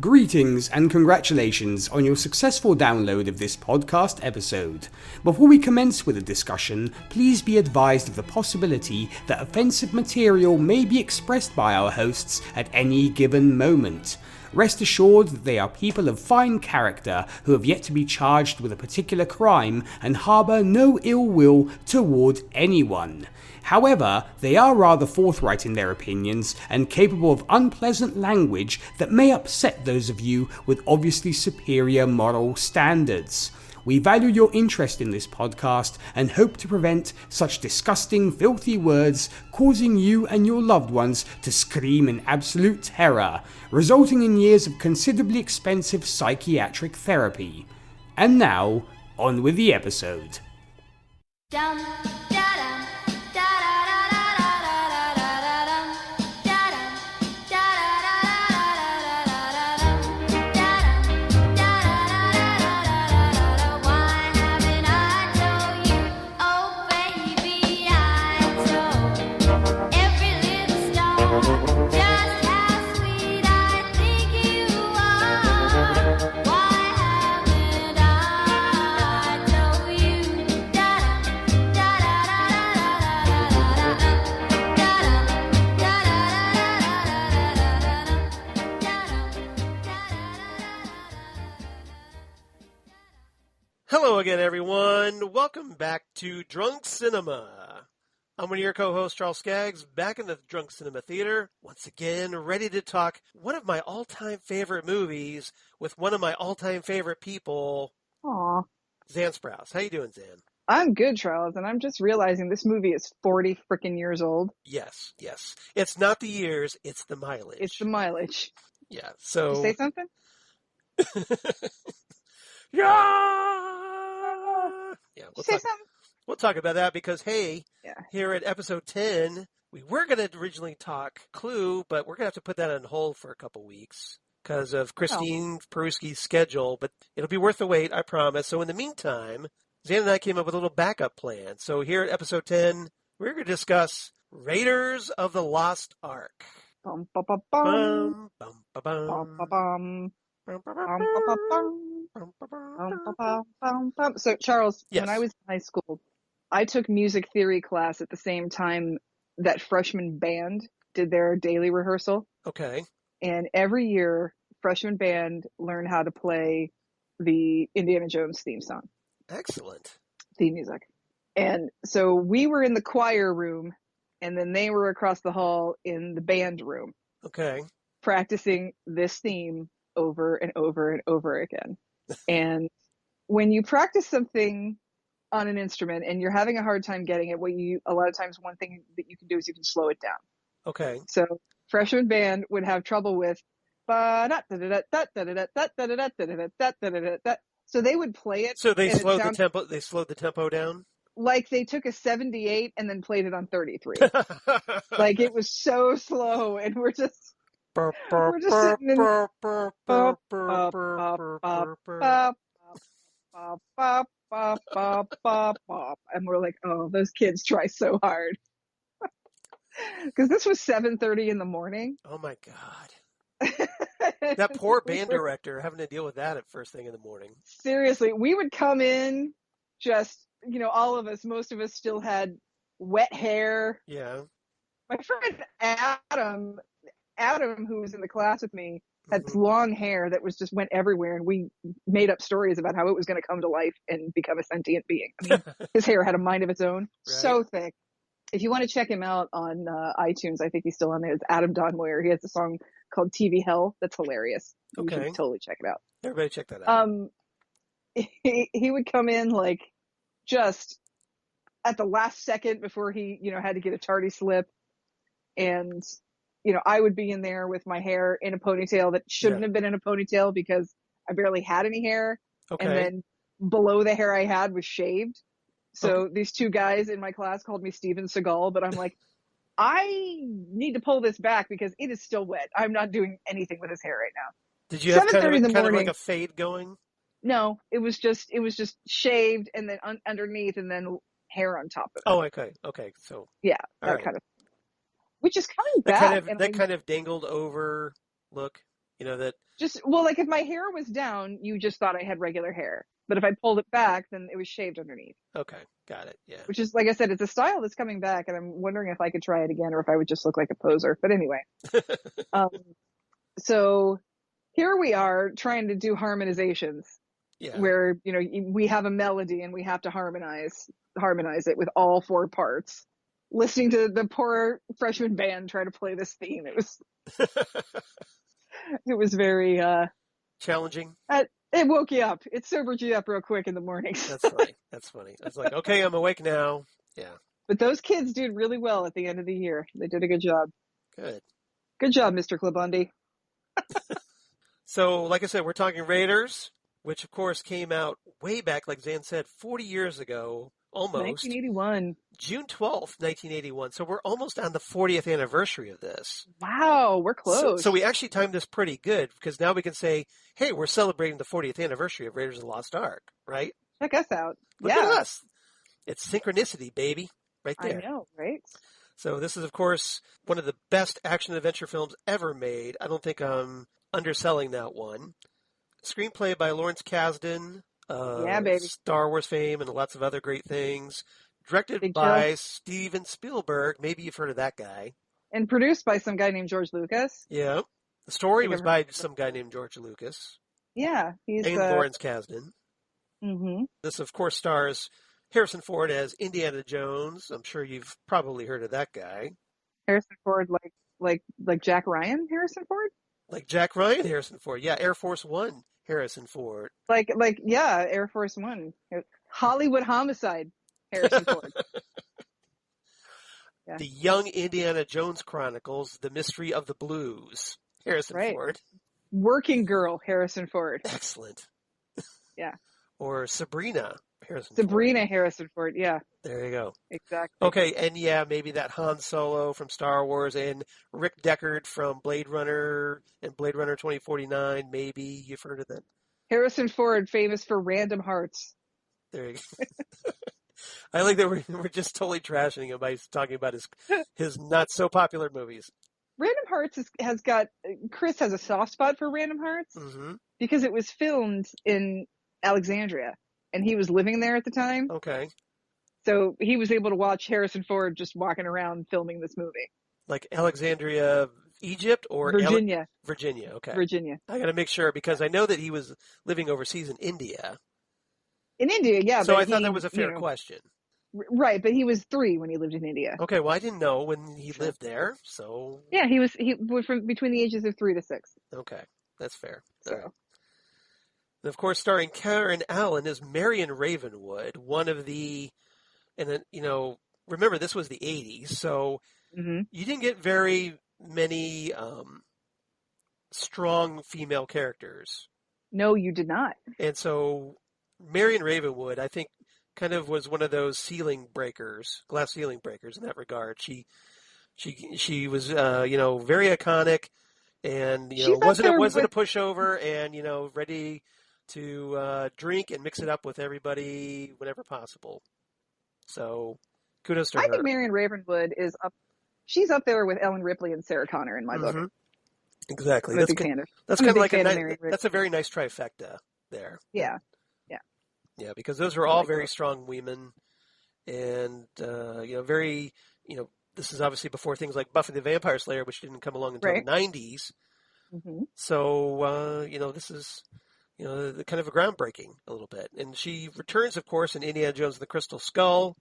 Greetings and congratulations on your successful download of this podcast episode. Before we commence with the discussion, please be advised of the possibility that offensive material may be expressed by our hosts at any given moment. Rest assured that they are people of fine character who have yet to be charged with a particular crime and harbour no ill will toward anyone. However, they are rather forthright in their opinions and capable of unpleasant language that may upset those of you with obviously superior moral standards. We value your interest in this podcast and hope to prevent such disgusting, filthy words causing you and your loved ones to scream in absolute terror, resulting in years of considerably expensive psychiatric therapy. And now, on with the episode. Hello again, everyone. Welcome back to Drunk Cinema. I'm one of your co-hosts, Charles Skaggs, back in the Drunk Cinema Theater, once again, ready to talk one of my all-time favorite movies with one of my all-time favorite people, Aw. Zan Sprouse. How you doing, Zan? I'm good, Charles, and I'm just realizing this movie is 40 freaking years old. Yes. It's not the years, it's the mileage. It's the mileage. Yeah, so... Did you say something? Yeah, We'll talk about that because, hey, Yeah. Here at episode 10, we were going to originally talk Clue, but we're going to have to put that on hold for a couple weeks because of Christine Peruski's schedule, but it'll be worth the wait, I promise. So in the meantime, Zan and I came up with a little backup plan. So here at episode 10, we're going to discuss Raiders of the Lost Ark. Bum, ba, ba, bum. Bum, ba, bum. Bum, ba, bum. Bum, ba, Bum, ba, ba, bum. bum, ba, bum. Bum, ba, bum, bum, bum. So, Charles, Yes. when I was in high school, I took music theory class at the same time that freshman band did their daily rehearsal. Okay. And every year, freshman band learned how to play the Indiana Jones theme song. Excellent. Theme music. And so we were in the choir room, and then they were across the hall in the band room, Okay. practicing this theme over and over and over again. And when you practice something on an instrument and you're having a hard time getting it, a lot of times one thing that you can do is you can slow it down. Okay. So freshman band would have trouble with so they would play it. So they and slowed the tempo. They slowed the tempo down. Like they took a 78 and then played it on 33. Like it was so slow, and we're just sitting in and we're like, oh, those kids try so hard. Because this was 7:30 in the morning. Oh my God. That poor band director having to deal with that at first thing in the morning. Seriously, we would come in just, all of us, most of us still had wet hair. Yeah. My friend Adam, who was in the class with me, had this long hair that was just went everywhere, and we made up stories about how it was going to come to life and become a sentient being. I mean, his hair had a mind of its own. Right. So thick. If you want to check him out on iTunes, I think he's still on there. It's Adam Don Moyer. He has a song called TV Hell that's hilarious. You should totally check it out. Everybody check that out. He would come in like just at the last second before he, had to get a tardy slip. And, I would be in there with my hair in a ponytail that shouldn't have been in a ponytail because I barely had any hair. Okay. And then below the hair I had was shaved. So these two guys in my class called me Steven Seagal, but I'm like, I need to pull this back because it is still wet. I'm not doing anything with his hair right now. Did you have kind of like a fade going? No, it was just shaved and then underneath and then hair on top of it. Oh, okay. So yeah, that kind of, which is coming back. That kind of dangled over look. That like if my hair was down, you just thought I had regular hair. But if I pulled it back, then it was shaved underneath. Okay, got it. Yeah. Which is, like I said, it's a style that's coming back, and I'm wondering if I could try it again or if I would just look like a poser. But anyway, so here we are trying to do harmonizations, where we have a melody and we have to harmonize it with all four parts. Listening to the poor freshman band try to play this theme, it was very challenging. It woke you up. It sobered you up real quick in the mornings. That's funny. That's funny. I was like, okay, I'm awake now. Yeah. But those kids did really well at the end of the year. They did a good job. Good job, Mr. Clabundi. So, like I said, we're talking Raiders, which of course came out way back, like Zan said, 40 years ago, almost. 1981. June 12th, 1981. So we're almost on the 40th anniversary of this. Wow, we're close. So we actually timed this pretty good because now we can say, hey, we're celebrating the 40th anniversary of Raiders of the Lost Ark, right? Check us out. Look at us. It's synchronicity, baby, right there. I know, right? So this is, of course, one of the best action-adventure films ever made. I don't think I'm underselling that one. Screenplay by Lawrence Kasdan. Baby. Star Wars fame and lots of other great things. Directed by Steven Spielberg. Maybe you've heard of that guy. And produced by some guy named George Lucas. Yeah. The story was by some guy named George Lucas. Yeah. And Lawrence Kasdan. Mm-hmm. This, of course, stars Harrison Ford as Indiana Jones. I'm sure you've probably heard of that guy. Harrison Ford, like Jack Ryan Harrison Ford? Like Jack Ryan Harrison Ford. Yeah, Air Force One Harrison Ford. Air Force One. Hollywood Homicide Harrison Ford. Yeah. The Young Indiana Jones Chronicles, The Mystery of the Blues, Harrison Ford. Working Girl Harrison Ford. Excellent. Yeah. Or Sabrina Harrison Ford, yeah. There you go. Exactly. Okay, and maybe that Han Solo from Star Wars and Rick Deckard from Blade Runner and Blade Runner 2049. Maybe you've heard of that. Harrison Ford, famous for Random Hearts. There you go. I like that we're just totally trashing him by talking about his not so popular movies. Random Hearts Chris has a soft spot for Random Hearts because it was filmed in Alexandria and he was living there at the time. Okay. So he was able to watch Harrison Ford just walking around filming this movie. Like Alexandria, Egypt, or Virginia? Virginia, okay. Virginia. I got to make sure because I know that he was living overseas in India. In India, yeah. So I thought that was a fair question. Right, but he was 3 when he lived in India. Okay, well I didn't know when he lived there, so. Yeah, he was from between the ages of 3 to 6. Okay, that's fair. So. Right. And of course, starring Karen Allen as Marion Ravenwood, one of the, and then remember this was the 80s, so you didn't get very many strong female characters. No, you did not. And so Marion Ravenwood, I think, kind of was one of those glass ceiling breakers in that regard. She was, very iconic and, wasn't a pushover and, ready to drink and mix it up with everybody whenever possible. So kudos to her. I think Marion Ravenwood she's up there with Ellen Ripley and Sarah Connor in my book. Exactly. That's kind of like that's a very nice trifecta there. Yeah. Yeah, because those are all very strong women, and very, this is obviously before things like Buffy the Vampire Slayer, which didn't come along until the 90s. So this is the kind of a groundbreaking a little bit, and she returns, of course, in Indiana Jones and the Crystal Skull.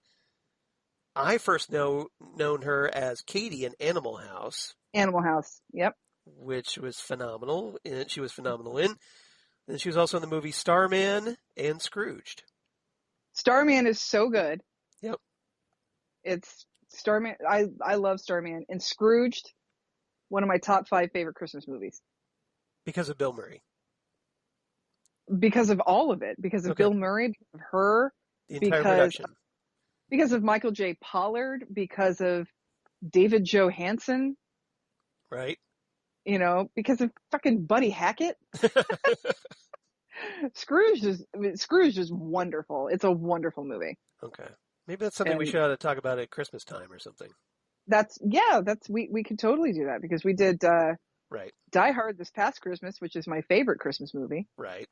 I first known her as Katie in Animal House. Animal House, yep. Which was phenomenal, and she was phenomenal in. And she was also in the movie Starman and Scrooged. Starman is so good. Yep. It's Starman. I love Starman. And Scrooged, one of my top 5 favorite Christmas movies. Because of Bill Murray. Because of all of it. Because of Bill Murray, because of her. The entire production. Because of Michael J. Pollard. Because of David Johansen. Right. Because of fucking Buddy Hackett. Scrooge is wonderful. It's a wonderful movie. Okay. Maybe that's something we should ought to talk about at Christmas time or something. We could totally do that because we did Right. Die Hard this past Christmas, which is my favorite Christmas movie. Right.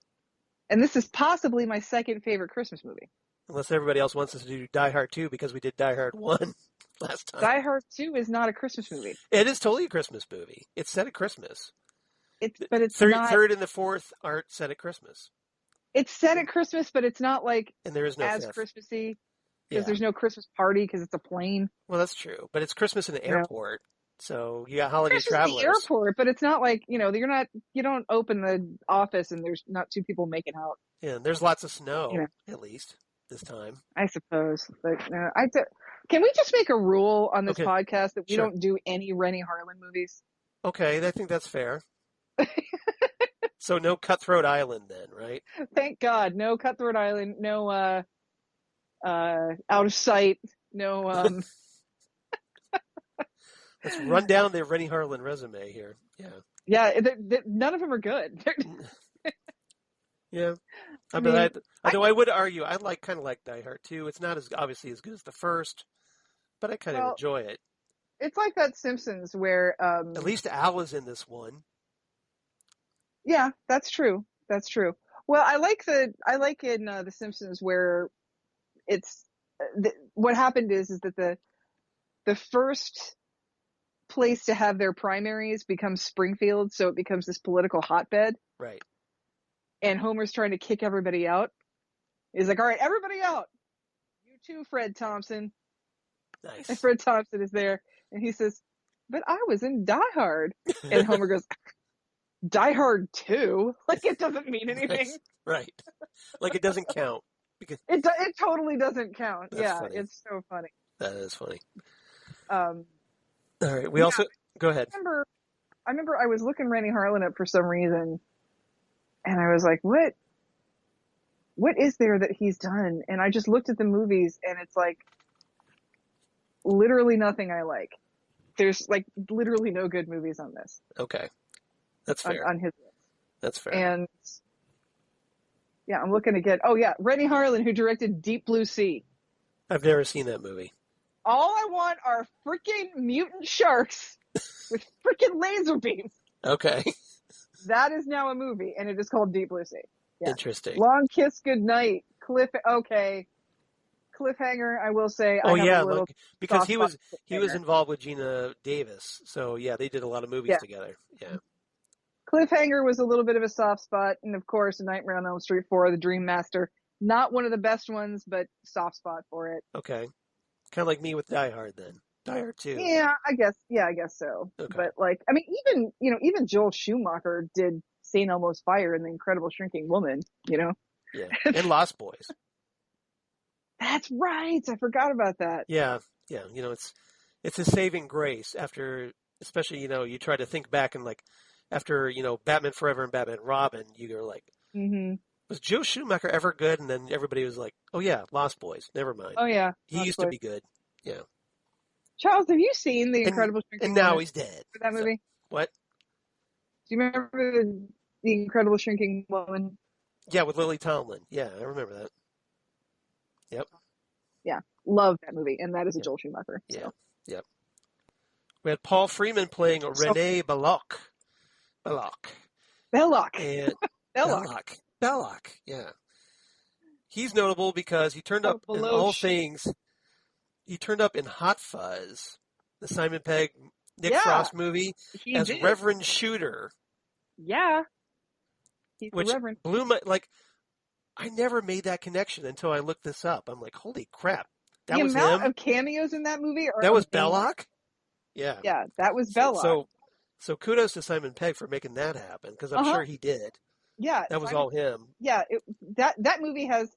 And this is possibly my second favorite Christmas movie. Unless everybody else wants us to do Die Hard 2 because we did Die Hard 1 last time. Die Hard 2 is not a Christmas movie. It is totally a Christmas movie. It's set at Christmas. But it's third, not. Third and the fourth aren't set at Christmas. It's set at Christmas, but it's not like and there is no as fifth. Christmassy because there's no Christmas party because it's a plane. Well, that's true, but it's Christmas in the airport, so you got holiday Christmas travelers. in the airport, but it's not like you don't open the office and there's not two people making out. Yeah, and there's lots of snow at least this time. I suppose, but can we just make a rule on this podcast that we Sure. don't do any Rennie Harlan movies? Okay, I think that's fair. So no Cutthroat Island then, right? Thank God, no Cutthroat Island, no Out of Sight, no. Let's run down the Rennie Harlan resume here. Yeah. Yeah, none of them are good. Yeah. mean, Although I would argue I kind of like Die Hard 2. It's not as obviously as good as the first, but I kind of enjoy it. It's like that Simpsons where at least Al is in this one. Yeah, that's true. That's true. Well, I like in the Simpsons where it's what happened is that the first place to have their primaries becomes Springfield, so it becomes this political hotbed. Right. And Homer's trying to kick everybody out. He's like, "All right, everybody out. You too, Fred Thompson." Nice. And Fred Thompson is there, and he says, "But I was in Die Hard." And Homer goes, Die Hard 2? Like, it doesn't mean anything. Right. Like, it doesn't count. Because It totally doesn't count. That's funny. It's so funny. That is funny. All right. We also... Go ahead. I remember I was looking Rennie Harlan up for some reason, and I was like, what is there that he's done? And I just looked at the movies, and it's like literally nothing I like. There's like literally no good movies on this. Okay. That's fair. On his list. That's fair. And yeah, I'm looking again. Oh yeah, Rennie Harlan, who directed Deep Blue Sea. I've never seen that movie. All I want are freaking mutant sharks with freaking laser beams. Okay. That is now a movie, and it is called Deep Blue Sea. Yeah. Interesting. Long Kiss Goodnight. Cliffhanger, I will say. Oh, I have yeah, a little because he was Cliffhanger. involved with Gina Davis. So, yeah, they did a lot of movies together. Yeah. Cliffhanger was a little bit of a soft spot, and of course, A Nightmare on Elm Street 4, The Dream Master. Not one of the best ones, but soft spot for it. Okay. Kind of like me with Die Hard then. Die Hard 2. Yeah, I guess so. Okay. But like, I mean, even Joel Schumacher did St. Elmo's Fire and The Incredible Shrinking Woman, Yeah. And Lost Boys. That's right. I forgot about that. Yeah. Yeah. It's a saving grace after, especially, you try to think back and like, after, Batman Forever and Batman Robin, you're like, was Joe Schumacher ever good? And then everybody was like, oh yeah, Lost Boys. Never mind. Oh yeah. He used to be good. Yeah. Charles, have you seen The Incredible Shrinking And Woman? now he's dead. That movie? What? Do you remember the Incredible Shrinking Woman? Yeah, with Lily Tomlin. Yeah, I remember that. Yep. Yeah. Love that movie. And that is a Joel Schumacher. So. Yeah. Yep. We had Paul Freeman playing René Belloq. Belloq. And Belloq. Belloq. Yeah. He's notable because he turned up in all things. He turned up in Hot Fuzz, the Simon Pegg, Nick Frost movie, as did. Reverend Shooter. Yeah. He's which the Reverend. blew my, I never made that connection until I looked this up. I'm like, holy crap. That was him? The amount of cameos in that movie are That was amazing. Belloq? Yeah. Yeah, that was Belloq. So kudos to Simon Pegg for making that happen, because I'm sure he did. Yeah. That was all him. Yeah, that movie has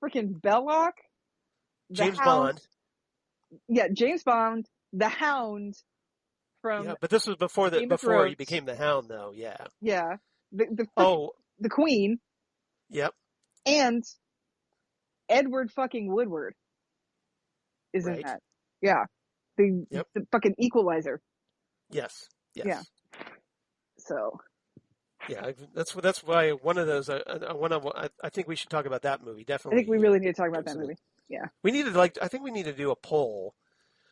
freaking Belloq, James Bond. Yeah, James Bond, the Hound from. Yeah, but this was before he became the Hound, though. Yeah. Yeah. The Queen. Yep. And Edward fucking Woodward is in that. Yeah. The fucking Equalizer. Yes. Yeah. So. Yeah, that's why one of those. I think we should talk about that movie. Definitely. I think we really need to talk about that movie. Yeah. We need to I think we need to do a poll.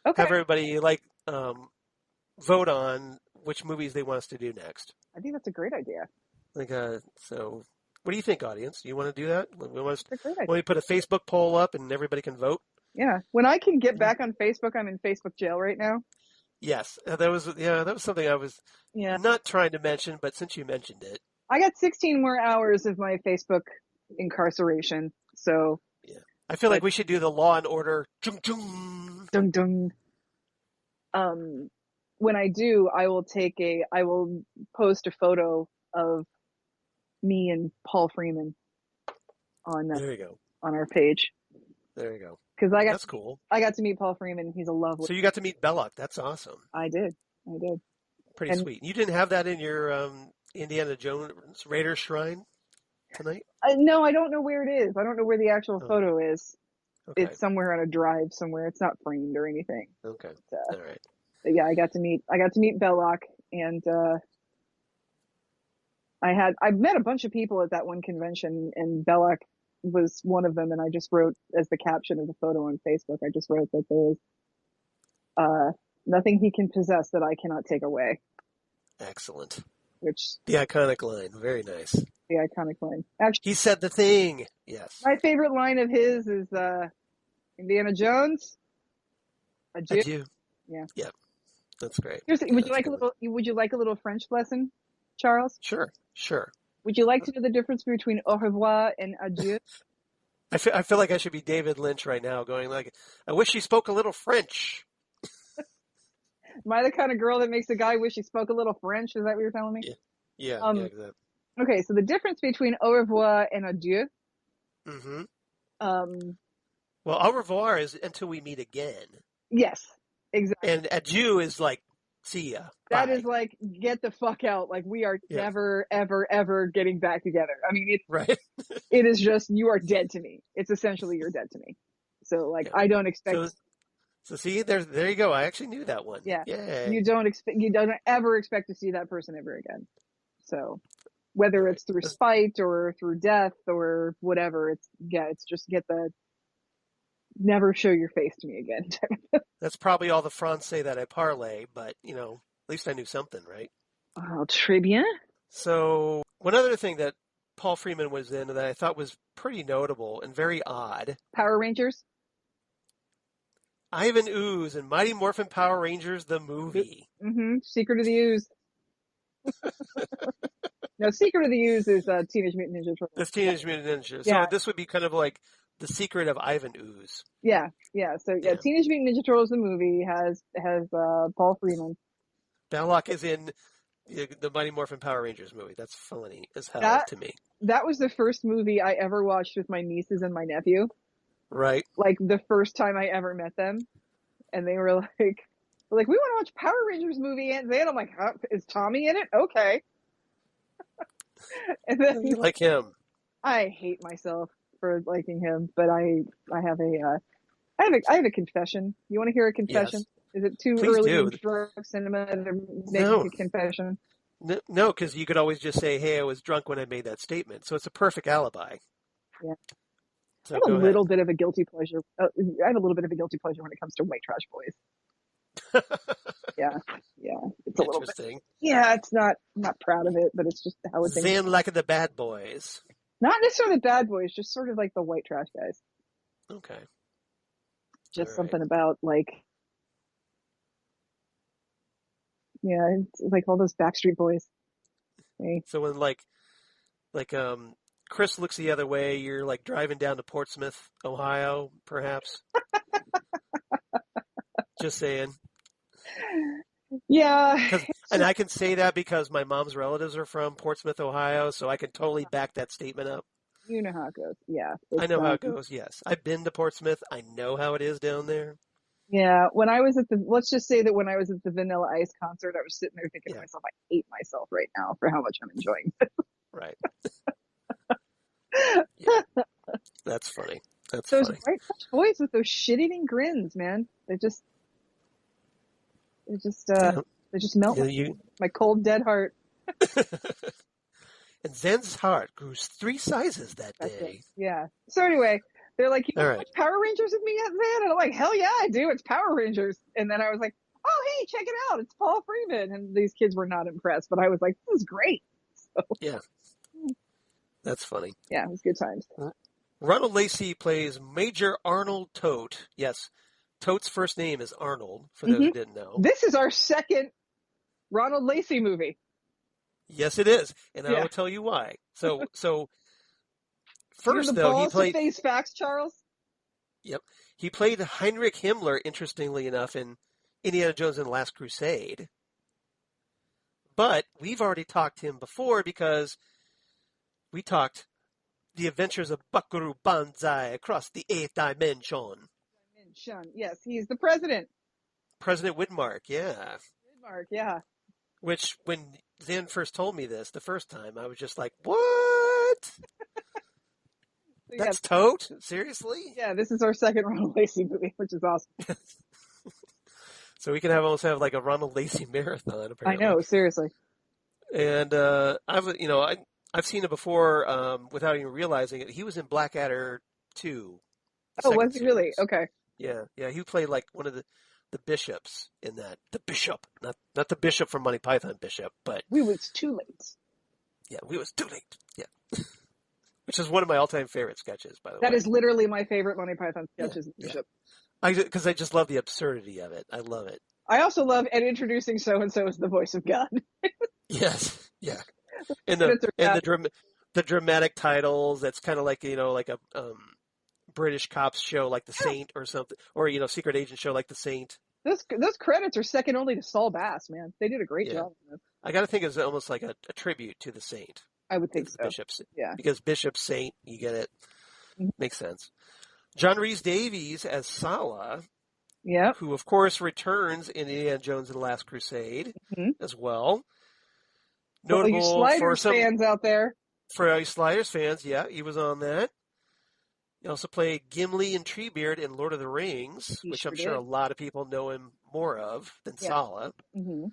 Okay. Have everybody vote on which movies they want us to do next. I think that's a great idea. So what do you think, audience? Do you want to do that? That's a great idea. Want me to put a Facebook poll up and everybody can vote? Yeah. When I can get back on Facebook, I'm in Facebook jail right now. Yes. That was something I was not trying to mention, but since you mentioned it. I got 16 more hours of my Facebook incarceration. So yeah. I feel like we should do the Law and Order. Dung, dung. When I do, I will post a photo of me and Paul Freeman on our page. There you go. Because that's cool. I got to meet Paul Freeman. He's a lovely. So you got to meet Belloq. That's awesome. I did. Pretty sweet. You didn't have that in your Indiana Jones Raider shrine tonight? No, I don't know where it is. I don't know where the actual photo is. Okay. It's somewhere on a drive somewhere. It's not framed or anything. Okay. All right. But yeah, I got to meet Belloq, and I've met a bunch of people at that one convention, and Belloq was one of them. And I just wrote as the caption of the photo on Facebook, I just wrote that there is nothing he can possess that I cannot take away. Excellent. Which the iconic line, very nice. The iconic line. Actually, he said the thing. Yes. My favorite line of his is Indiana Jones. Adieu. Yeah. Yeah. That's great. Would you like a little French lesson, Charles? Sure. Would you like to know the difference between au revoir and adieu? I feel like I should be David Lynch right now, going like, I wish he spoke a little French. Am I the kind of girl that makes a guy wish he spoke a little French? Is that what you're telling me? Yeah. Exactly. Okay, so the difference between au revoir and adieu. Mm-hmm. Well, au revoir is until we meet again. Yes, exactly. And adieu is like, see ya. That bye. is like, get the fuck out. Like, we are never, ever, ever getting back together. I mean, it's right. It is just, you are dead to me. It's essentially, you're dead to me. So, like, I don't expect. So see, there you go. I actually knew that one. Yeah. Yay. You don't ever expect to see that person ever again. So, whether it's through spite or through death or whatever, it's just never show your face to me again. That's probably all the Francais that I parlay, but, at least I knew something, right? Oh, très bien. So, one other thing that Paul Freeman was in that I thought was pretty notable and very odd. Power Rangers? Ivan Ooze and Mighty Morphin Power Rangers, the movie. Mm-hmm. Secret of the Ooze. No, Secret of the Ooze is Teenage Mutant Ninja Turtles. That's Teenage Mutant Ninja. Yeah. So this would be kind of like the secret of Ivan Ooze. Yeah. So Teenage Mutant Ninja Turtles, the movie, has Paul Freeman. Belloq is in the Mighty Morphin Power Rangers movie. That's funny as hell to me. That was the first movie I ever watched with my nieces and my nephew. Right. Like, the first time I ever met them. And they were like, we want to watch Power Rangers movie. And then I'm like, is Tommy in it? Okay. And then you like him. I hate myself for liking him, but I have a confession. You want to hear a confession? Yes. Is it too Please early do. in drug cinema to make a confession? No, because you could always just say, hey, I was drunk when I made that statement. So it's a perfect alibi. Yeah. So I have a little bit of a guilty pleasure. I have a little bit of a guilty pleasure when it comes to White Trash Boys. Yeah. It's a little bit. Interesting. Yeah, it's not proud of it, but it's just how it's. Zan like the bad boys. Not necessarily bad boys, just sort of like the white trash guys. Okay. Just something about like. Yeah, it's like all those Backstreet Boys. Hey. So when like Chris looks the other way, you're like driving down to Portsmouth, Ohio, perhaps. Just saying. Yeah. And I can say that because my mom's relatives are from Portsmouth, Ohio, so I can totally back that statement up. You know how it goes. Yeah. I know how it goes, yes. I've been to Portsmouth. I know how it is down there. Yeah. When I was let's just say that when I was at the Vanilla Ice concert, I was sitting there thinking to myself, I hate myself right now for how much I'm enjoying it. Right. Yeah. That's funny. That's those funny. White Trash Boys with those shit-eating grins, man. They just melt my cold, dead heart. And Zen's heart grew 3 sizes that day. Yeah. So anyway, they're like, you want to watch Power Rangers with me yet, Zen? And I'm like, hell yeah, I do. It's Power Rangers. And then I was like, oh, hey, hey, check it out, it's Paul Freeman. And these kids were not impressed, but I was like, this is great. So, Yeah. That's funny. yeah, it was good times. Ronald Lacey plays Major Arnold Tote. Yes, Tote's first name is Arnold, for those who didn't know. This is our second Ronald Lacey movie. Yes, it is, and I will tell you why. So first, though, he played... to face facts, Charles? Yep. He played Heinrich Himmler, interestingly enough, in Indiana Jones and the Last Crusade. But we've already talked to him before because we talked The Adventures of Buckaroo Banzai across the 8th dimension. Yes, he's the president. President Widmark, yeah. Widmark, yeah. Which, when Zan first told me this the first time, I was just like, what? That's Tote? Seriously? Yeah, this is our second Ronald Lacey movie, which is awesome. So we can almost have like a Ronald Lacey marathon, apparently. I know, seriously. And I've seen it before without even realizing it. He was in Blackadder 2. Oh, was he really? Okay. Yeah. He played like one of the bishops in that. The bishop, not the bishop from Monty Python Bishop, but we was too late. Yeah, we was too late. Yeah. Which is one of my all-time favorite sketches, by the way. That is literally my favorite Monty Python sketches. Bishop. Because I just love the absurdity of it. I love it. I also love introducing so-and-so as the voice of God. Yes. Yeah. And the dramatic titles. That's kind of like, like a British cops show like The Saint or something, or secret agent show like The Saint. Those credits are second only to Saul Bass, man. They did a great job. I got to think it's almost like a tribute to The Saint. I would think so. Bishop's, yeah. Because Bishop, Saint, you get it. Mm-hmm. Makes sense. John Rhys-Davies as Sallah. Yeah. Who, of course, returns in Indiana Jones and the Last Crusade as well. Notable you Sliders fans out there. For all you Sliders fans, yeah, he was on that. He also played Gimli and Treebeard in Lord of the Rings, which I'm sure a lot of people know him more of than Sallah. Mm-hmm.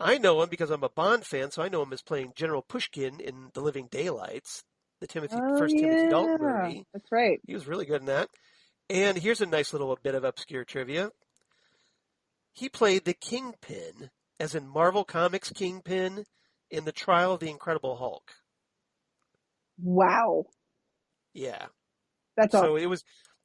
I know him because I'm a Bond fan, so I know him as playing General Pushkin in The Living Daylights, the first Timothy Dalton movie. That's right. He was really good in that. And here's a nice little bit of obscure trivia. He played the Kingpin, as in Marvel Comics Kingpin, in The Trial of the Incredible Hulk. Wow. Yeah. That's so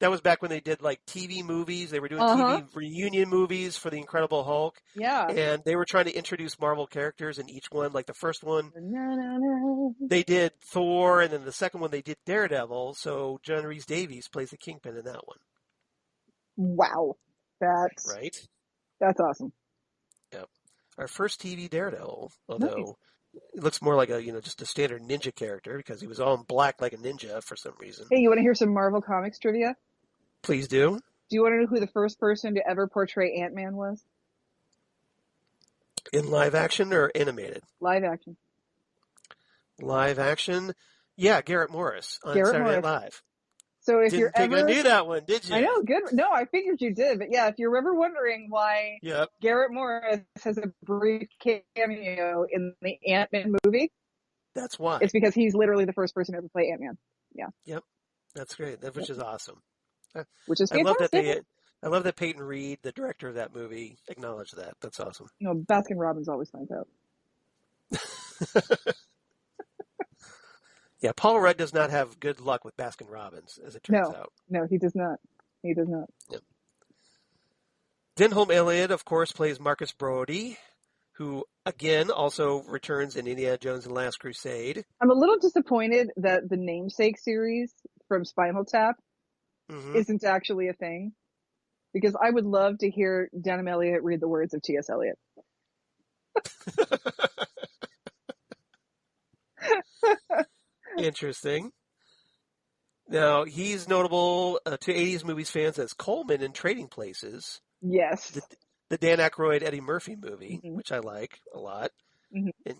that was back when they did like TV movies. They were doing TV reunion movies for the Incredible Hulk. Yeah. And they were trying to introduce Marvel characters in each one. Like the first one, they did Thor, and then the second one they did Daredevil. So John Rhys-Davies plays the Kingpin in that one. Wow. That's awesome. Yep. Our first TV Daredevil, although it looks more like just a standard ninja character because he was all in black like a ninja for some reason. Hey, you want to hear some Marvel Comics trivia? Please do. Do you want to know who the first person to ever portray Ant-Man was? In live action or animated? Live action. Live action? Yeah, Garrett Morris on Saturday Night Live. So if Didn't think I knew that one, did you? I know, good. No, I figured you did. But yeah, if you're ever wondering why Garrett Morris has a brief cameo in the Ant-Man movie, that's why. It's because he's literally the first person to ever play Ant-Man. Yeah. Yep. That's great. Which is awesome. Which is fantastic. I love that Peyton Reed, the director of that movie, acknowledged that. That's awesome. Baskin Robbins always finds out. Yeah, Paul Rudd does not have good luck with Baskin Robbins, as it turns out. No, he does not. He does not. Yep. Denholm Elliott, of course, plays Marcus Brody, who, again, also returns in Indiana Jones and the Last Crusade. I'm a little disappointed that the Namesake series from Spinal Tap isn't actually a thing, because I would love to hear Denholm Elliott read the words of T.S. Eliot. Interesting. Now, he's notable to 80s movies fans as Coleman in Trading Places. Yes. The Dan Aykroyd, Eddie Murphy movie, which I like a lot. Mm-hmm. And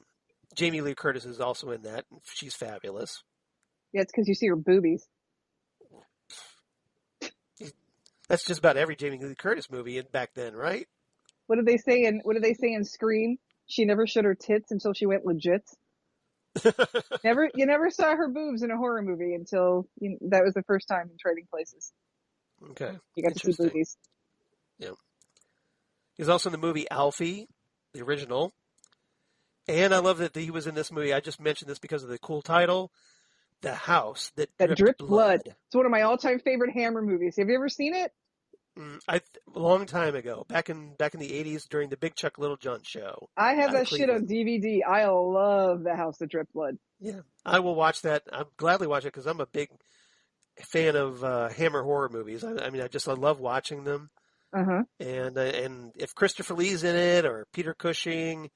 Jamie Lee Curtis is also in that. She's fabulous. Yeah, it's because you see her boobies. That's just about every Jamie Lee Curtis movie back then, right? What did they say in Scream? She never showed her tits until she went legit. You never saw her boobs in a horror movie until that was the first time in Trading Places. Okay. You got to see boobies. Yeah. He's also in the movie Alfie, the original. And I love that he was in this movie. I just mentioned this because of the cool title, The House That Dripped Blood. It's one of my all-time favorite Hammer movies. Have you ever seen it? A long time ago, back in the 80s during the Big Chuck Littlejohn show. I have that shit on DVD. I love The House That Dripped Blood. Yeah, I will watch that. I'll gladly watch it because I'm a big fan of Hammer horror movies. I love watching them. Uh-huh. And if Christopher Lee's in it or Peter Cushing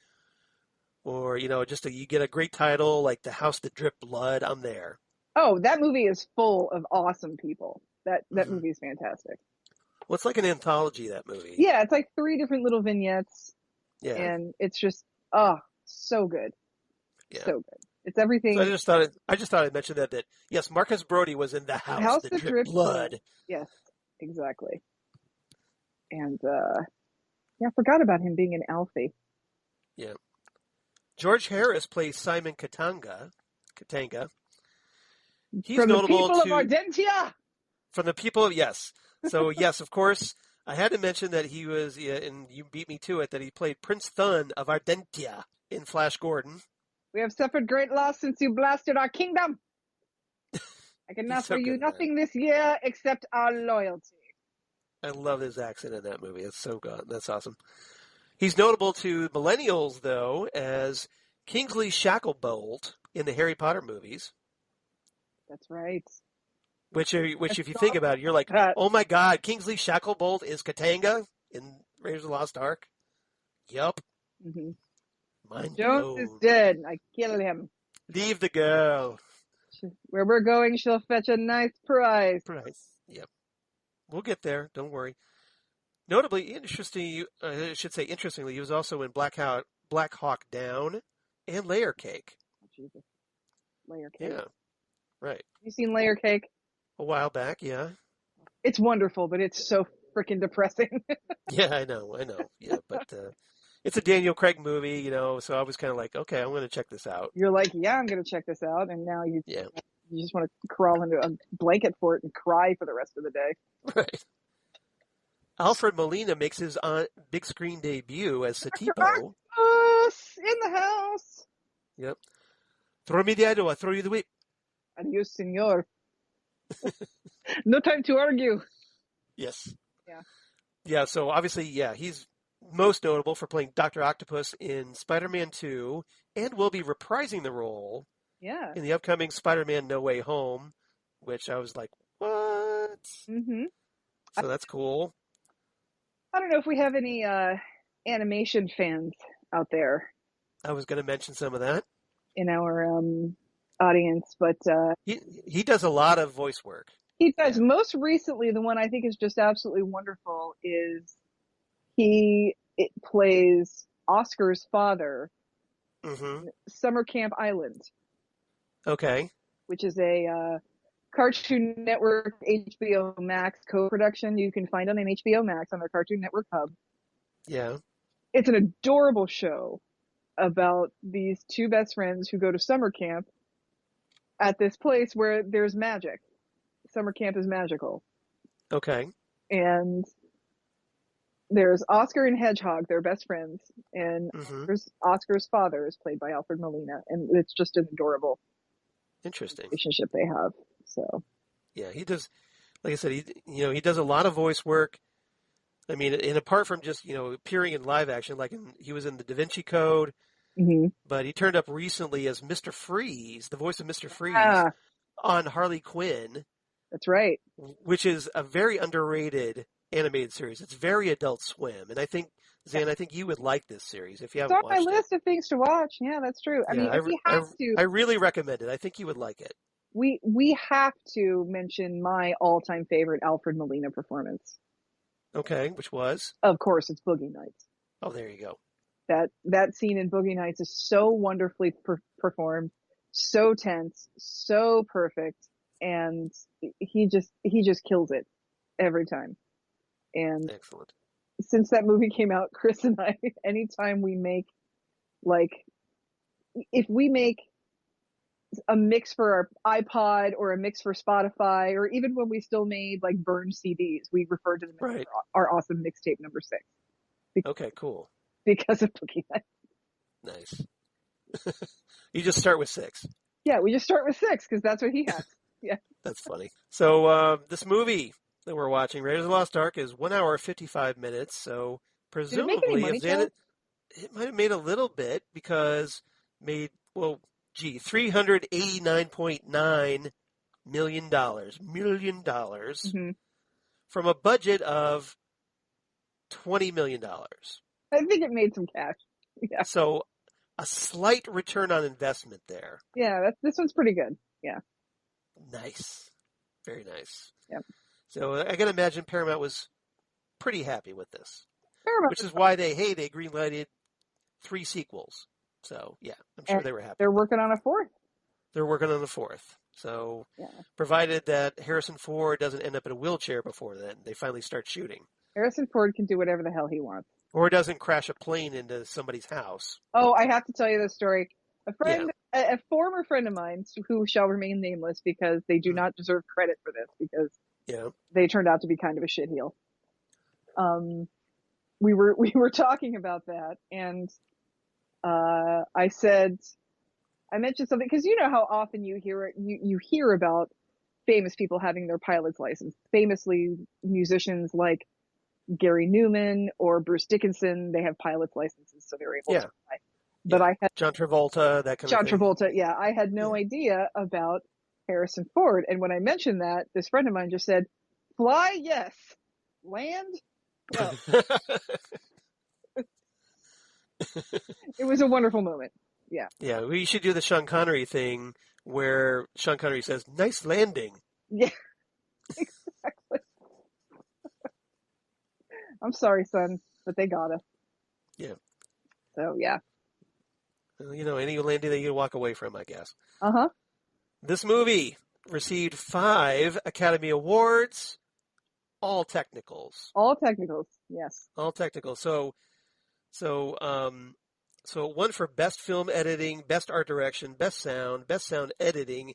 or, you get a great title like The House That Dripped Blood, I'm there. Oh, that movie is full of awesome people. That movie is fantastic. Well, it's like an anthology, that movie. Yeah, it's like 3 different little vignettes. Yeah. And it's just, so good. Yeah. So good. It's everything. So I just thought I'd mention that yes, Marcus Brody was in The House That Dripped Blood. Yes, exactly. And, I forgot about him being an Alfie. Yeah. George Harris plays Simon Katanga. He's From the notable people of Ardentia! From the people of, yes. So, yes, of course, I had to mention that he was, and you beat me to it, that he played Prince Thun of Ardentia in Flash Gordon. We have suffered great loss since you blasted our kingdom. I can offer you nothing this year except our loyalty. I love his accent in that movie. It's so good. That's awesome. He's notable to millennials, though, as Kingsley Shacklebolt in the Harry Potter movies. That's right. Which if you think about it, you're like, oh my God, Kingsley Shacklebolt is Katanga in Raiders of the Lost Ark? Yup. Mm-hmm. Mind Jones blown. is dead. I kill him. Leave the girl. Where we're going, she'll fetch a nice prize. Yep. We'll get there. Don't worry. Notably, interestingly, he was also in Black Hawk Down and Layer Cake. Oh, Jesus. Layer Cake. Yeah. Right. Have you seen Layer Cake? A while back, yeah. It's wonderful, but it's so freaking depressing. Yeah, I know. Yeah, but it's a Daniel Craig movie, so I was kind of like, okay, I'm going to check this out. You're like, yeah, I'm going to check this out, and now you just want to crawl into a blanket for it and cry for the rest of the day. Right. Alfred Molina makes his big screen debut as Satipo. In the house. Yep. Throw me the idol, I throw you the whip. Adios, senor. No time to argue. Yes. Yeah. Yeah, so obviously, he's most notable for playing Dr. Octopus in Spider-Man 2 and will be reprising the role in the upcoming Spider-Man No Way Home, which I was like, what? Mm-hmm. So that's cool. I don't know if we have any animation fans out there. I was going to mention some of that. In our audience, but he does a lot of voice work. He does. Yeah. Most recently, the one I think is just absolutely wonderful is he plays Oscar's father in Summer Camp Island. Okay. Which is a Cartoon Network HBO Max co-production you can find on an HBO Max on their Cartoon Network hub. Yeah. It's an adorable show about these 2 best friends who go to summer camp at this place where there's magic. Summer camp is magical. Okay. And there's Oscar and Hedgehog, they're best friends, and Oscar's father is played by Alfred Molina, and it's just an adorable relationship they have. So yeah, he does. Like I said, he does a lot of voice work. I mean, and apart from just appearing in live action, he was in the Da Vinci Code, but he turned up recently as Mr. Freeze, the voice of Mr. Freeze on Harley Quinn. That's right. Which is a very underrated animated series. It's very Adult Swim, and I think Zan, you would like this series if you haven't watched it. It's on my list of things to watch. Yeah, that's true. I mean, if we have to, I really recommend it. I think you would like it. We have to mention my all-time favorite Alfred Molina performance. Okay, which was? Of course, it's Boogie Nights. Oh, there you go. That scene in Boogie Nights is so wonderfully performed, so tense, so perfect, and he just kills it every time. And excellent. Since that movie came out, Chris and I, anytime we make if we make a mix for our iPod or a mix for Spotify, or even when we still made burned CDs, we referred to them as our awesome mixtape number 6. Okay, cool. because of Boogie Nights. Nice. You just start with 6. Yeah, we just start with 6 because that's what he has. Yeah. That's funny. So this movie that we're watching, Raiders of the Lost Ark, is 1 hour 55 minutes. So Did it make any presumably, money, Charles? it might have made a little bit because $389.9 million Mm-hmm. from a budget of $20 million. I think it made some cash. Yeah. So a slight return on investment there. Yeah, this one's pretty good. Yeah. Nice. Very nice. Yep. So I can imagine Paramount was pretty happy with this. Paramount, Which is why they greenlighted 3 sequels. So, yeah, I'm sure they were happy. they're working on a 4th. They're working on the 4th. So, provided that Harrison Ford doesn't end up in a wheelchair before then, they finally start shooting. Harrison Ford can do whatever the hell he wants. Or doesn't crash a plane into somebody's house. Oh, I have to tell you this story. A former friend of mine, who shall remain nameless because they do not deserve credit for this because they turned out to be kind of a shitheel. We were talking about that, and I mentioned something because you know how often you hear about famous people having their pilot's license. Famously, musicians like Gary Newman or Bruce Dickinson, they have pilot's licenses, so they're able to fly. But I had John Travolta, that kind of thing. John Travolta, yeah. I had no idea about Harrison Ford, and when I mentioned that, this friend of mine just said, "Fly, yes. Land, no." It was a wonderful moment. Yeah. Yeah, we should do the Sean Connery thing where Sean Connery says, "Nice landing." Yeah, exactly. I'm sorry, son, but they got us. Yeah. So, yeah. Well, you know, any landing that you can walk away from, I guess. Uh-huh. This movie received 5 Academy Awards, all technicals. All technicals, yes. All technicals. So it won for Best Film Editing, Best Art Direction, Best Sound Editing,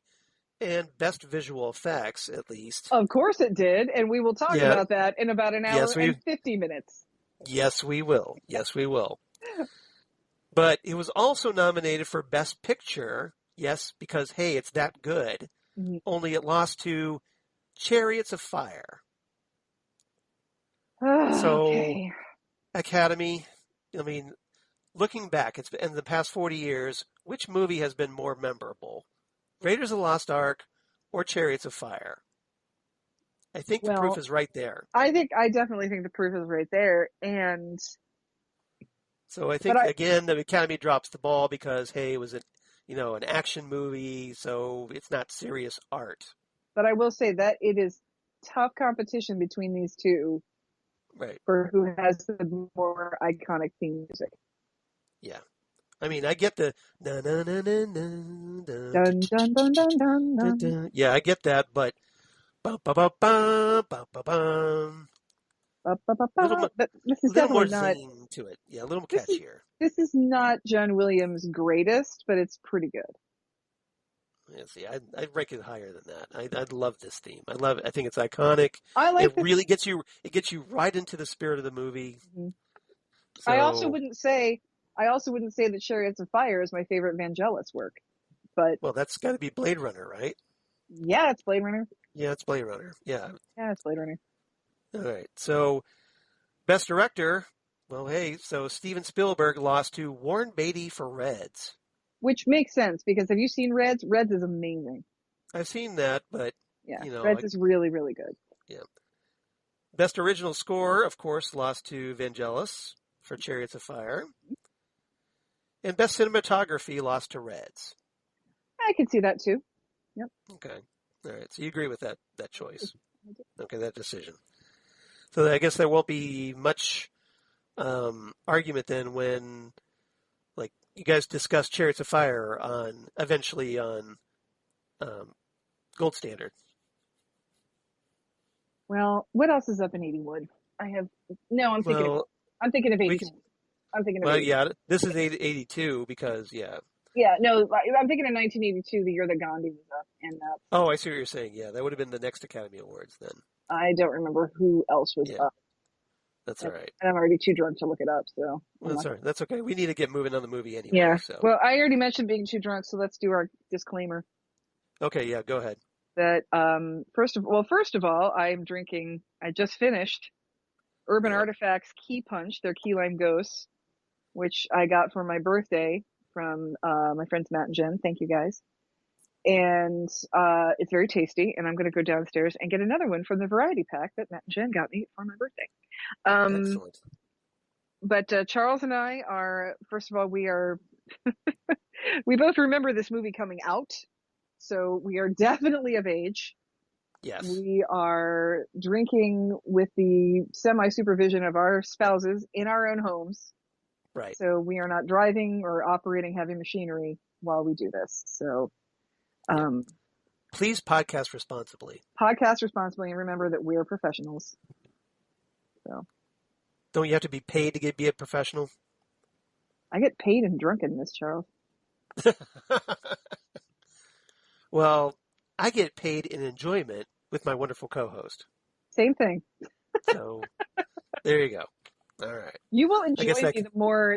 and Best Visual Effects, at least. Of course it did, and we will talk about that in about an hour and 50 minutes. Yes, we will. Yes, we will. But it was also nominated for Best Picture, yes, because, hey, it's that good. Mm-hmm. Only it lost to Chariots of Fire. Okay. Academy, I mean, looking back, it's been in the past 40 years, which movie has been more memorable? Raiders of the Lost Ark or Chariots of Fire? I think the proof is right there. I definitely think the proof is right there, and so I think again the Academy drops the ball because hey, it was an action movie, so it's not serious art. But I will say that it is tough competition between these two. Right. For who has the more iconic theme music. Yeah. I mean, I get the dun dun dun dun dun dun. Yeah, I get that, but this is definitely not zing to it. Yeah, a little catchier. This is not John Williams' greatest, but it's pretty good. Yeah, see, I'd rank it higher than that. I love this theme. I love it. I think it's iconic. I like it. Really gets you right into the spirit of the movie. Mm-hmm. So, I also wouldn't say that Chariots of Fire is my favorite Vangelis work, but that's got to be Blade Runner, right? Yeah, it's Blade Runner. Yeah, it's Blade Runner. Yeah. Yeah, it's Blade Runner. All right. So, Best Director. Well, hey, so Steven Spielberg lost to Warren Beatty for Reds. Which makes sense because have you seen Reds? Reds is amazing. I've seen that, but Reds is really, really good. Yeah. Best Original Score, of course, lost to Vangelis for Chariots of Fire. And Best Cinematography lost to Reds. I can see that too. Yep. Okay. All right. So you agree with that choice? Okay, that decision. So I guess there won't be much argument then when, like, you guys discuss Chariots of Fire eventually on Gold Standard. Well, what else is up in Edenwood? I'm thinking of 82. Well, yeah, this is 82 because, yeah. Yeah, no, I'm thinking of 1982, the year that Gandhi was up. Oh, I see what you're saying. Yeah, that would have been the next Academy Awards then. I don't remember who else was up. That's all right. And I'm already too drunk to look it up, so. That's all right. That's okay. We need to get moving on the movie anyway. Yeah. So. Well, I already mentioned being too drunk, so let's do our disclaimer. Okay, yeah, go ahead. That, first of all, I just finished Urban Artifacts Key Punch, their key lime ghosts, which I got for my birthday from, my friends Matt and Jen. Thank you guys. And, it's very tasty, and I'm going to go downstairs and get another one from the variety pack that Matt and Jen got me for my birthday. Excellent. But Charles and I are, first of all, we both remember this movie coming out, so we are definitely of age. Yes. We are drinking with the semi-supervision of our spouses in our own homes. Right. So we are not driving or operating heavy machinery while we do this. So, please podcast responsibly. Podcast responsibly, and remember that we're professionals. So. Don't you have to be paid to be a professional? I get paid in drunkenness, Charles. Well, I get paid in enjoyment with my wonderful co-host. Same thing. So, there you go. All right. You will enjoy me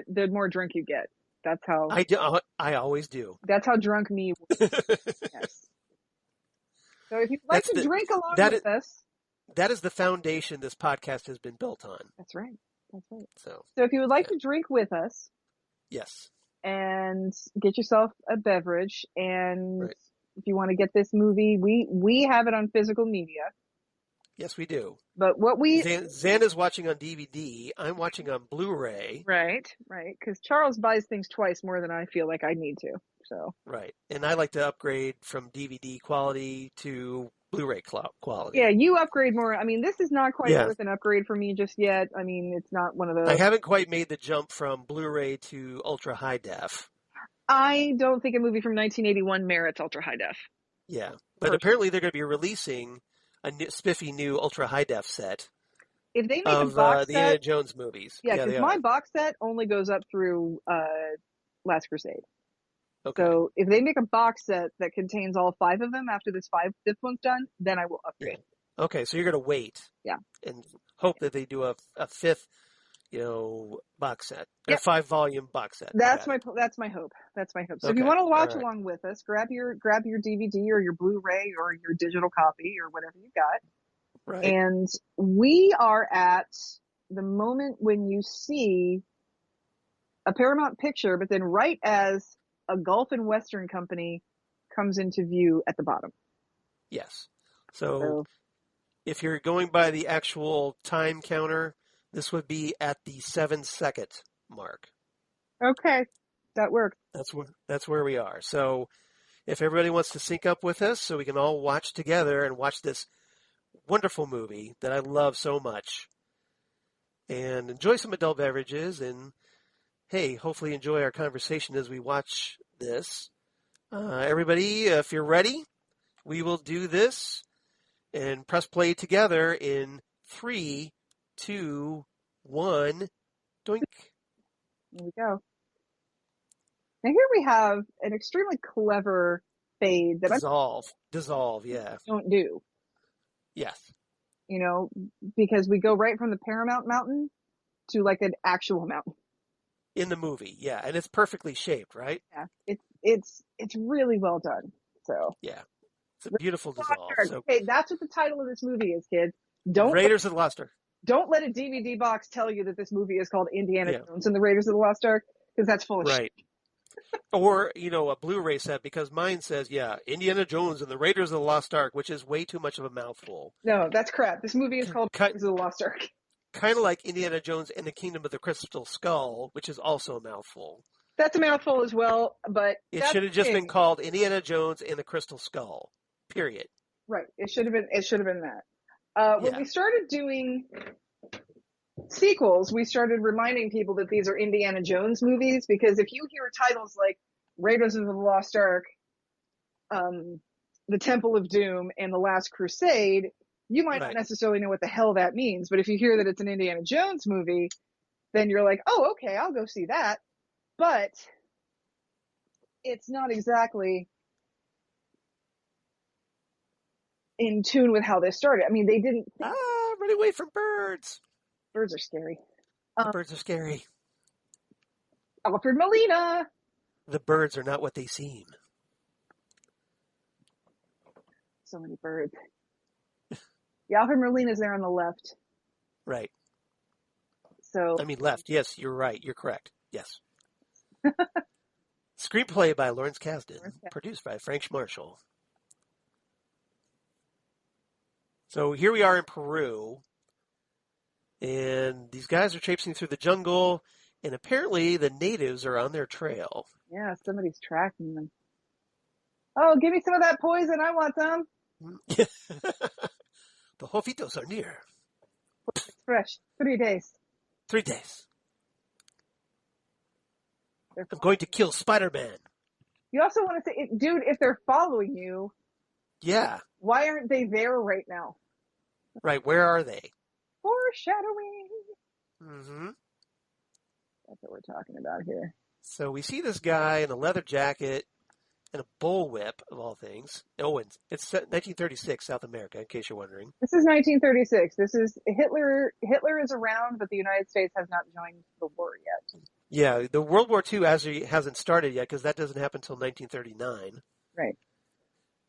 the more drunk you get. That's how I do. I always do. That's how drunk me works. Yes. So if you'd like to drink along with us, that is the foundation this podcast has been built on. That's right. That's right. So if you would like to drink with us, yes, and get yourself a beverage, and if you want to get this movie, we have it on physical media. Yes, we do. But Zan is watching on DVD. I'm watching on Blu-ray. Right. Because Charles buys things twice more than I feel like I need to. So. Right, and I like to upgrade from DVD quality to Blu-ray quality. Yeah, you upgrade more. I mean, this is not quite worth an upgrade for me just yet. I mean, it's not one of those. I haven't quite made the jump from Blu-ray to ultra high def. I don't think a movie from 1981 merits ultra high def. Yeah, but apparently they're going to be releasing a spiffy new ultra high def set. If they make a box set, the Indiana Jones movies. Yeah, because my box set only goes up through Last Crusade. Okay. So if they make a box set that contains all 5 of them after this fifth one's done, then I will upgrade. Yeah. Okay, so you're going to wait. Yeah. And hope that they do a fifth, box set. Or 5-volume box set. That's my hope. So if you want to watch along with us, grab your DVD or your Blu-ray or your digital copy or whatever you got. Right. And we are at the moment when you see a Paramount picture, but then right as a Gulf and Western company comes into view at the bottom. Yes. So if you're going by the actual time counter, this would be at the 7-second mark. Okay. That works. That's where we are. So if everybody wants to sync up with us so we can all watch together and watch this wonderful movie that I love so much and enjoy some adult beverages and hey, hopefully enjoy our conversation as we watch this. Everybody, if you're ready, we will do this and press play together in 3, 2, 1, doink. There we go. Now here we have an extremely clever fade that Dissolve, yeah. Don't do. Yes. Because we go right from the Paramount Mountain to like an actual mountain. In the movie, yeah, and it's perfectly shaped, right? Yeah, it's really well done. So yeah, it's a beautiful dissolve. So, okay, that's what the title of this movie is, kids. Raiders of the Lost Ark. Don't let a DVD box tell you that this movie is called Indiana Jones and the Raiders of the Lost Ark, because that's full of shit. Or a Blu-ray set, because mine says Indiana Jones and the Raiders of the Lost Ark, which is way too much of a mouthful. No, that's crap. This movie is called Raiders of the Lost Ark. Kind of like Indiana Jones and the Kingdom of the Crystal Skull, which is also a mouthful. That's a mouthful as well, but it should have just been called Indiana Jones and the Crystal Skull. Period. Right. It should have been that. When we started doing sequels, we started reminding people that these are Indiana Jones movies, because if you hear titles like Raiders of the Lost Ark, The Temple of Doom, and The Last Crusade, you might not necessarily know what the hell that means, but if you hear that it's an Indiana Jones movie, then you're like, oh, okay, I'll go see that. But it's not exactly in tune with how this started. I mean, they didn't... Run away from birds! Birds are scary. The birds are scary. Alfred Molina. The birds are not what they seem. So many birds. Yeah, Alfred Molina's there on the left. Right. So I mean, left. Yes, you're right. You're correct. Yes. Screenplay by Lawrence Kasdan, produced by Frank Marshall. So here we are in Peru, and these guys are traipsing through the jungle, and apparently the natives are on their trail. yeah, somebody's tracking them. Oh, give me some of that poison. I want some. The jofitos are near. It's fresh. 3 days. 3 days. I'm going to kill Spider-Man. You also want to say, dude, if they're following you, Yeah. why aren't they there right now? Right, where are they? Foreshadowing. Mm-hmm. That's what we're talking about here. So we see this guy in a leather jacket and a bullwhip, of all things. Oh, and it's set 1936, South America, in case you're wondering. This is 1936. This is Hitler. Hitler is around, but the United States has not joined the war yet. Yeah, the World War II hasn't started yet because that doesn't happen until 1939. Right.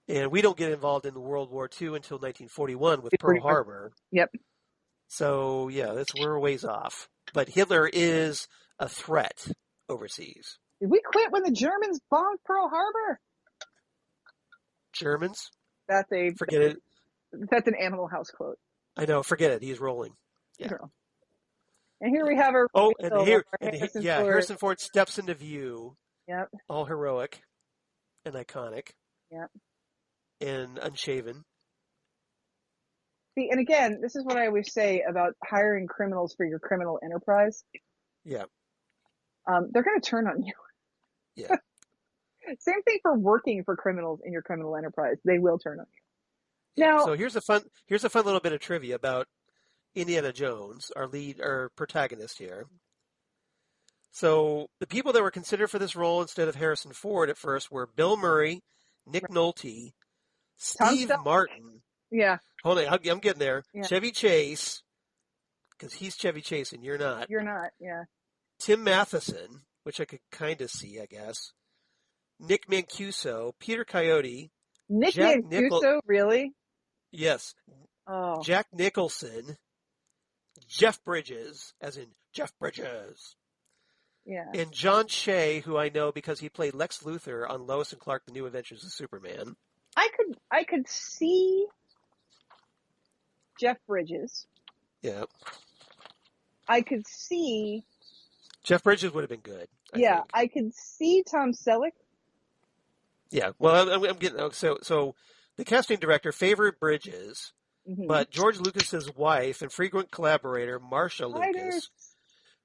And we don't get involved in World War II until 1941 with Pearl Harbor. Yep. So, yeah, we're a ways off. But Hitler is a threat overseas. Did we quit when the Germans bombed Pearl Harbor? Germans? Forget it. That's an Animal House quote. I know, forget it. He's rolling. Yeah. And here we have our... Oh, Harrison Ford steps into view. Yep. All heroic and iconic. Yep. And unshaven. See, and again, this is what I always say about hiring criminals for your criminal enterprise. Yeah. They're going to turn on you. Yeah. Same thing for working for criminals in your criminal enterprise. They will turn on you. Now, so here's a fun little bit of trivia about Indiana Jones, our protagonist here. So the people that were considered for this role instead of Harrison Ford at first were Bill Murray, Nick Nolte, Steve Martin. Yeah. Hold on, I'm getting there. Yeah. Chevy Chase, because he's Chevy Chase and you're not. You're not, yeah. Tim Matheson, which I could kind of see, I guess. Nick Mancuso, Peter Coyote. Nick Mancuso, really? Yes. Oh. Jack Nicholson. Jeff Bridges, as in Jeff Bridges. Yeah. And John Shea, who I know because he played Lex Luthor on Lois and Clark: The New Adventures of Superman. I could see Jeff Bridges. Yeah. I could see... Jeff Bridges would have been good. I could see Tom Selleck. Yeah. Well, I'm getting... So the casting director favored Bridges, but George Lucas's wife and frequent collaborator, Marsha Lucas,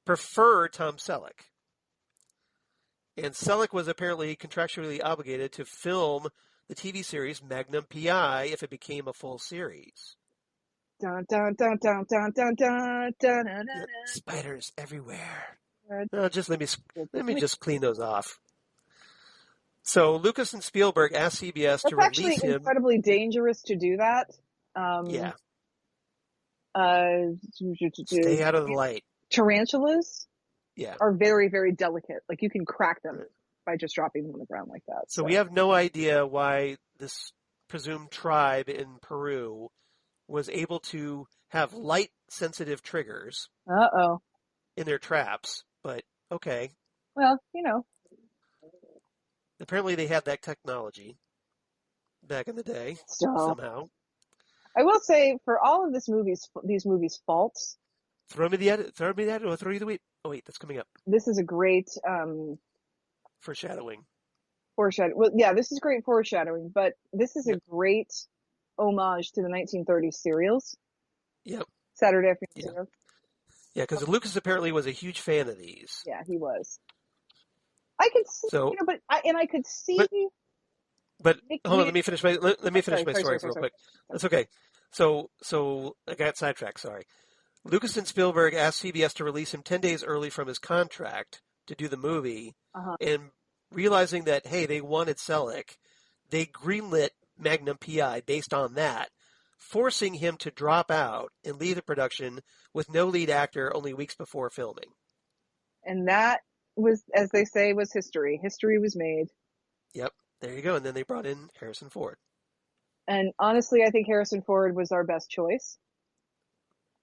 preferred Tom Selleck. And Selleck was apparently contractually obligated to film the TV series Magnum P.I. if it became a full series. Dun, dun, dun, dun, dun, dun, dun, dun, dun, Yep. Spiders everywhere. No, just let me just clean those off. So Lucas and Spielberg asked CBS to release him. It's actually incredibly dangerous to do that. Yeah. Stay out of the light. Tarantulas yeah. are very, very delicate. Like you can crack them by just dropping them on the ground like that. So we have no idea why this presumed tribe in Peru was able to have light-sensitive triggers in their traps, but okay. Well, Apparently they had that technology back in the day, somehow. I will say, for all of these movies' faults... Throw me the edit, or throw you the wheat. Oh, wait, that's coming up. This is a great... foreshadowing. Well, yeah, this is great foreshadowing, but this is a great homage to the 1930s serials. Yep. Saturday Afternoon Serials. Yeah, because Lucas apparently was a huge fan of these. Yeah, he was. I could see, I could see. But hold on, let me finish my story real quick. That's okay. So I got sidetracked. Sorry. Lucas and Spielberg asked CBS to release him 10 days early from his contract to do the movie, and realizing that they wanted Selleck, they greenlit Magnum P.I. based on that forcing him to drop out and leave the production with no lead actor only weeks before filming. And that was, as they say, was history. History was made. Yep, there you go. And then they brought in Harrison Ford. And honestly, I think Harrison Ford was our best choice.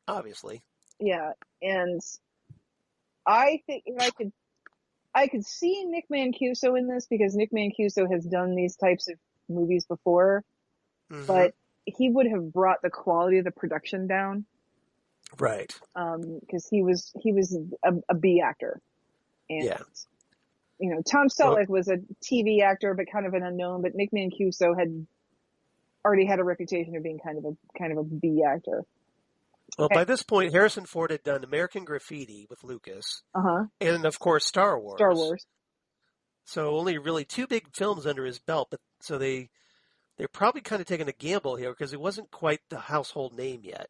Obviously. Yeah, and I think I could see Nick Mancuso in this because Nick Mancuso has done these types of movies before, but he would have brought the quality of the production down. Right. Because he was a B actor. And, yeah. You know, Tom Selleck was a TV actor, but kind of an unknown, but Nick Mancuso had already had a reputation of being kind of a B actor. Well, by this point, Harrison Ford had done American Graffiti with Lucas. And, of course, Star Wars. Star Wars. So only really 2 big films under his belt, but so they're probably kind of taking a gamble here because he wasn't quite the household name yet.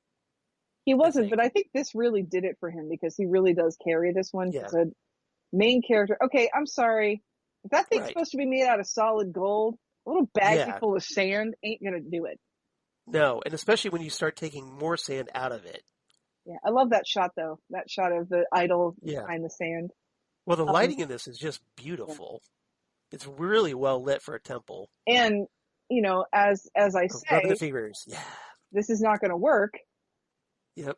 He wasn't, but I think this really did it for him because he really does carry this one. Yeah. As a main character. Okay, I'm sorry. If that thing's supposed to be made out of solid gold, a little baggie full of sand ain't going to do it. No, and especially when you start taking more sand out of it. Yeah, I love that shot, though. That shot of the idol behind the sand. Well, the lighting in this is just beautiful. Yeah. It's really well lit for a temple. And, you know, as I say, the fingers. Yeah. This is not going to work. Yep.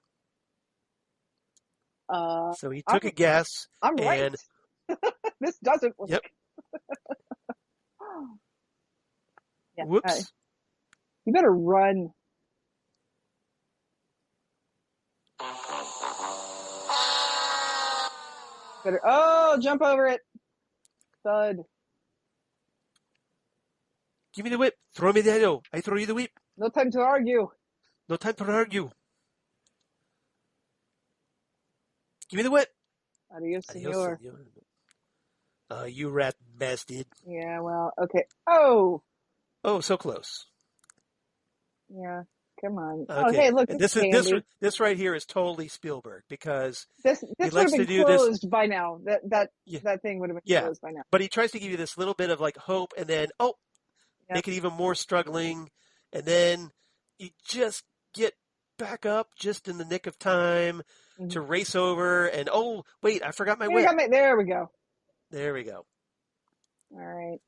So he took a guess. I'm right. This doesn't work. Yep. Yeah, whoops. You better run. Jump over it. Thud. Give me the whip. Throw me the idol. I throw you the whip. No time to argue. No time to argue. Give me the whip. Adios, senor. You rat bastard. Yeah, well, okay. Oh, so close. Yeah, come on. Okay. Oh, hey, look, this right here is totally Spielberg because this would have been closed by now. That thing would have been closed by now. But he tries to give you this little bit of like hope, and then make it even more struggling, and then you just get back up just in the nick of time to race over, and wait, I forgot my whip. There we go. There we go. All right.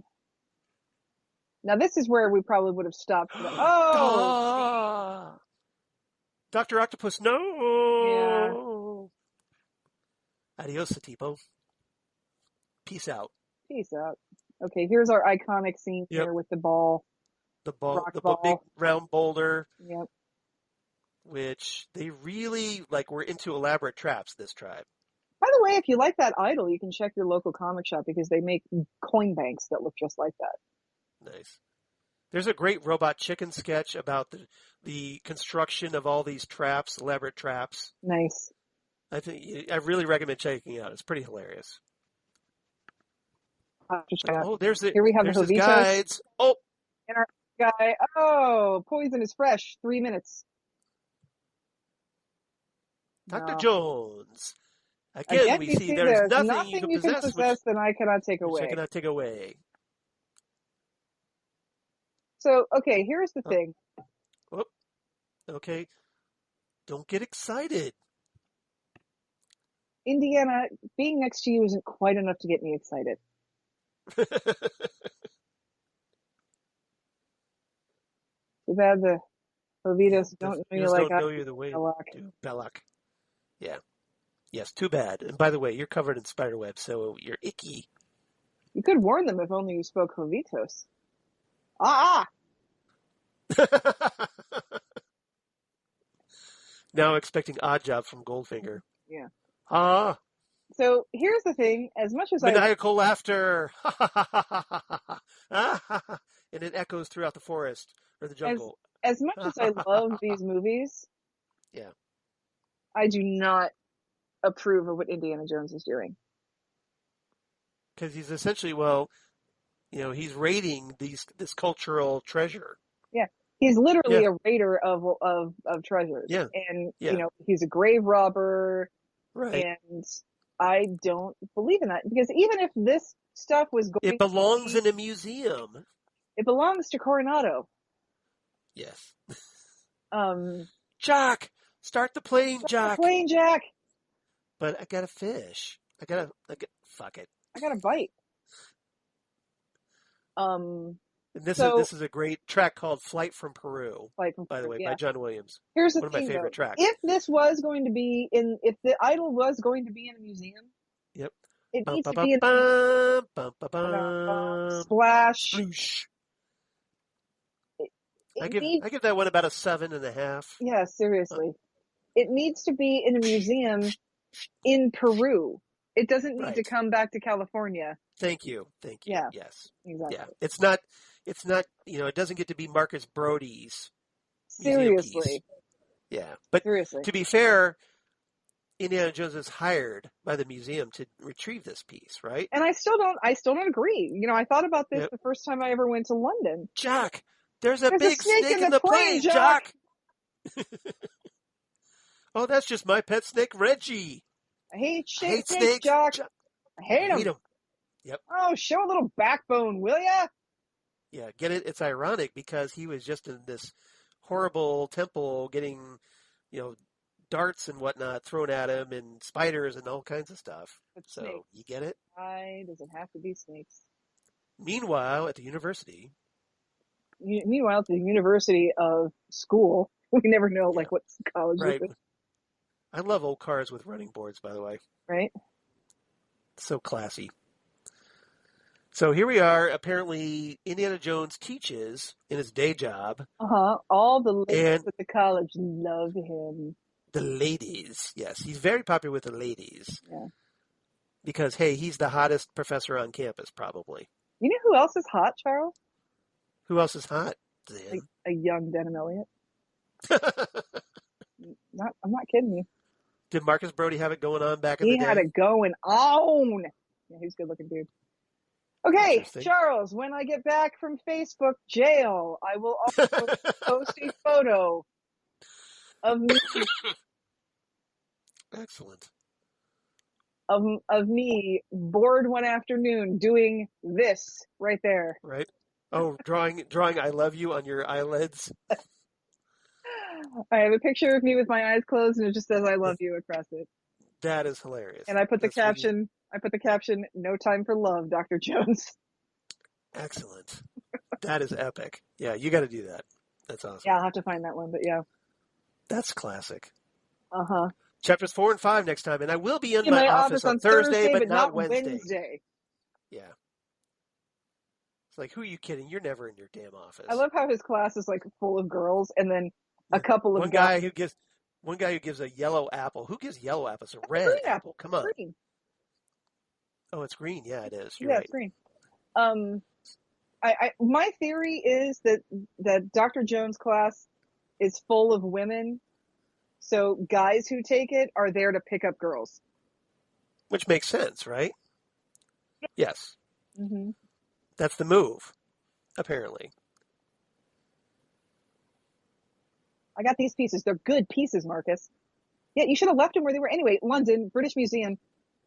Now this is where we probably would have stopped. Dr. Octopus, no! Yeah. Adios, Satipo. Peace out. Peace out. Okay, here's our iconic scene here with the ball. The big round boulder. Yep. Which they really, were into elaborate traps, this tribe. By the way, if you like that idol, you can check your local comic shop because they make coin banks that look just like that. Nice. There's a great Robot Chicken sketch about the construction of all these traps, elaborate traps. Nice. I really recommend checking it out. It's pretty hilarious. Here we have the Jovitos. Guides. And our guy. Poison is fresh. 3 minutes. Dr. Jones. Again, we see there's nothing you can possess that I cannot take away. Which I cannot take away. So, okay, here's the thing. Okay. Don't get excited. Indiana, being next to you isn't quite enough to get me excited. Too bad the Jovitos don't know you like I do. The way Belloq. Yeah. Yes, too bad. And by the way, you're covered in spiderweb, so you're icky. You could warn them if only you spoke Jovitos. Now expecting odd job from Goldfinger. Yeah. So here's the thing. As much as maniacal laughter, and it echoes throughout the forest or the jungle. As much as I love these movies, I do not approve of what Indiana Jones is doing. Because he's essentially, he's raiding this cultural treasure. Yeah. He's literally a raider of treasures. Yeah. And, he's a grave robber. Right. And I don't believe in that. Because even if this stuff was going it belongs in a museum. It belongs to Coronado. Yes. Jock, start the plane, Jock. Plane, Jack. But I got a fish. Fuck it. I got a bite. And this is a great track called Flight from Peru, by the way, by John Williams. Here's the one thing, of my favorite tracks. If this was going to be if the idol was going to be in a museum, yep, it needs to be in Splash. Sploosh. I give that one about a 7.5. Yeah, seriously. It needs to be in a museum in Peru. It doesn't need to come back to California. Thank you. Yeah. Yes. Exactly. Yeah. It's not, it doesn't get to be Marcus Brody's seriously. Museum piece. Yeah. But seriously. To be fair, Indiana Jones is hired by the museum to retrieve this piece, right? And I still don't agree. I thought about this the first time I ever went to London. Jock, there's a big snake in the plane, Jock. Oh, that's just my pet snake, Reggie. I hate snakes, Jock. I hate them. Yep. Oh, show a little backbone, will ya? Yeah, get it? It's ironic because he was just in this horrible temple getting, darts and whatnot thrown at him and spiders and all kinds of stuff. But so, snakes. You get it? Why does it have to be snakes? Meanwhile, at the university of school, we never know, what college is. I love old cars with running boards, by the way. Right? So classy. So here we are. Apparently, Indiana Jones teaches in his day job. All the ladies at the college love him. The ladies, yes. He's very popular with the ladies. Yeah. Because, hey, he's the hottest professor on campus, probably. You know who else is hot, Charles? Who else is hot? A young Denham Elliott. I'm not kidding you. Did Marcus Brody have it going on back in the day? He had it going on. Yeah, he's a good looking dude. Okay, Charles, when I get back from Facebook jail, I will also post a photo of me. Excellent. Of me bored one afternoon doing this right there. Right. Oh, drawing I love you on your eyelids. I have a picture of me with my eyes closed and it just says I love you across it. That is hilarious. And I put the caption, no time for love, Dr. Jones. Excellent. That is epic. Yeah, you got to do that. That's awesome. Yeah, I'll have to find that one, but yeah. That's classic. Uh-huh. Chapters 4 and 5 next time, and I will be in my office on Thursday, but not Wednesday. Yeah. It's like, who are you kidding? You're never in your damn office. I love how his class is full of girls, and then a couple of one guy who gives a yellow apple. Who gives yellow apples? A red apple. Come on. Green. Oh, it's green. Yeah, it is. You're right. It's green. My theory is that Dr. Jones' class is full of women, so guys who take it are there to pick up girls. Which makes sense, right? Yes. Mm-hmm. That's the move, apparently. I got these pieces. They're good pieces, Marcus. Yeah, you should have left them where they were. Anyway, London, British Museum.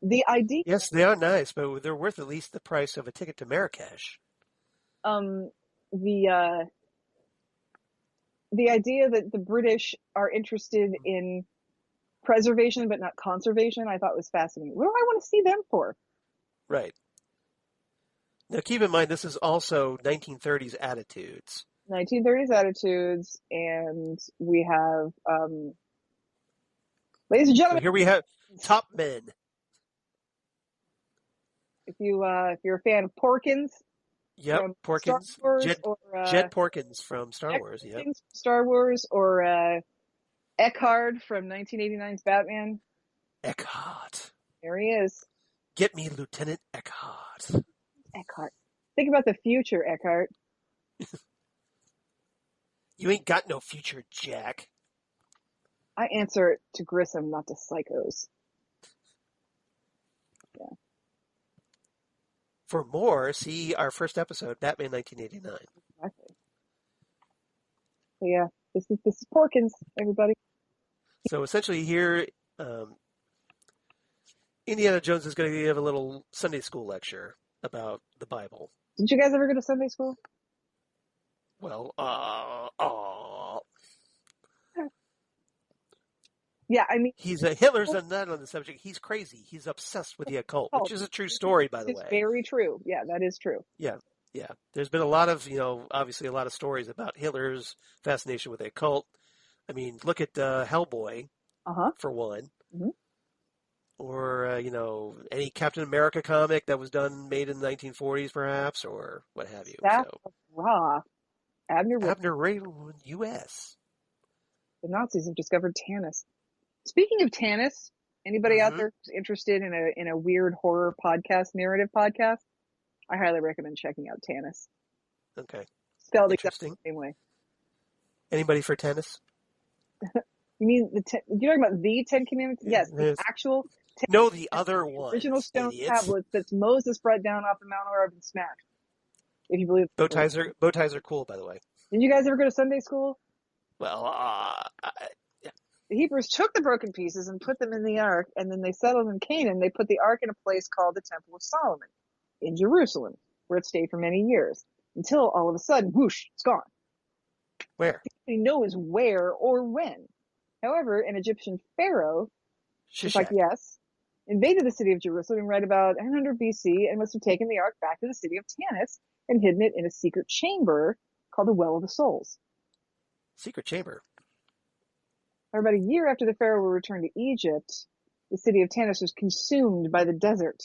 The idea. Yes, they are nice, but they're worth at least the price of a ticket to Marrakesh. The idea that the British are interested in preservation but not conservation, I thought was fascinating. What do I want to see them for? Right. Now, keep in mind, this is also 1930s attitudes. 1930s attitudes, and we have, ladies and gentlemen. So here we have top men. If you're a fan of Porkins. Yep, Porkins. Jed Porkins from Star Wars. Yep. Star Wars, or Eckhart from 1989's Batman. Eckhart. There he is. Get me Lieutenant Eckhart. Eckhart. Think about the future, Eckhart. You ain't got no future, Jack. I answer to Grissom, not to psychos. Yeah. For more, see our first episode, Batman 1989. Exactly. So yeah, this is Porkins, everybody. So essentially here, Indiana Jones is going to give a little Sunday school lecture about the Bible. Did you guys ever go to Sunday school? Well, Yeah, I mean, Hitler's a nut on the subject. He's crazy. He's obsessed with the occult, which is a true story, by the it's way. very true. Yeah, that is true. Yeah. There's been a lot of, obviously a lot of stories about Hitler's fascination with the occult. I mean, look at Hellboy, for one. Mm-hmm. Or, any Captain America comic that was made in the 1940s, perhaps, or what have you. Staff of Ra, Abner Ravenwood, U.S. The Nazis have discovered Tanis. Speaking of Tanis, anybody out there who's interested in a weird horror narrative podcast, I highly recommend checking out Tanis. Okay. Spelled exactly the same way. Anybody for tennis? You mean you're talking about the Ten Commandments? Yes, the actual. No, the other one. Original stone tablets that Moses brought down off the Mount Horeb and smashed. If you believe. Bow ties are cool, by the way. Did you guys ever go to Sunday school? Well, yeah. The Hebrews took the broken pieces and put them in the ark, and then they settled in Canaan. They put the ark in a place called the Temple of Solomon in Jerusalem, where it stayed for many years, until all of a sudden, whoosh, it's gone. Where? Nobody knows where or when. However, an Egyptian pharaoh, invaded the city of Jerusalem right about 900 BC and must have taken the ark back to the city of Tanis and hidden it in a secret chamber called the Well of the Souls. Secret chamber? About a year after the pharaoh returned to Egypt, the city of Tanis was consumed by the desert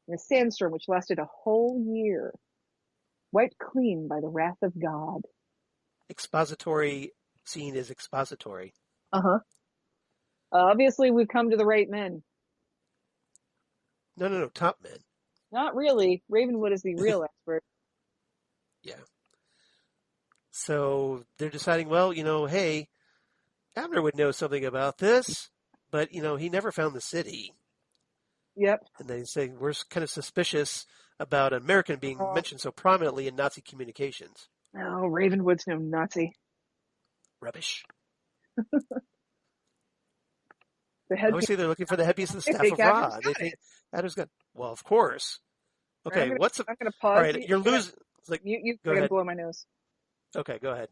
in a sandstorm which lasted a whole year, wiped clean by the wrath of God. Expository scene is expository. Obviously, we've come to the right men. No, top men. Not really. Ravenwood is the real expert. Yeah. So they're deciding, well, hey, Abner would know something about this, but, he never found the city. Yep. And they say, we're kind of suspicious about an American being mentioned so prominently in Nazi communications. No, Ravenwood's no Nazi. Rubbish. Obviously, they're looking for the headpiece of the staff of Ra. They think Abner's got. Well, of course. Okay, I'm going to pause. All right, you're losing. It's like, you go ahead. blow my nose. Okay, go ahead.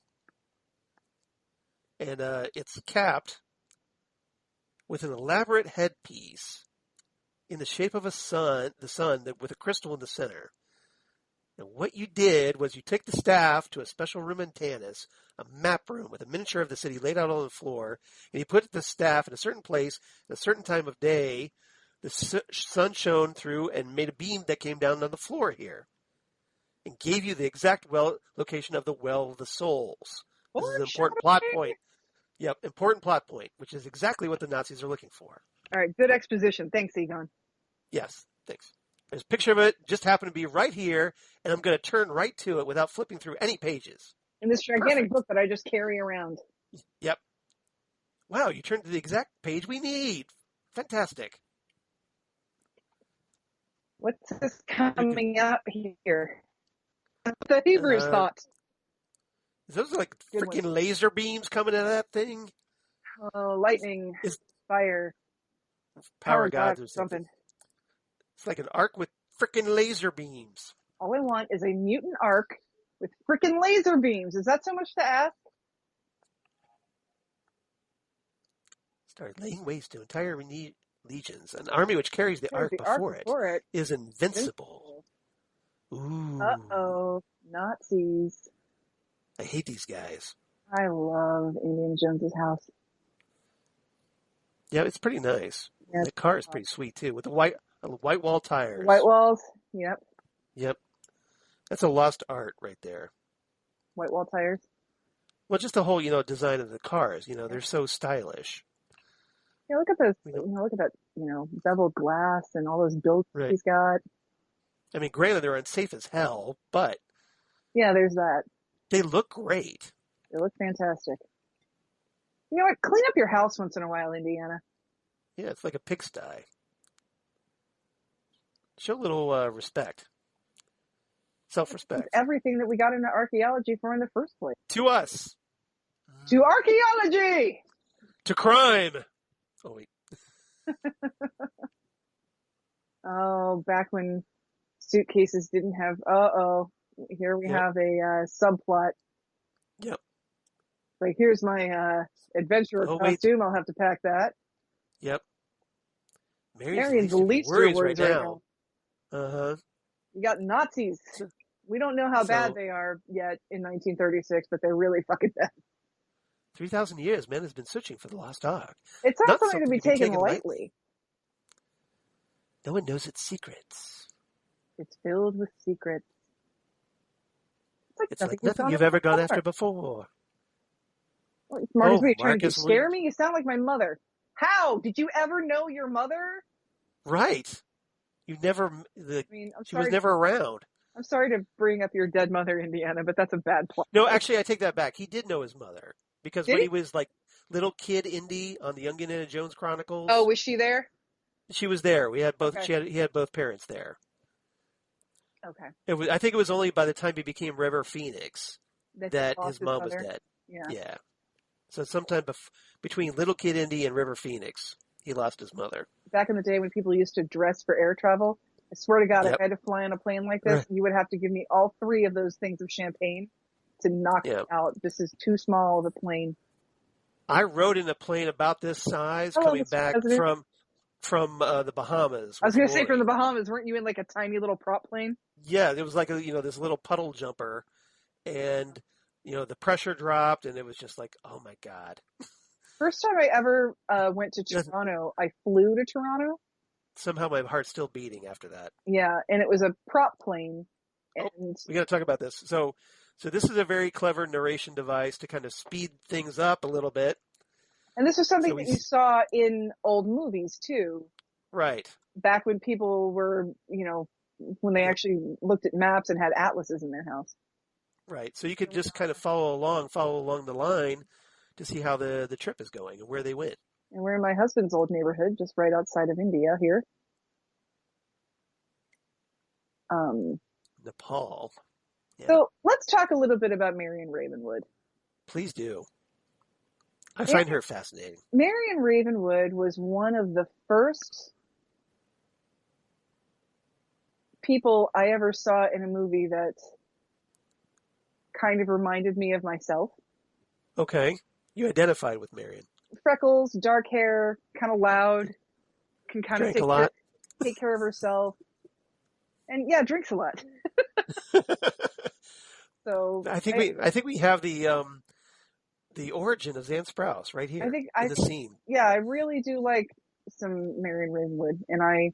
And it's capped with an elaborate headpiece in the shape of the sun with a crystal in the center. And what you did was you took the staff to a special room in Tanis, a map room with a miniature of the city laid out on the floor, and you put the staff in a certain place at a certain time of day. The sun shone through and made a beam that came down on the floor here and gave you the exact location of the Well of the Souls. This is an important plot point. Yep, important plot point, which is exactly what the Nazis are looking for. All right, good exposition. Thanks, Egon. Yes, thanks. There's a picture of it, just happened to be right here, and I'm going to turn right to it without flipping through any pages. In this gigantic book that I just carry around. Yep. Wow, you turned to the exact page we need. Fantastic. What's this coming up here? The Hebrews thought. Is those like freaking laser beams coming out of that thing? Oh, lightning, fire, power gods or something. It's like an arc with freaking laser beams. All I want is a mutant arc with freaking laser beams. Is that so much to ask? Started laying waste to entire legions. An army which carries the ark before it is invincible. Ooh. Uh-oh. Nazis. I hate these guys. I love Indiana Jones's house. Yeah, it's pretty nice. Yeah, the car is pretty sweet too, with the white wall tires. White walls. Yep. Yep. That's a Lost Art right there. White wall tires. Well, just the whole, design of the cars. They're so stylish. Yeah, look at those. Look at that. Beveled glass and all those builds he's got. I mean, granted, they're unsafe as hell, but yeah, there's that. They look great. They look fantastic. You know what? Clean up your house once in a while, Indiana. Yeah, it's like a pigsty. Show a little respect. Self-respect. It's everything that we got into archaeology for in the first place. To us. To archaeology! To crime! Oh, wait. Oh, back when suitcases didn't have... Here we have a subplot. Yep. Like, here's my adventurer costume. I'll have to pack that. Yep. Marion's the least of your worries right now. Uh-huh. You got Nazis. We don't know how bad they are yet in 1936, but they're really fucking bad. 3,000 years, man has been searching for the Lost Ark. It's not something to be taken lightly. No one knows its secrets. It's filled with secrets. It's like nothing you've ever gone after before. Well, Marcus, are you trying to scare me? You sound like my mother. How? Did you ever know your mother? Right. You never, she was never around. I'm sorry to bring up your dead mother, Indiana, but that's a bad plot. No, actually, I take that back. He did know his mother. Because when he was like little kid Indy on the Young Indiana Jones Chronicles. Oh, was she there? She was there. We had both. He had both parents there. Okay. I think it was only by the time he became Reverend Phoenix that his mom was dead. Yeah. So sometime between little kid Indy and River Phoenix, he lost his mother. Back in the day when people used to dress for air travel, I swear to God, if I had to fly on a plane like this, you would have to give me all 3 of those things of champagne to knock it out. This is too small of a plane. I rode in a plane about this size coming back from the Bahamas. I was going to say from the Bahamas. Weren't you in like a tiny little prop plane? Yeah, it was like this little puddle jumper, and the pressure dropped, and it was just like, oh my God. First time I ever went to Toronto, I flew to Toronto. Somehow my heart's still beating after that. Yeah, and it was a prop plane. And we got to talk about this. So this is a very clever narration device to kind of speed things up a little bit. And this is something that you saw in old movies too. Right. Back when people were, when they actually looked at maps and had atlases in their house. Right. So you could just kind of follow along the line to see how the trip is going and where they went. And we're in my husband's old neighborhood, just right outside of India here. Nepal. Yeah. So let's talk a little bit about Marion Ravenwood. Please do. I find her fascinating. Marion Ravenwood was one of the first people I ever saw in a movie that kind of reminded me of myself. Okay. You identified with Marion. Freckles, dark hair, kind of loud, can kind of take care of herself. And drinks a lot. So I think we have the origin of Zan Sprouse right here in the scene. Yeah, I really do like some Marion Ravenwood, and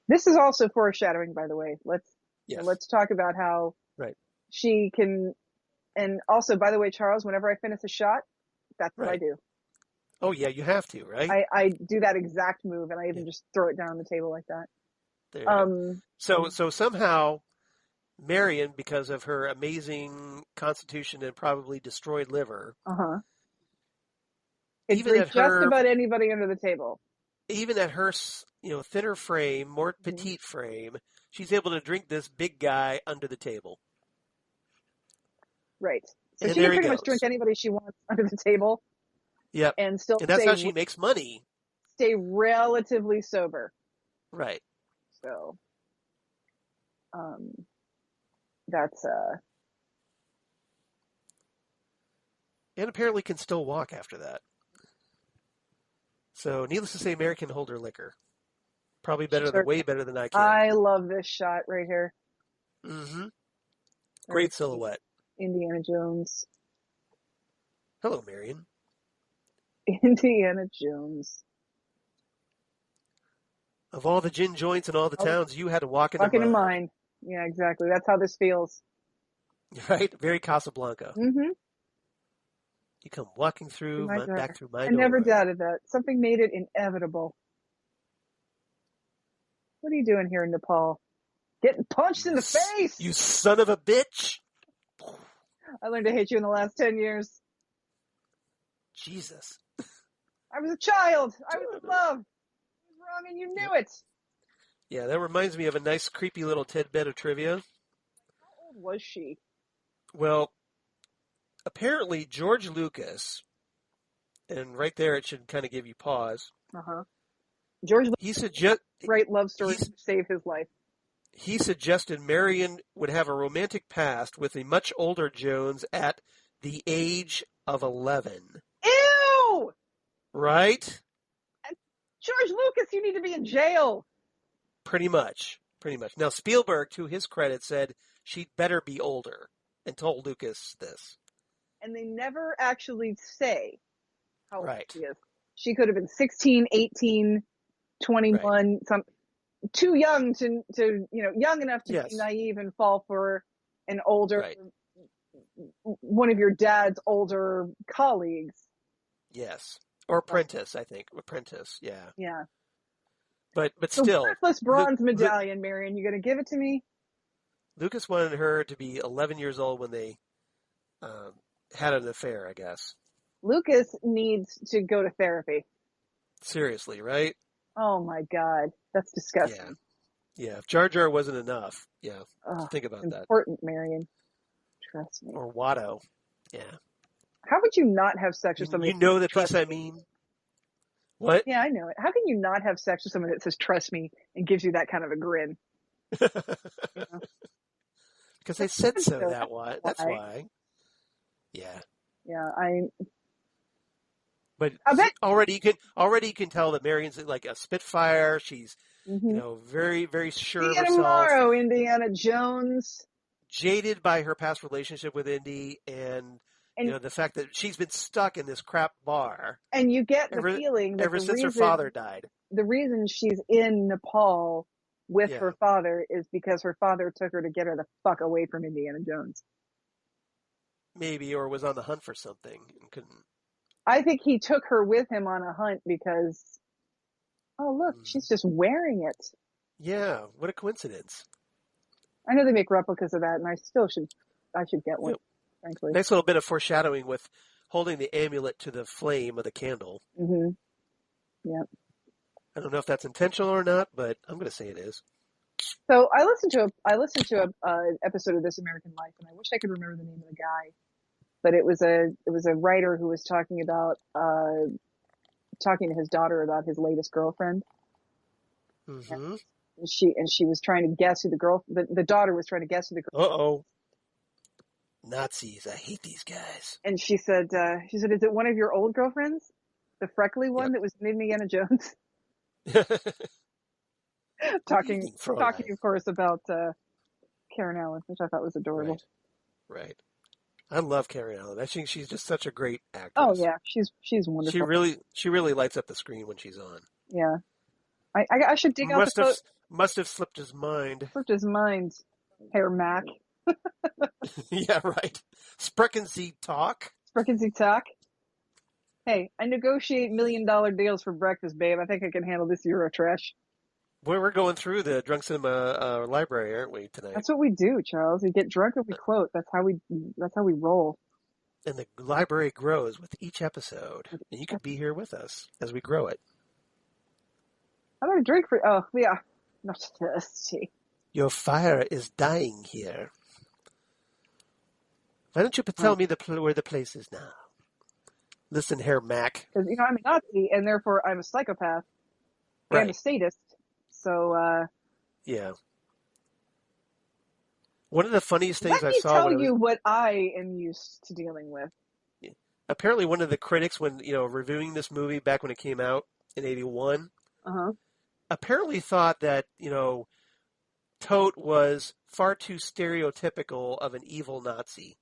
this is also foreshadowing, by the way. Let's talk about how she can, and also, by the way, Charles, whenever I finish a shot, that's what I do. Oh yeah, you have to, right? I do that exact move, and I even just throw it down on the table like that. There so somehow Marion, because of her amazing constitution and probably destroyed liver, even at just about anybody under the table. Even at her, thinner frame, more petite frame, she's able to drink this big guy under the table. Right. So she can pretty much drink anybody she wants under the table. Yep. And that's how she makes money. Stay relatively sober. Right. So, that's and apparently can still walk after that. So, needless to say, Mary can hold her liquor. Probably way better than I can. I love this shot right here. Mm-hmm. Great silhouette. Indiana Jones. Hello, Marion. Indiana Jones. Of all the gin joints in all the towns, you had to walk in mine. Yeah, exactly. That's how this feels. Right? Very Casablanca. Mm-hmm. You come walking through back through my door. I never doubted that. Something made it inevitable. What are you doing here in Nepal? Getting punched in the face! You son of a bitch! I learned to hate you in the last 10 years. Jesus. I was a child. I was in love. I was wrong and you knew it. Yeah, that reminds me of a nice, creepy little tidbit of trivia. How old was she? Well, apparently George Lucas, and right there it should kind of give you pause. George Lucas, write love stories to save his life. He suggested Marion would have a romantic past with a much older Jones at the age of 11. Ew! Right? George Lucas, you need to be in jail. Pretty much. Now, Spielberg, to his credit, said she'd better be older and told Lucas this. And they never actually say how old Right. she is. She could have been 16, 18, 21, too young to young enough to be naive and fall for an older, one of your dad's older colleagues. Yes. Or apprentice, I think. Apprentice, yeah. Yeah. But So still. worthless bronze medallion, Marion. You going to give it to me? Lucas wanted her to be 11 years old when they had an affair, I guess. Lucas needs to go to therapy. Seriously, right? Oh my God. That's disgusting. Yeah. If Jar Jar wasn't enough. Yeah. Think about that. Important, Marion. Trust me. Or Watto. Yeah. How would you not have sex with somebody? You know the piece I mean? What? Yeah, I know it. How can you not have sex with someone that says "trust me" and gives you that kind of a grin? Because I said so. That's why. Yeah. Yeah, But already you can tell that Marion's like a Spitfire. She's very, very sure of herself. Tomorrow, Indiana Jones. Jaded by her past relationship with Indy and the fact that she's been stuck in this crap bar. And you get the feeling that ever since her father died. The reason she's in Nepal with her father is because her father took her to get her the fuck away from Indiana Jones. Maybe, or was on the hunt for something and couldn't. I think he took her with him on a hunt because, oh look, she's just wearing it. Yeah, what a coincidence. I know they make replicas of that, and I should get one. Frankly. Nice little bit of foreshadowing with holding the amulet to the flame of the candle. Mm-hmm. Yep. I don't know if that's intentional or not, but I'm going to say it is. So I listened to a episode of This American Life, and I wish I could remember the name of the guy, but it was a writer who was talking to his daughter about his latest girlfriend. Mm-hmm. And she was trying to guess who the daughter was trying to guess who the girlfriend. Uh-oh. Nazis. I hate these guys. And she said, is it one of your old girlfriends? The freckly one that was in Indiana Jones? talking, of course, about Karen Allen, which I thought was adorable. Right. I love Karen Allen. I think she's just such a great actress. Oh yeah, she's wonderful. She really lights up the screen when she's on. Yeah. I should dig out the quote. Must have slipped his mind. Herr Mac. Yeah, right. Sprechen Sie talk? Hey, I negotiate $1 million deals for breakfast, babe. I think I can handle this Eurotrash. We're going through the Drunk Cinema library, aren't we, tonight? That's what we do, Charles. We get drunk and we quote. That's how we roll. And the library grows with each episode. And you can be here with us as we grow it. I'm going to drink for... Oh, yeah. Not thirsty. Your fire is dying here. Why don't you tell me where the place is now? Listen, Herr Mac. Because, I'm a Nazi, and therefore I'm a psychopath. Right. I'm a sadist. So, yeah. One of the funniest things I saw... Let me tell you what I am used to dealing with. Apparently one of the critics, when, reviewing this movie back when it came out in 1981, apparently thought that, Tote was far too stereotypical of an evil Nazi.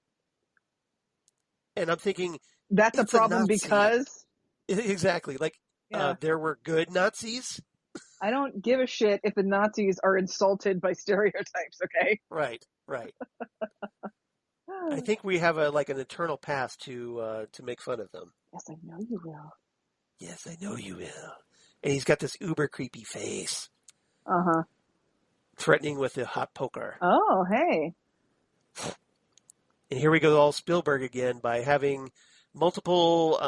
And I'm thinking... That's a problem because... Exactly. There were good Nazis. I don't give a shit if the Nazis are insulted by stereotypes, okay? Right. I think we have an eternal past to make fun of them. Yes, I know you will. Yes, I know you will. And he's got this uber creepy face. Uh-huh. Threatening with a hot poker. Oh, hey. And here we go, all Spielberg again, by having multiple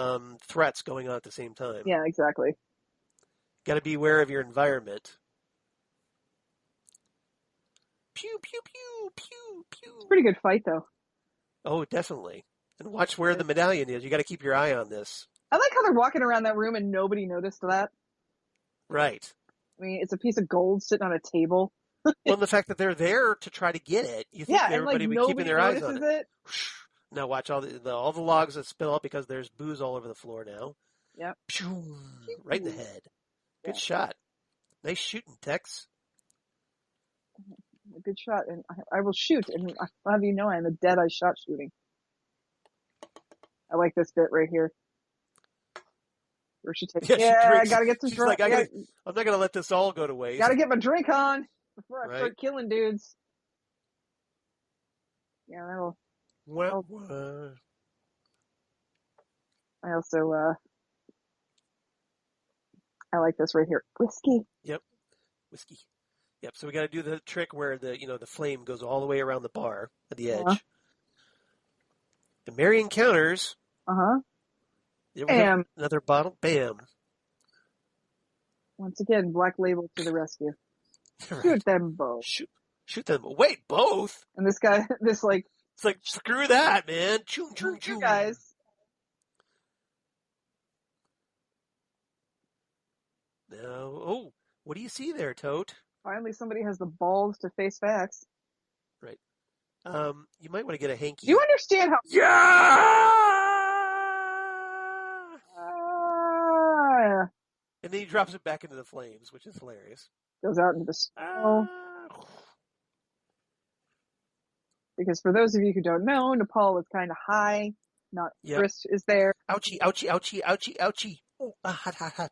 threats going on at the same time. Yeah, exactly. Got to be aware of your environment. Pew, pew, pew, pew, pew. It's a pretty good fight, though. Oh, definitely. And watch where the medallion is. You got to keep your eye on this. I like how they're walking around that room and nobody noticed that. Right. I mean, it's a piece of gold sitting on a table. Well, the fact that they're there to try to get it, you think everybody would be keeping their eyes on it. Now watch all the logs that spill out because there's booze all over the floor now. Yep. Pew, right in the head. Good Yeah. shot. Nice shooting, Tex. A good shot, and I will shoot, and I'll have you know I'm a dead-eye shot shooting. I like this bit right here. Where she takes, She I drinks. gotta get some She's drink. like, I'm not going to let this all go to waste. Gotta get my drink on before I Right. start killing dudes. Yeah, that'll. I also, I like this right here. Whiskey. Yep. Whiskey. Yep. So we got to do the trick where the flame goes all the way around the bar at the edge. And Marion counters. Bam. Another bottle. Bam. Once again, Black Label to the rescue. Right. Shoot them both. Shoot them. Wait, both? And this guy, It's like, screw that, man. Choom, choom, choom. You guys. Now, what do you see there, Tote? Finally, somebody has the balls to face facts. Right. You might want to get a hanky. Do you understand how? Yeah! And then he drops it back into the flames, which is hilarious. Goes out into the snow. Because for those of you who don't know, Nepal is kind of high. Not Chris is there. Ouchie, ouchie, ouchie, ouchie, ouchie. Oh, hot, hot, hot.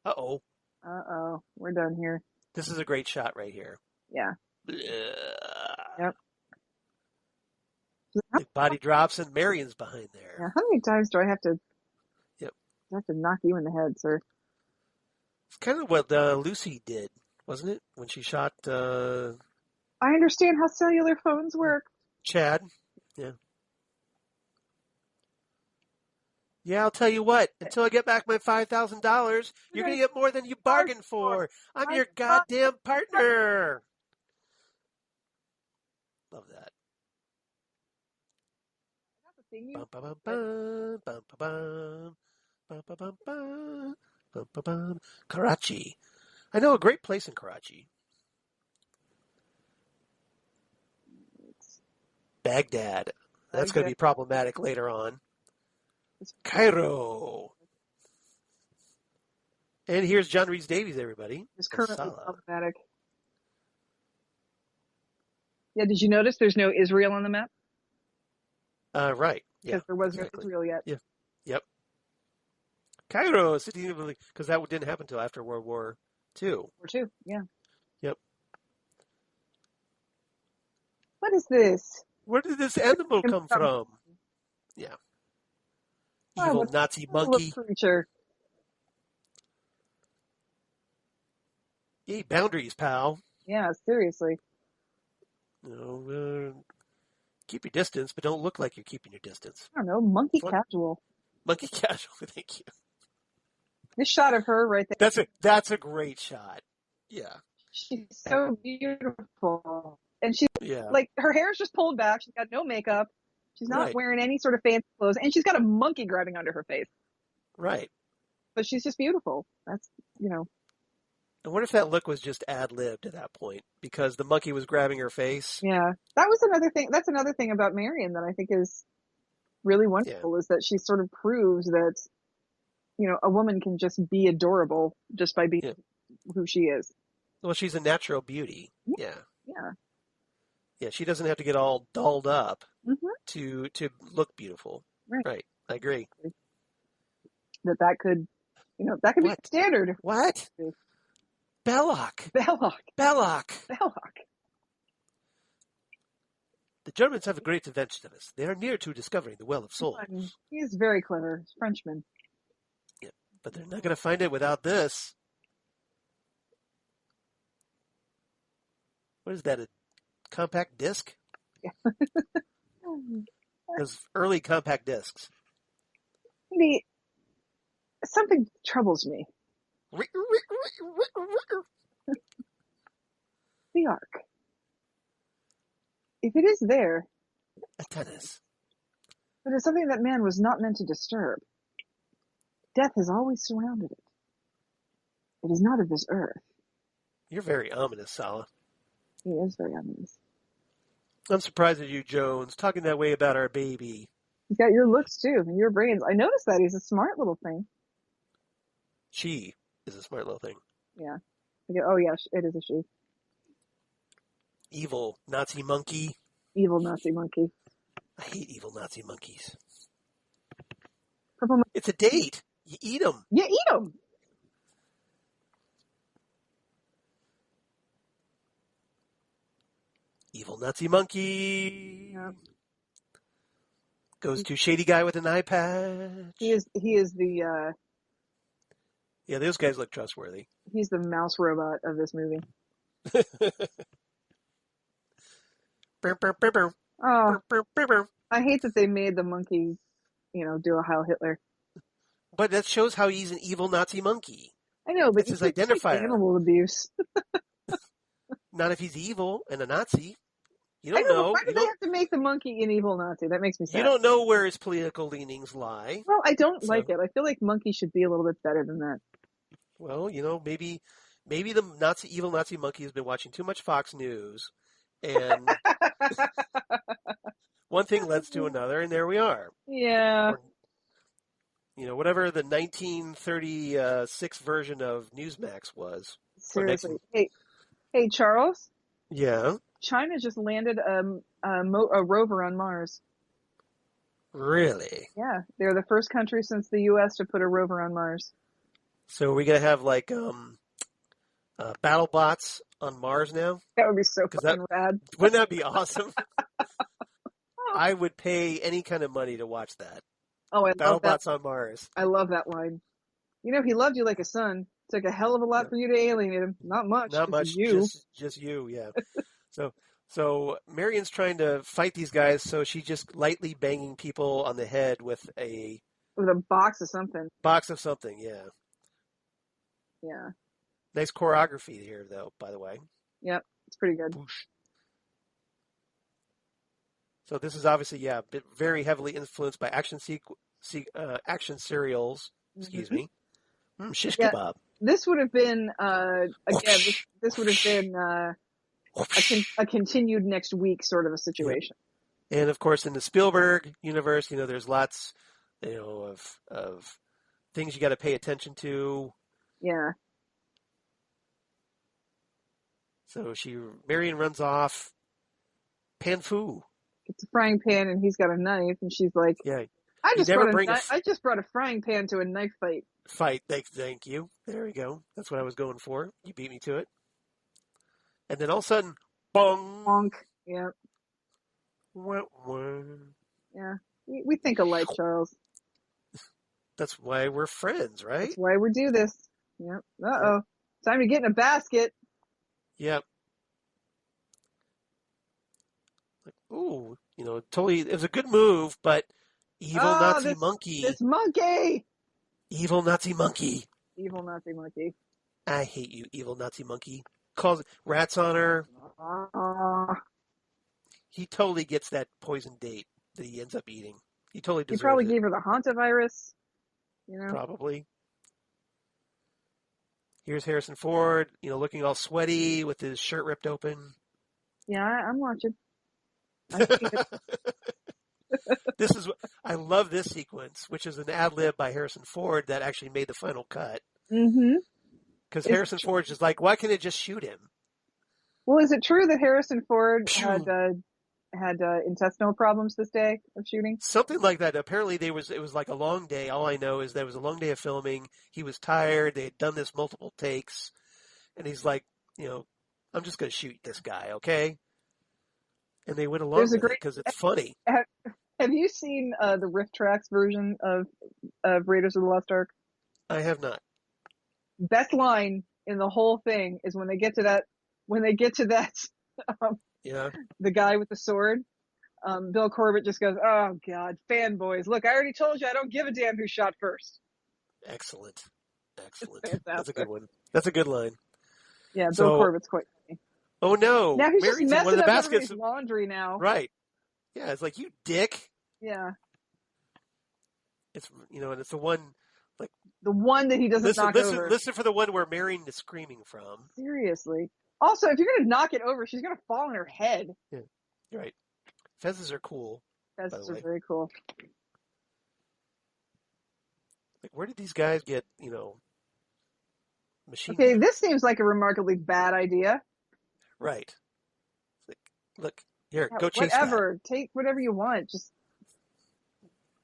Uh-oh. Uh-oh. We're done here. This is a great shot right here. Yeah. Yep. The body drops and Marion's behind there. Yeah, how many times do I have to knock you in the head, sir? It's kind of what Lucy did, wasn't it? When she shot I understand how cellular phones work. Chad. Yeah. Yeah, I'll tell you what. Until I get back my $5,000, you're going to get more than you bargained for. I'm your goddamn partner. Love that. Bum, bum, bum, bum, bum, bum, bum, bum, bum, bum, bum, bum. Karachi. I know a great place in Karachi. Baghdad. That's going to be problematic later on. Cairo. And here's John Rhys-Davies, everybody. It's currently problematic. Yeah, did you notice there's no Israel on the map? Right. Yeah. Because there wasn't Israel yet. Yeah. Yep. Cairo, city of because that didn't happen until after World War II. World War II, yeah. Yep. What is this? Where did this animal come from? Yeah. Evil Nazi monkey. Creature. Hey, boundaries, pal. Yeah, seriously. Keep your distance, but don't look like you're keeping your distance. I don't know, monkey casual. Monkey casual, thank you. This shot of her right there. That's a great shot. Yeah. She's so beautiful. And she's like, her hair's just pulled back. She's got no makeup. She's not wearing any sort of fancy clothes. And she's got a monkey grabbing onto her face. Right. But she's just beautiful. That's, I wonder if that look was just ad-libbed at that point because the monkey was grabbing her face. Yeah. That was another thing. That's another thing about Marion that I think is really wonderful is that she sort of proves that, a woman can just be adorable just by being who she is. Well, she's a natural beauty. Yeah. Yeah. Yeah, she doesn't have to get all dolled up to look beautiful. Right. I agree. That could be standard. What? Belloq. Belloq. The Germans have a great invention of us. They are near to discovering the Well of Souls. He is very clever. He's Frenchman. Yeah, but they're not going to find it without this. What is that, a compact disc? Yeah. Those early compact discs. Something troubles me. The Ark. If it is there, a tennis. But it's something that man was not meant to disturb. Death has always surrounded it. It is not of this earth. You're very ominous, Sallah. He is very honest. I'm surprised at you, Jones, talking that way about our baby. He's got your looks too, and your brains. I noticed that he's a smart little thing. She is a smart little thing. Yeah. Oh yeah, it is a she. Evil Nazi monkey. Evil Nazi monkey. I hate evil Nazi monkeys. Purple. It's a date. You eat them. You eat them. Evil Nazi monkey. Yep. Goes to shady guy with an eye patch. He is the Yeah, those guys look trustworthy. he's the mouse robot of this movie. Oh, I hate that they made the monkey, do a Heil Hitler. But that shows how he's an evil Nazi monkey. I know, but it's his identifier. Animal abuse. Not if he's evil and a Nazi. You don't I know. know. Why do they have to make the monkey an evil Nazi? That makes me sad. You don't know where his political leanings lie. Well, I don't like it. I feel like monkey should be a little bit better than that. Well, maybe the evil Nazi monkey has been watching too much Fox News, and one thing leads to another, and there we are. Yeah. Or, whatever the 1936 version of Newsmax was. Seriously. Hey, Charles? Yeah? China just landed a rover on Mars. Really? Yeah. They're the first country since the U.S. to put a rover on Mars. So are we going to have, battle bots on Mars now? That would be so fucking rad. Wouldn't that be awesome? I would pay any kind of money to watch that. Oh, I love that. BattleBots on Mars. I love that line. He loved you like a son. Took a hell of a lot for you to alienate him. Not much. Not much. You. Just you. Yeah. So Marion's trying to fight these guys. So she's just lightly banging people on the head with a box of something. Box of something. Yeah. Yeah. Nice choreography here, though. By the way. Yep, it's pretty good. Boosh. So this is obviously, very heavily influenced by action serials. Excuse me. Shish kebab. This would have been this would have been a continued next week sort of a situation. Yeah. And of course, in the Spielberg universe, there's lots, of things you got to pay attention to. Yeah. So Marion runs off. Pan Fu. It's a frying pan, and he's got a knife, and she's like, "Yeah, I just brought a frying pan to a knife fight." Thank you. There we go. That's what I was going for. You beat me to it. And then all of a sudden, bong. Bonk. Yeah. Wah, wah. Yeah. We think alike, Charles. That's why we're friends, right? That's why we do this. Yep. Uh-oh. Time to get in a basket. Yep. Ooh, totally, it was a good move, but evil Nazi monkey. This monkey! Evil Nazi monkey. Evil Nazi monkey. I hate you, evil Nazi monkey. Calls rats on her. He totally gets that poison date that he ends up eating. He totally deserves it. He probably gave her the hantavirus. Probably. Here's Harrison Ford, looking all sweaty with his shirt ripped open. Yeah, I'm watching. I love this sequence, which is an ad lib by Harrison Ford that actually made the final cut. Mm-hmm. Because Harrison Ford's just like, why can't it just shoot him? Well, is it true that Harrison Ford had intestinal problems this day of shooting? Something like that. Apparently, it was like a long day. All I know is that it was a long day of filming. He was tired. They had done this multiple takes, and he's like, I'm just going to shoot this guy, okay? And they went along with it because it's funny. Have you seen the Riff Tracks version of Raiders of the Lost Ark? I have not. Best line in the whole thing is when they get to that the guy with the sword, Bill Corbett just goes, "Oh God, fanboys! Look, I already told you I don't give a damn who shot first." Excellent. That's a good one. That's a good line. Yeah, Bill Corbett's quite funny. Oh no! Now he's Mary's just messing one of the up baskets. everybody's laundry now. Right. Yeah, it's like, you dick. Yeah. It's and it's the one the one that he doesn't knock over. Listen for the one where Marion is screaming from. Seriously. Also, if you're going to knock it over, she's going to fall on her head. Yeah, you're right. Fezzes are cool. That's very cool. Like, where did these guys get, machine Okay, guns? this seems like a remarkably bad idea. Right. Like, look, here, go chase whatever. Take whatever you want. Just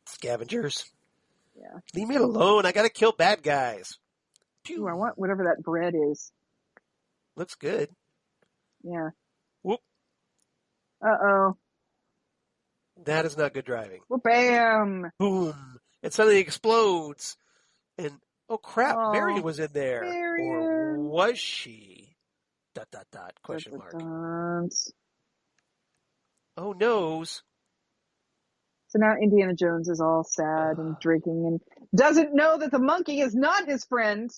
scavengers. Yeah. Leave me alone. I got to kill bad guys. Ooh, I want whatever that bread is. Looks good. Yeah. Whoop. Uh-oh. That is not good driving. Well, bam. Boom. And suddenly it explodes. And, oh crap, Oh, Marion was in there. Marion. Or was she? ... Question mark. Oh, noes. So now Indiana Jones is all sad and drinking and doesn't know that the monkey is not his friend.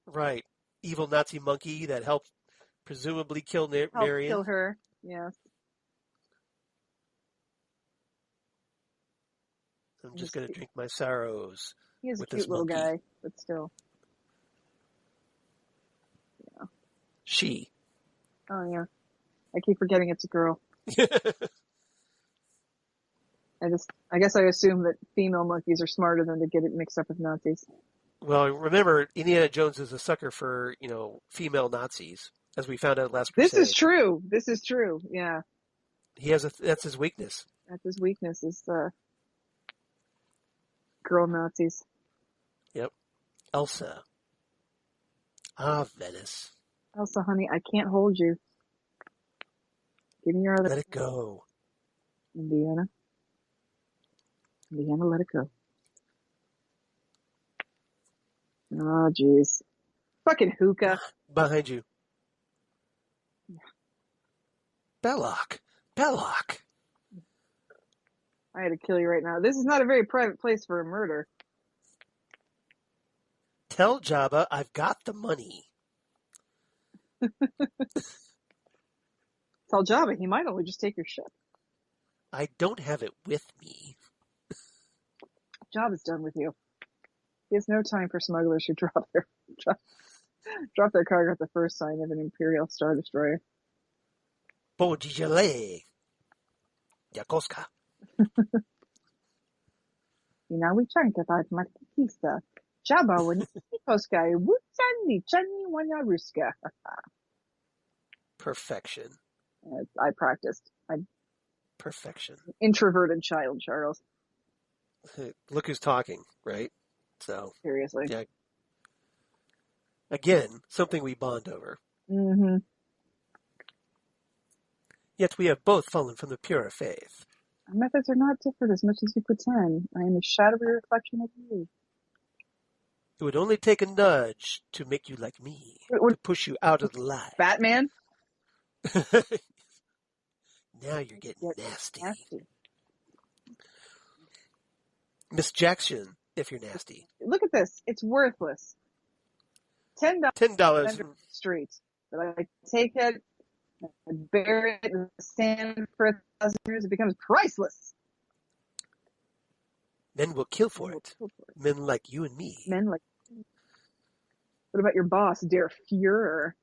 Right. Evil Nazi monkey that helped presumably kill Marion. Kill her, yes. I'm just going to drink my sorrows. He is with a cute little guy, but still. Yeah. She. Oh, yeah. I keep forgetting it's a girl. I guess I assume that female monkeys are smarter than to get it mixed up with Nazis. Well, remember, Indiana Jones is a sucker for, female Nazis, as we found out last Crusade. This is true. Yeah. That's his weakness. That's his weakness is girl Nazis. Yep. Elsa. Ah, Venice. Elsa, honey, I can't hold you. Give me your other. Let it go. Indiana, let it go. Oh, jeez. Fucking hookah. Behind you. Belloq. I had to kill you right now. This is not a very private place for a murder. Tell Jabba I've got the money. Tell Jabba he might only just take your ship. I don't have it with me. Jabba's done with you. He has no time for smugglers who drop their cargo at the first sign of an Imperial Star Destroyer. Bojijale. Yakoska. We chant about Matista. Jabba when Koska Wutsani Chani Wanyaruska. Perfection. I practiced. Perfection. Introverted child, Charles. Look who's talking, right? So seriously. Yeah. Again, something we bond over. Mm-hmm. Yet we have both fallen from the pure faith. Our methods are not different as much as you pretend. I am a shadowy reflection of you. It would only take a nudge to make you like me, to push you out of the light. Batman? Now you're getting nasty. Miss Jackson, if you're nasty. Look at this. It's worthless. $10 $10 from the street. But I take it and bury it in the sand for 1,000 years. It becomes priceless. Men will kill for it. Men like you and me. Men like. What about your boss, Der Fuhrer?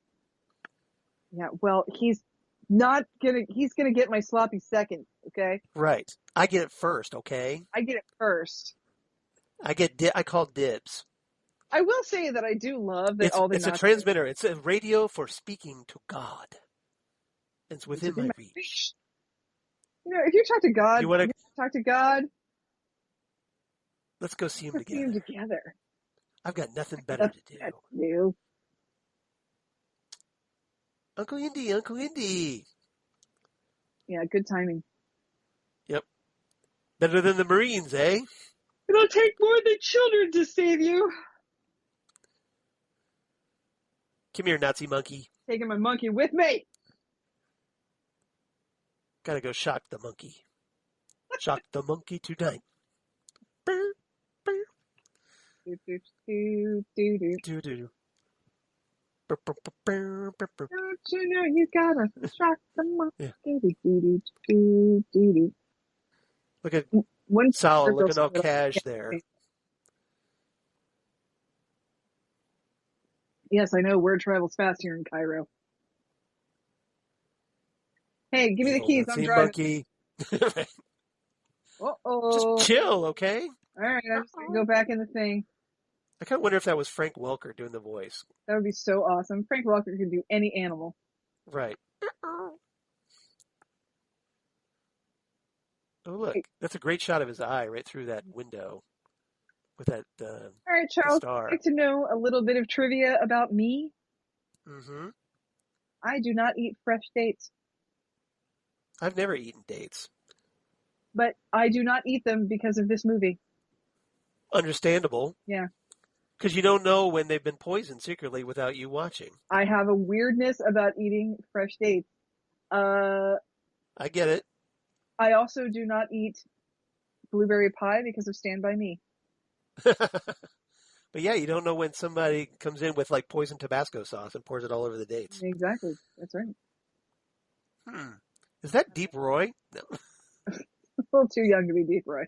Yeah, well, he's gonna get my sloppy second, okay? Right. I get it first, okay? I get it first. I call dibs. I will say that I do love that all the It's a transmitter. It's a radio for speaking to God. It's within my reach. If you talk to God, you talk to God. Let's go see him together. See him together. I've got nothing better to do. Uncle Indy. Yeah, good timing. Yep. Better than the Marines, eh? It'll take more than children to save you. Come here, Nazi monkey. Taking my monkey with me. Gotta go shock the monkey. Shock the monkey tonight. Do. Don't you know you gotta shock the monkey? Yeah. Look at Sallah looking all cash there. Yes, I know. Word travels fast here in Cairo. Hey, give me the Evil keys. I'm Nazi driving. monkey. Just Uh-oh. chill, okay? All right, I'm just going to go back in the thing. I kind of wonder if that was Frank Welker doing the voice. That would be so awesome. Frank Welker could do any animal. Right. Oh, look. That's a great shot of his eye right through that window with that All right, Charles, star. I'd like to know a little bit of trivia about me. Mm-hmm. I do not eat fresh dates, I've never eaten dates. but I do not eat them because of this movie. Understandable. Yeah. Because you don't know when they've been poisoned secretly without you watching. I have a weirdness about eating fresh dates. I get it. I also do not eat blueberry pie because of Stand By Me. But yeah, you don't know when somebody comes in with like poisoned Tabasco sauce and pours it all over the dates. Exactly. That's right. Is that Deep Roy? No. A little too young to be Deep Roy.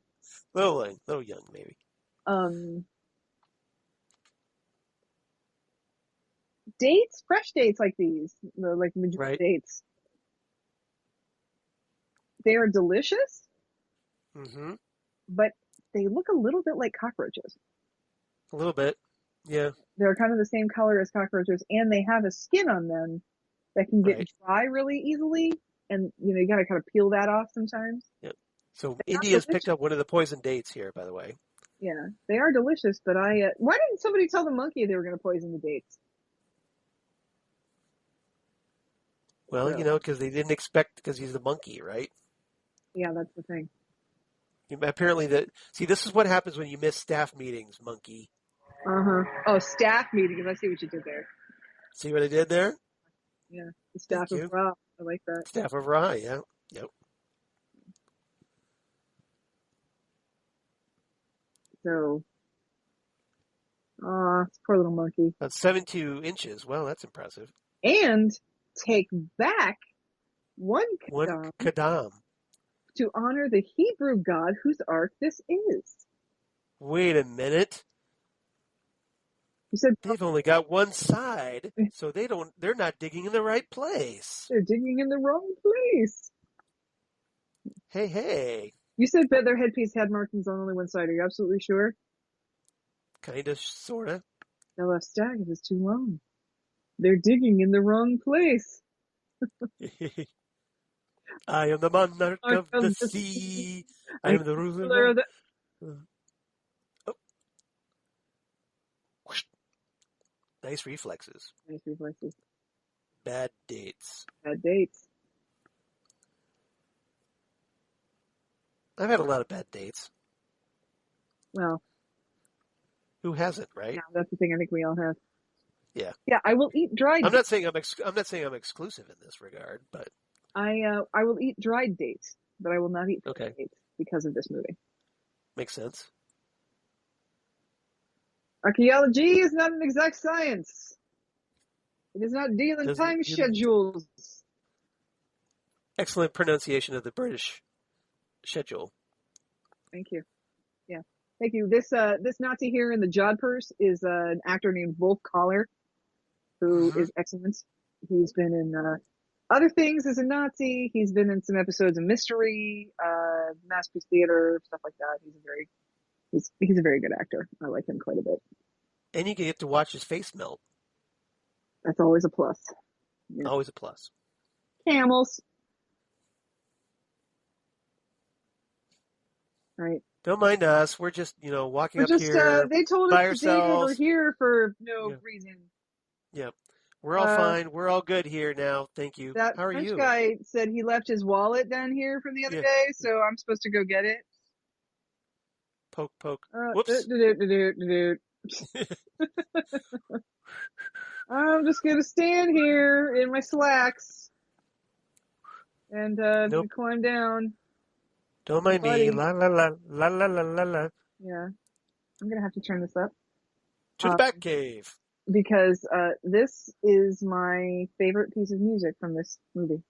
Little young, maybe. Dates, fresh dates like these, like Madrid Right. dates, they are delicious, Mm-hmm. but they look a little bit like cockroaches. A little bit. Yeah. They're kind of the same color as cockroaches, and they have a skin on them that can get Right. dry really easily, and you gotta kind of peel that off sometimes. Yep. So They are India's picked delicious. up one of the poisoned dates here, by the way. Yeah, they are delicious, but why didn't somebody tell the monkey they were going to poison the dates? Well, So, because they didn't expect, because he's the monkey, right? yeah, that's the thing. Apparently, this is what happens when you miss staff meetings, monkey. Oh, staff meetings. I see what you did there. See what I did there? Yeah, the staff Thank of you. Ra. I like that. Staff of Ra, yeah. Yep. So, poor little monkey. About 72 inches. Well, that's impressive. And take back one One kadam kadam. to honor the Hebrew god whose ark this is. Wait a minute. You said They've only got one side, so they're not digging in the right place. they're digging in the wrong place. Hey. You said that their headpiece had markings on only one side. Are you absolutely sure? Kinda, sorta. The left Skaggs is too long. They're digging in the wrong place. I am the monarch of the sea. I am the ruler of the... Oh. Nice reflexes. Nice reflexes. Bad dates. Bad dates. I've had a lot of bad dates. Well, Who hasn't, right? yeah, that's the thing I think we all have. Yeah. Yeah, I will eat dried. I'm not saying I'm exclusive in this regard, but I will eat dried dates, but I will not eat fresh dates because of this movie. makes sense. Archaeology is not an exact science. It does not deal in time schedules. Excellent pronunciation of the British schedule. Thank you. Yeah. Thank you. This Nazi here in the Jodhpurs is an actor named Wolf Collar, who is excellent. He's been in other things as a Nazi. He's been in some episodes of Mystery, Masterpiece Theater, stuff like that. He's a very good actor. I like him quite a bit. And you get to watch his face melt. That's always a plus. Yeah. Always a plus. Camels. Right. Don't mind us. We're just, walking up here. They told by us to date over ourselves. here for no reason. Yep. We're all fine. We're all good here now. Thank you. That How are French you? guy said he left his wallet down here from the other day, so I'm supposed to go get it. Poke. Whoops. I'm just gonna stand here in my slacks and climb down. Don't mind me. La la la la la la la la. Yeah, I'm gonna have to turn this up To the back cave. because this is my favorite piece of music from this movie.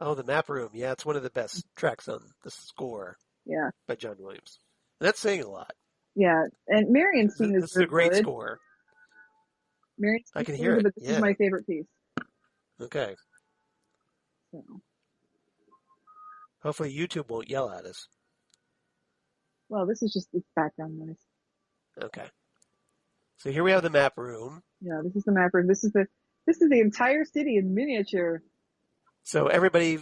Oh, the map room. Yeah, it's one of the best tracks on the score. Yeah, by John Williams. And that's saying a lot. Yeah, and Marion's theme This is a great good. score. Marion's I can hear it. But this is my favorite piece. Okay. So. Hopefully YouTube won't yell at us. Well, this is just it's background noise. Okay. So here we have the map room. Yeah, this is the map room. This is the entire city in miniature. So everybody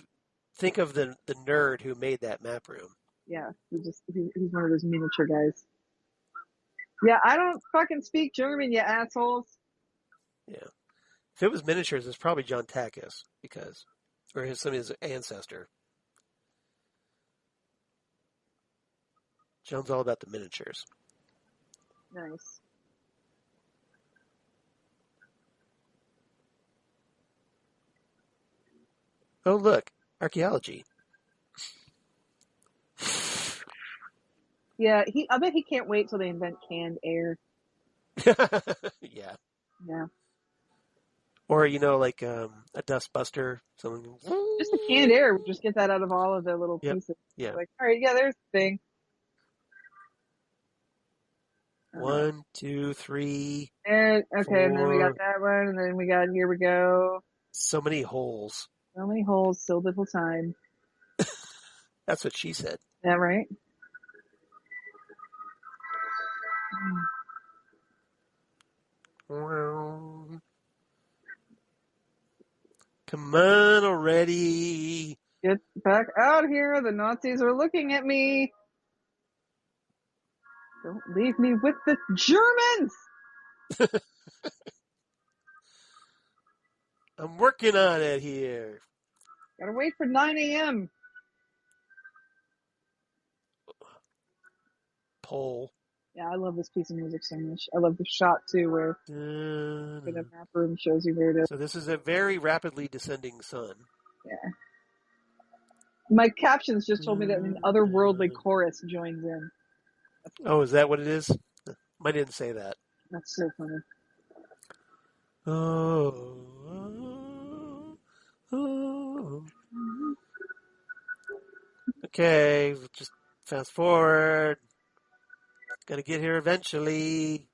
think of the nerd who made that map room. Yeah, he's one of those miniature guys. Yeah, I don't fucking speak German, you assholes. Yeah. If it was miniatures, it's probably John Takis, or some of his ancestor. John's all about the miniatures. Nice. Oh, look, archaeology. Yeah, I bet he can't wait till they invent canned air. Yeah. Yeah. Or, like a dust buster. Something. Just the canned air. Just get that out of all of the little pieces. Yeah. Like, all right, yeah, there's the thing. 1, 2, 3. And, okay, 4. and then we got that one, and then we got, here we go. So many holes. So many holes, so little time. That's what she said. Yeah, right? Come on already. Get back out here. The Nazis are looking at me. Don't leave me with the Germans. I'm working on it here. Gotta wait for 9 a.m. Pole. Yeah, I love this piece of music so much. I love the shot too, where the map room shows you where it is. So this is a very rapidly descending sun. Yeah. My captions just told me that an otherworldly chorus joins in. Oh, is that what it is? I didn't say that. That's so funny. Oh. Okay, just fast forward. Gotta get here eventually.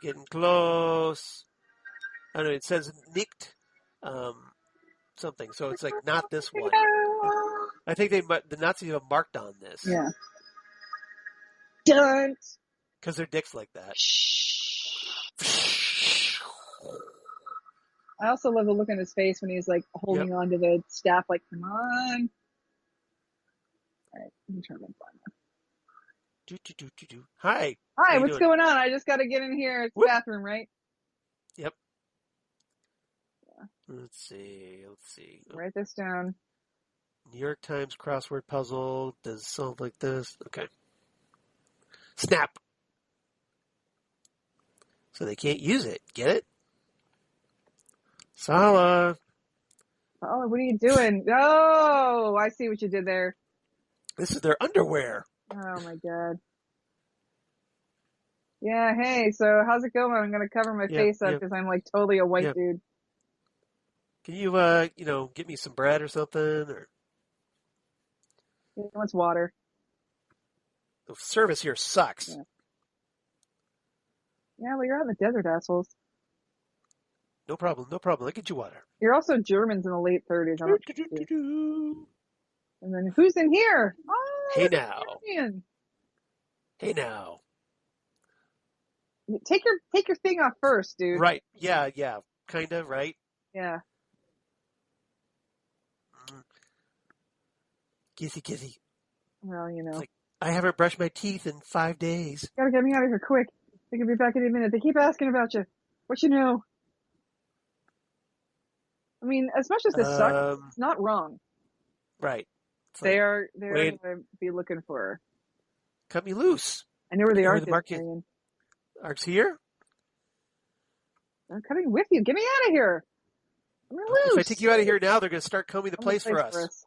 Getting close. I don't know, it says nicht something, so it's like not this one. I think the Nazis have marked on this. Yeah. Don't. Because their dick's like that. I also love the look on his face when he's like holding on to the staff, like, come on. All right, let me turn my phone on. Hi. Hi, what's going on? I just got to get in here. It's the bathroom, right? Yep. Yeah. Let's see. Write this down. New York Times crossword puzzle does solve like this. Okay. Snap. So they can't use it. Get it? Sallah. Oh, what are you doing? Oh, I see what you did there. This is their underwear. Oh my god. Yeah, hey, so how's it going? I'm gonna cover my face up because I'm like totally a white dude. Can you, get me some bread or something? Or He wants water. the service here sucks. Yeah, well, you're out in the desert, assholes. No problem. I'll get you water. You're also Germans in the late 30s. And then who's in here? Oh, hey now. Marion. Hey now. Take your thing off first, dude. Right. Yeah. Kind of, right? Yeah. Kissy. Well, you know. It's like, I haven't brushed my teeth in 5 days. Gotta get me out of here quick. They could be back in a minute. They keep asking about you. What you know? I mean, as much as this sucks, it's not wrong. Right. They're going to be looking for her. Cut me loose. I know where the Ark is, Marion. Ark's here? I'm coming with you. Get me out of here. I'm loose. If I take you out of here now, they're going to start combing the place for us.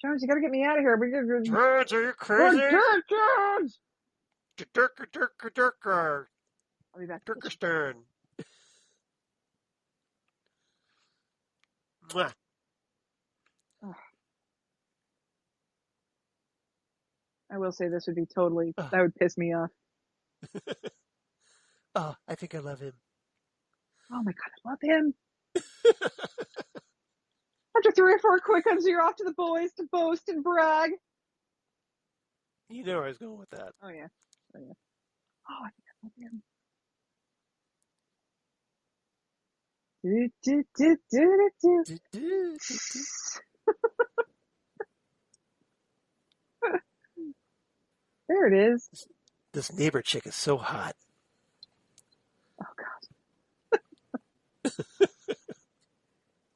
Jones, you got to get me out of here. Jones, are you crazy? Jones! Durker. I'll be back. Durkerstern. Mwah. Oh. I will say this would be totally, that would piss me off. Oh, I think I love him. Oh my God, I love him. After 3 or 4 quick ones, you're off to the boys to boast and brag. You know where I was going with that. Oh, yeah. Oh, I think I love him. There it is. This neighbor chick is so hot. Oh, God.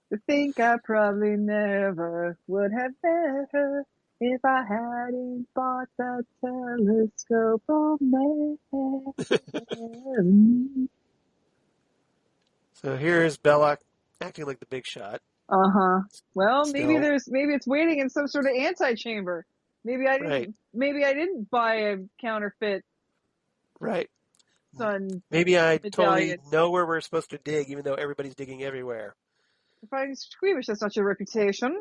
To think I probably never would have met her if I hadn't bought that telescope on me. So here's Belloq acting like the big shot. Uh-huh. Well, Still. maybe it's waiting in some sort of antechamber. Maybe I didn't buy a counterfeit Right. sun. Maybe I medallion. totally know where we're supposed to dig, even though everybody's digging everywhere. If I'm squeamish, that's not your reputation.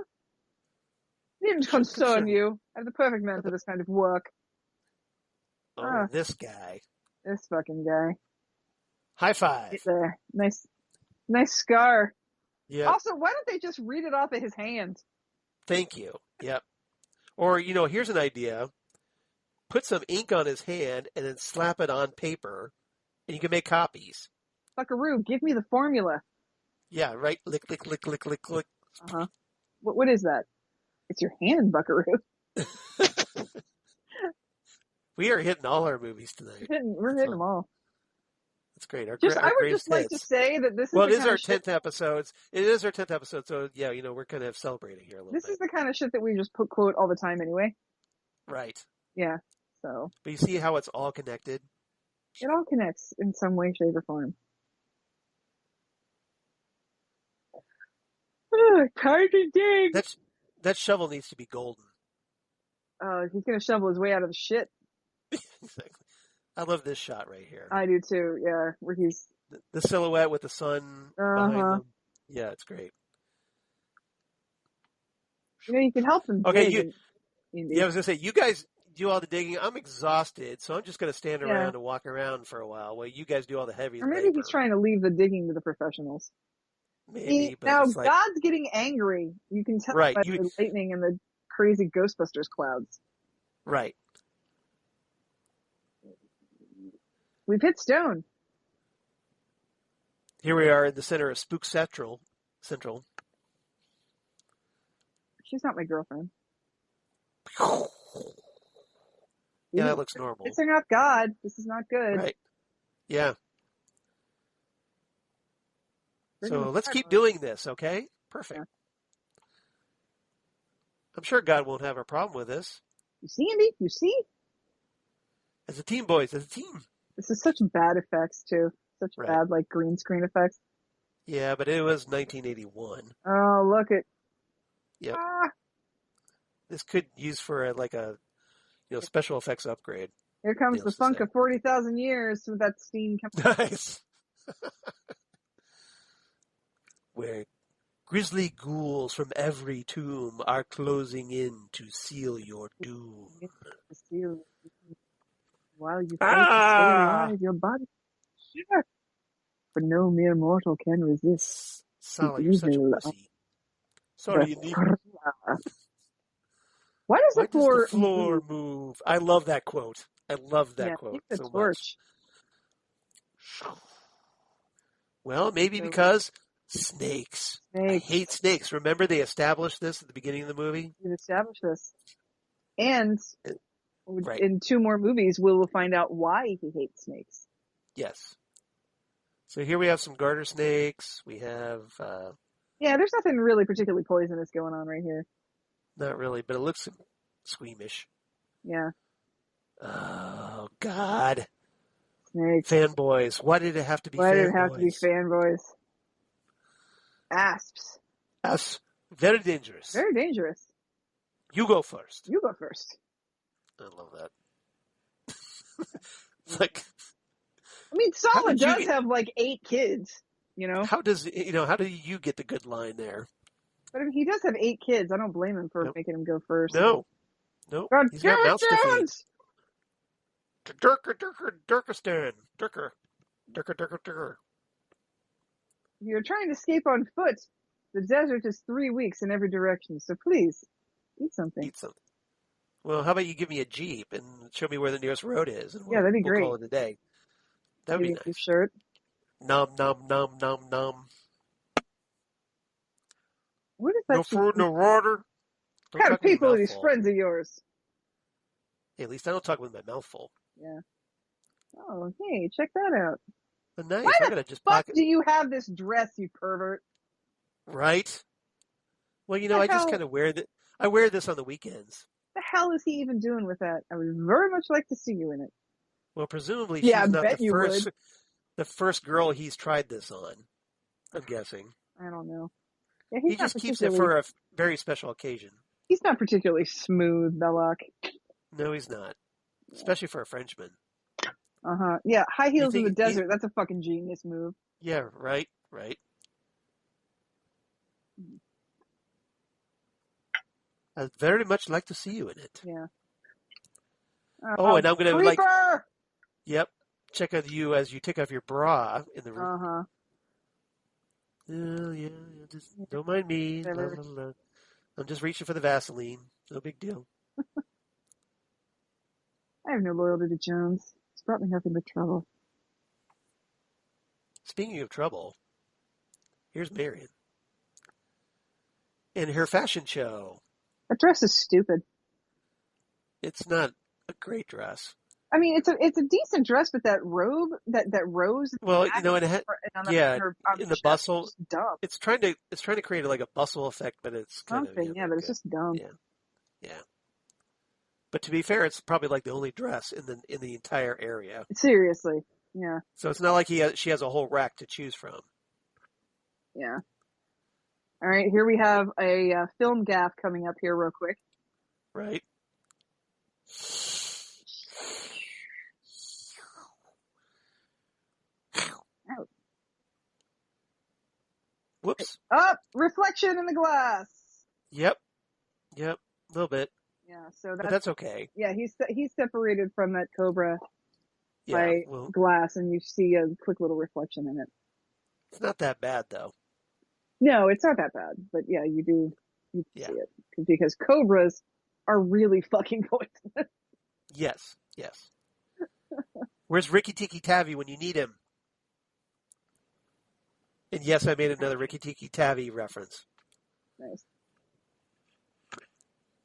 It needn't concern you. I'm the perfect man for this kind of work. Oh, this guy. This fucking guy. High five. Right there. Nice scar. Yeah. Also, why don't they just read it off of his hand? Thank you. Yep. Or, here's an idea. Put some ink on his hand and then slap it on paper, and you can make copies. Buckaroo, give me the formula. Yeah, right? Lick, lick, lick, lick, lick, lick. Uh-huh. What is that? It's your hand, Buckaroo. We are hitting all our movies tonight. We're hitting them all. That's great. I would just like to say that this is it is our 10th episode. It is our 10th episode, so yeah, we're kind of celebrating here a little bit. This is the kind of shit that we just quote all the time anyway. Right. Yeah, so. But you see how it's all connected? It all connects in some way, shape, or form. Time to dig! That shovel needs to be golden. He's gonna shovel his way out of the shit. Exactly. I love this shot right here. I do too, yeah. Where he's... The silhouette with the sun behind them. Yeah, it's great. You can help them dig. I was gonna say, you guys do all the digging. I'm exhausted, so I'm just gonna stand around and walk around for a while you guys do all the heavy labor. Or maybe he's trying to leave the digging to the professionals. Maybe, but now, it's like... God's getting angry. You can tell by the lightning and the crazy Ghostbusters clouds. Right. We've hit stone. Here we are in the center of Spook Central. She's not my girlfriend. Yeah, that looks normal. Pissing off God. This is not good. Right. Yeah. So let's keep doing this, okay? Perfect. Yeah. I'm sure God won't have a problem with this. You see, Andy? You see? As a team, boys. As a team. This is such bad effects, too. Such bad, green screen effects. Yeah, but it was 1981. Oh, look at... Yep. This could use for a special effects upgrade. Here comes the funk of 40,000 years with that steam coming. Nice. Where grisly ghouls from every tomb are closing in to seal your doom. While you fight to stay alive, your body shiver. But no mere mortal can resist. Sallah, you're such a pussy. Sorry, you need... Why does the floor move? I love that quote. I love that quote so much. Well, maybe because snakes. I hate snakes. Remember they established this at the beginning of the movie? They established this. And in 2 more movies, we will find out why he hates snakes. Yes. So here we have some garter snakes. We have... yeah, there's nothing really particularly poisonous going on right here. Not really, but it looks squeamish. Yeah. Oh, God. Snakes. Fanboys. Why did it have to be fanboys? Why did it have to be fanboys? Asps. Asps. Very dangerous. Very dangerous. You go first. You go first. I love that. It's like... I mean, Sallah does have 8 kids, How do you get the good line there? But he does have 8 kids. I don't blame him for making him go first. No. God, he's got mouths to feed. Durkistan. Durker. You're trying to escape on foot. The desert is 3 weeks in every direction, so please, eat something. Eat something. Well, how about you give me a Jeep and show me where the nearest road is, and Yeah, that'd be we'll great. call it a day. That would be Maybe your nice. shirt. Nom, nom, nom, nom, nom. What is that? No food, no water. Don't What kind of talk with people my are mouth these full. friends of yours? Hey, at least I don't talk with my mouth full. Yeah. Oh, hey, check that out. Oh, nice. Why I'm the going to just fuck pocket. do you have this dress, you pervert? Right? Well, The I just hell- kind of wear that. I wear this on the weekends. The hell is he even doing with that? I would very much like to see you in it. Well, presumably Yeah, she's I not bet the you first. would. The first girl he's tried this on. I'm guessing. I don't know. Yeah, He just keeps it for a very special occasion. He's not particularly smooth, Belloq. No, he's not. Especially for a Frenchman. Uh-huh. Yeah, high heels in the think desert. That's a fucking genius move. Yeah, right. I'd very much like to see you in it. Yeah. Oh, and I'm going to Creeper! Yep. Check out you as you take off your bra in the room. Uh-huh. Yeah, just don't mind me. La, Whatever. la, la. I'm just reaching for the Vaseline. No big deal. I have no loyalty to Jones. It's brought me nothing but trouble. Speaking of trouble, here's Marion. In her fashion show. That dress is stupid. It's not a great dress. I mean, it's a decent dress, but that robe, that rose. Well, and it in the bustle, is dumb. it's trying to create like a bustle effect, but it's kind Something, of yeah, but it's just dumb. Yeah. But to be fair, it's probably like the only dress in the entire area. Seriously, yeah. So it's not like she has a whole rack to choose from. Yeah. All right, here we have a film gaff coming up here real quick. Right. Out. Whoops. Up, reflection in the glass. Yep, a little bit. Yeah, so But that's okay. Yeah, he's separated from that cobra by glass, and you see a quick little reflection in it. It's not that bad though. No, it's not that bad, but yeah, you see it because cobras are really fucking poisonous. Yes. Where's Ricky Tiki Tavi when you need him? And yes, I made another Ricky Tiki Tavi reference. Nice.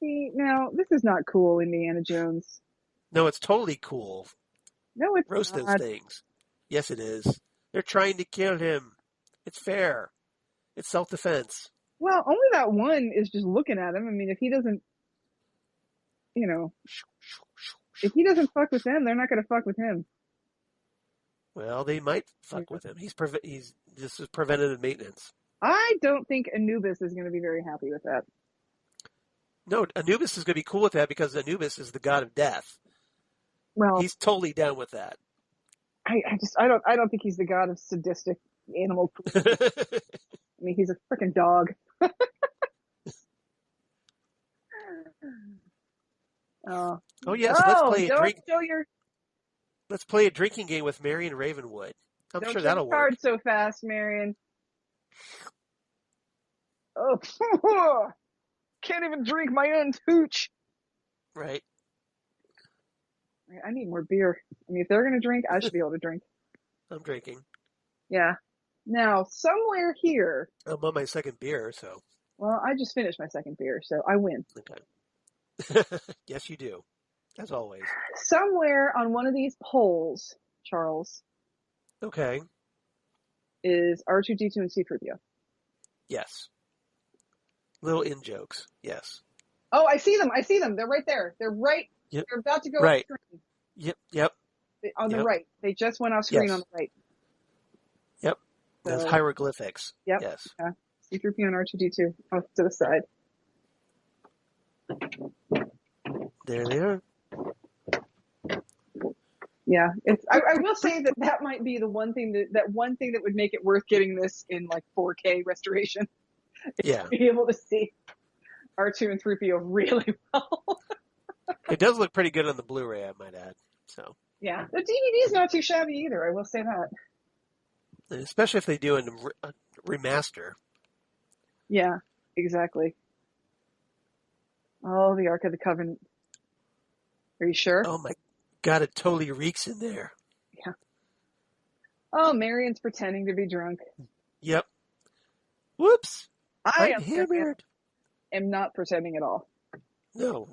See, now this is not cool, Indiana Jones. No, it's totally cool. No, it's Roast not. those things. Yes, it is. They're trying to kill him. It's fair. It's self-defense. Well, only that one is just looking at him. I mean, if he doesn't, if he doesn't fuck with them, they're not going to fuck with him. Well, they might fuck with him. This is preventative maintenance. I don't think Anubis is going to be very happy with that. No, Anubis is going to be cool with that because Anubis is the god of death. Well, he's totally down with that. I don't think he's the god of sadistic animal. I mean, he's a freaking dog. Oh yes, let's play a drink. Your... Let's play a drinking game with Marion Ravenwood. I'm sure that'll work. Don't so fast, Marion. Oh, can't even drink my own hooch. Right. I need more beer. I mean, if they're going to drink, I should be able to drink. I'm drinking. Yeah. Now, somewhere here... I'm on my second beer, so... Well, I just finished my second beer, so I win. Okay. Yes, you do. As always. Somewhere on one of these polls, Charles... Okay. Is R2-D2 and C-3PO. Yes. Little in-jokes. Yes. Oh, I see them. They're right there. They're right... Yep. They're about to go off screen. Yep. On the right. They just went off screen on the right. Yep. Those hieroglyphics. Yep. Yes. Yeah. C-3PO and R2-D2 off to the side. There they are. Yeah. I will say that might be the one thing that would make it worth getting this in like 4K restoration. Yeah. To be able to see R2 and 3PO really well. It does look pretty good on the Blu-ray, I might add. So. Yeah, the DVD is not too shabby either. I will say that. Especially if they do a remaster. Yeah, exactly. Oh, the Ark of the Covenant. Are you sure? Oh my God, it totally reeks in there. Yeah. Oh, Marion's pretending to be drunk. Yep. Whoops. I, I'm on the other hand, hammered. am not pretending at all. No.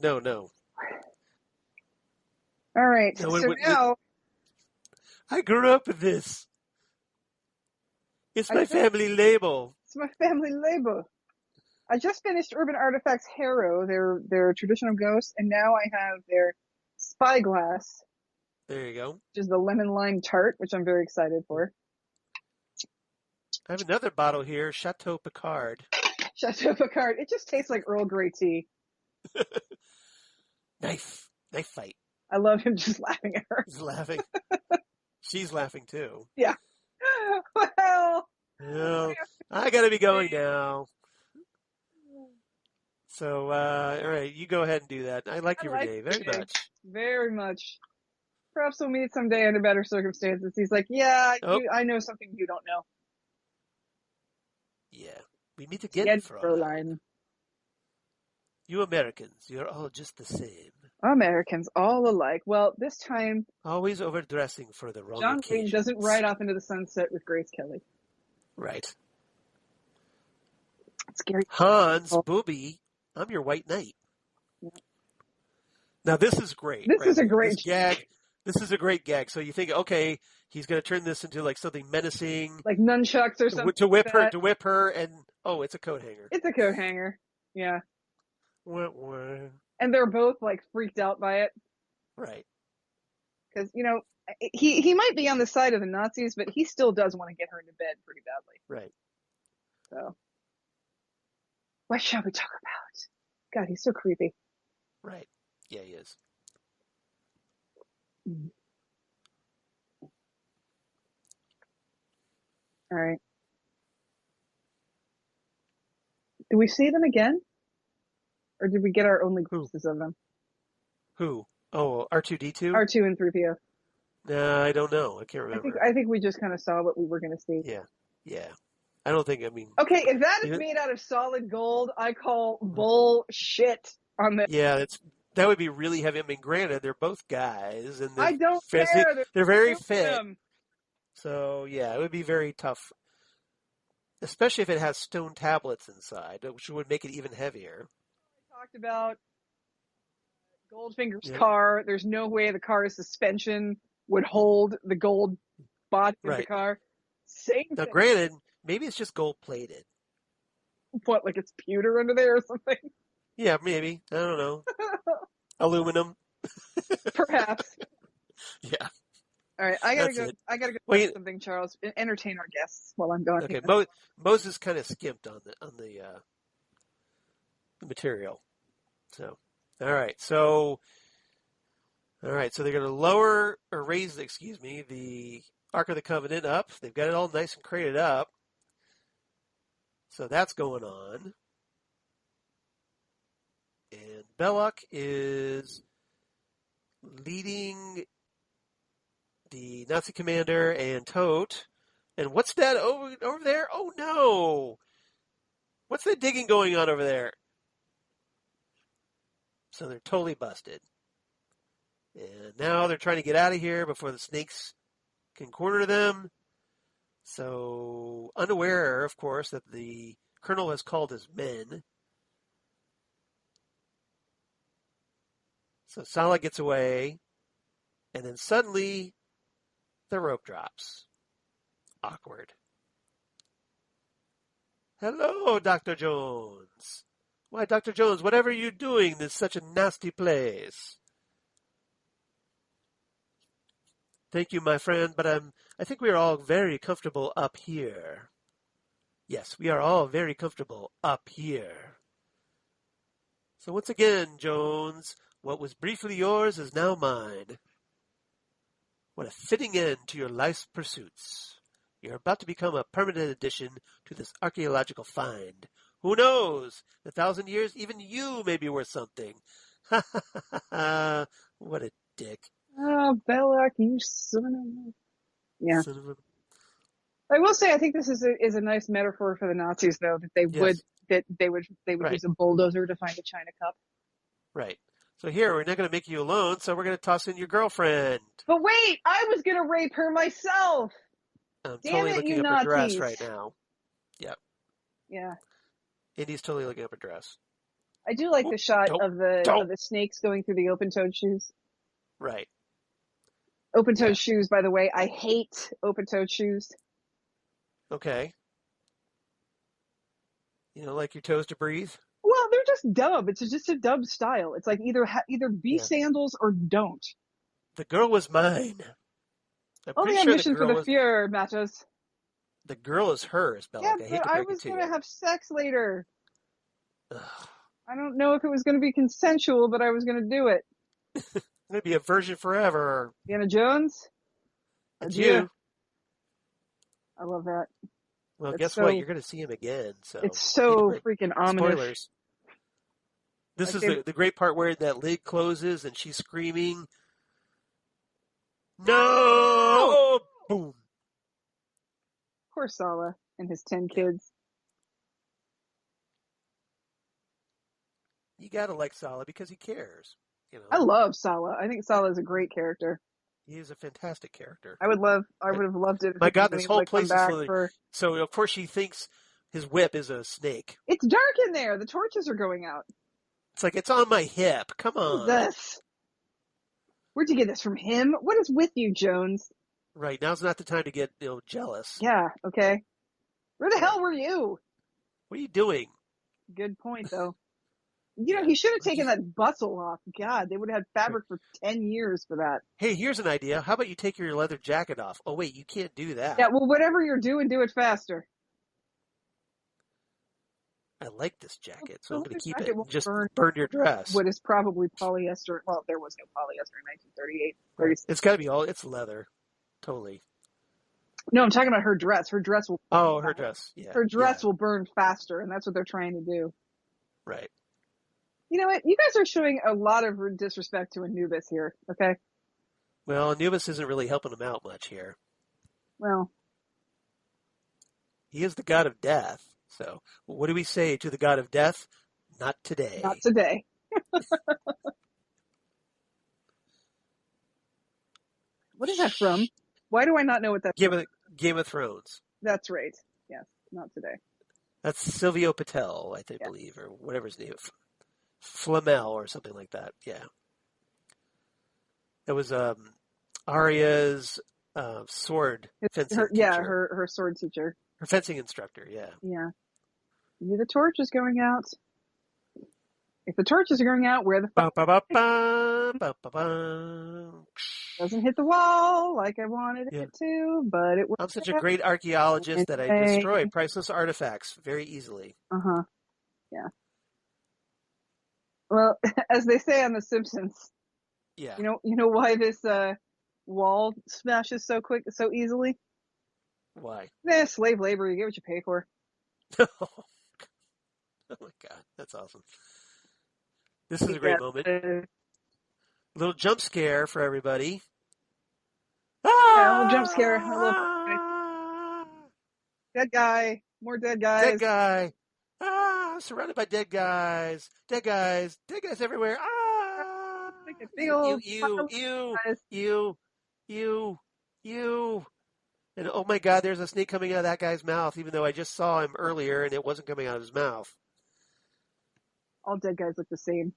All right, No, so now I grew up with this. It's my it's family label. my family label. I just finished Urban Artifacts Harrow, their traditional ghost, and now I have their Spyglass, There you go. which is the lemon lime tart, which I'm very excited for. I have another bottle here, Chateau Picard. Chateau Picard. It just tastes like Earl Grey tea. Knife fight. I love him just laughing at her. He's laughing. She's laughing too. Yeah. Well, Well, I gotta be going now. So, all right, you go ahead and do that. I like you, René, very much. Very much. Perhaps we'll meet someday under better circumstances. He's like, yeah, I know something you don't know. Yeah, we meet again, Fräulein. Fräulein. You Americans, you're all just the same. Americans, all alike. Well, this time, Always overdressing for the wrong John occasions. Wayne doesn't ride off into the sunset with Grace Kelly. Right. It's scary. Hans, Booby, I'm your white knight. Yeah. Now this is great. This is a great gag. This is a great gag. So you think, okay, he's going to turn this into like something menacing, like nunchucks or something to whip her, and oh, it's a coat hanger. It's a coat hanger. Yeah. Wah, wah. And they're both like freaked out by it. Right. Because, he might be on the side of the Nazis, but he still does want to get her into bed pretty badly. Right. So, what shall we talk about? God, he's so creepy. Right. Yeah, he is. All right. Do we see them again? Or did we get our only glimpses of them? Who? Oh, R2-D2? R2 and 3PO. No, I don't know. I can't remember. I think we just kind of saw what we were going to see. Yeah. I don't think, Okay, if that is made out of solid gold, I call bullshit on this. Yeah, that would be really heavy. I mean, granted, they're both guys, and I don't care. They're very fit. So, yeah, it would be very tough. Especially if it has stone tablets inside, which would make it even heavier. I talked about Goldfinger's car. There's no way the car's suspension would hold the gold body of the car. Same now, thing. Granted, maybe it's just gold plated. What, like it's pewter under there or something? Yeah, maybe. I don't know. Aluminum. Perhaps. Yeah. All right, I gotta go. I gotta go do something, Charles. Entertain our guests while I'm gone. Okay, Moses kind of skimped on the material. So, all right. So they're going to lower or raise, the Ark of the Covenant up. They've got it all nice and crated up. So that's going on. And Belloq is leading the Nazi commander and Tote. And what's that over there? Oh no! What's that digging going on over there? So they're totally busted. And now they're trying to get out of here before the snakes can corner them. So, unaware, of course, that the colonel has called his men. So Sallah gets away, and then suddenly the rope drops. Awkward. Hello, Dr. Jones. Why, Dr. Jones, whatever you're doing, this is such a nasty place. Thank you, my friend, but I think we are all very comfortable up here. Yes, we are all very comfortable up here. So once again, Jones, what was briefly yours is now mine. What a fitting end to your life's pursuits. You're about to become a permanent addition to this archaeological find. Who knows? In 1,000 years, even you may be worth something. Ha ha ha ha. What a dick. Oh, Belloq, you son of a... Yeah. Son of a... I will say, I think this is a nice metaphor for the Nazis, though, that they would Right. use a bulldozer to find a China cup. Right. So here, we're not going to make you alone, so we're going to toss in your girlfriend. But wait, I was gonna rape her myself. I'm Damn totally it, looking you up her dress Nazis. right now. Yep. Yeah. Indy's totally looking up her dress. I do like the shot of the snakes going through the open-toed shoes. Right. Open-toed shoes, by the way, I hate open-toed shoes. Okay. You know, like your toes to breathe? Well, they're just dumb. It's just a dumb style. It's like either be sandals or don't. The girl was mine. I'm Only pretty sure ambition for the fear matters. The girl is hers, Belloq. Yeah, I hate but to I break was it to going to you. have sex later. Ugh. I don't know if it was going to be consensual, but I was going to do it. I'm going to be a virgin forever. Indiana Jones? It's Adieu. you. I love that. Well, It's guess what? You're going to see him again. So it's so freaking ominous. Spoilers. This Like is the great part where that lid closes and she's screaming, "No!" Oh, boom. Poor Sallah and his 10 kids. You got to like Sallah because he cares. You know. I love Sallah. I think Sallah is a great character. He is a fantastic character. I would have loved it. If My God, he this whole place is back full. So of course she thinks his whip is a snake. It's dark in there. The torches are going out. It's like, it's on my hip. Come on. What is this? Where'd you get this from him? What is with you, Jones? Right. Now's not the time to get, jealous. Yeah. Okay. Where the hell were you? What are you doing? Good point, though. He should have taken that bustle off. God, they would have had fabric for 10 years for that. Hey, here's an idea. How about you take your leather jacket off? Oh, wait, you can't do that. Yeah, well, whatever you're doing, do it faster. I like this jacket, so I'm going to keep it. Won't Just burn your dress. What is probably polyester. Well, there was no polyester in 1938. Right. It's got to be it's leather. Totally. No, I'm talking about her dress. Her dress will. Oh, her dress. Yeah. Her dress will burn faster, and that's what they're trying to do. Right. You know what? You guys are showing a lot of disrespect to Anubis here, okay? Well, Anubis isn't really helping him out much here. Well. He is the god of death. So, what do we say to the god of death? Not today. Not today. What is that from? Why do I not know what that's from? Game of Thrones. That's right. Yes, not today. That's Silvio Patel, I believe, or whatever his name is. Flamel or something like that. Yeah. It was Arya's sword fencing teacher. Her sword teacher. Her fencing instructor, yeah. Yeah. The torch is going out. If the torches are going out, where the fuck? Doesn't hit the wall like I wanted it to, but it works. I'm such a great archaeologist that I destroy priceless artifacts very easily. Uh-huh. Yeah. Well, as they say on The Simpsons. Yeah. You know why this wall smashes so easily? Why? Slave labor. You get what you pay for. Oh my God, that's awesome. This is a great moment. A little jump scare for everybody. Yeah, a little jump scare. Dead guy. More dead guys. Dead guy. Surrounded by dead guys. Dead guys. Dead guys everywhere. You. And oh my God, there's a snake coming out of that guy's mouth, even though I just saw him earlier and it wasn't coming out of his mouth. All dead guys look the same.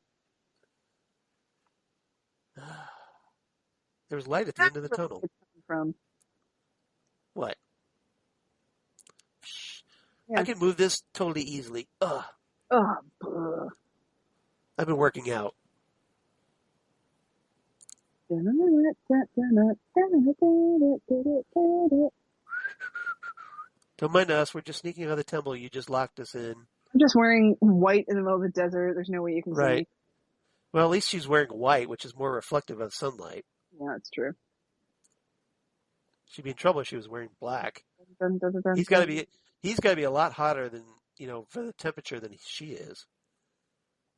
There was light at the end of the tunnel. From what? Yeah. I can move this totally easily. Ugh. I've been working out. Don't mind us. We're just sneaking out of the temple. You just locked us in. I'm just wearing white in the middle of the desert. There's no way you can see me. Well, at least she's wearing white, which is more reflective of sunlight. Yeah, that's true. She'd be in trouble if she was wearing black. He's got to be a lot hotter than, for the temperature than she is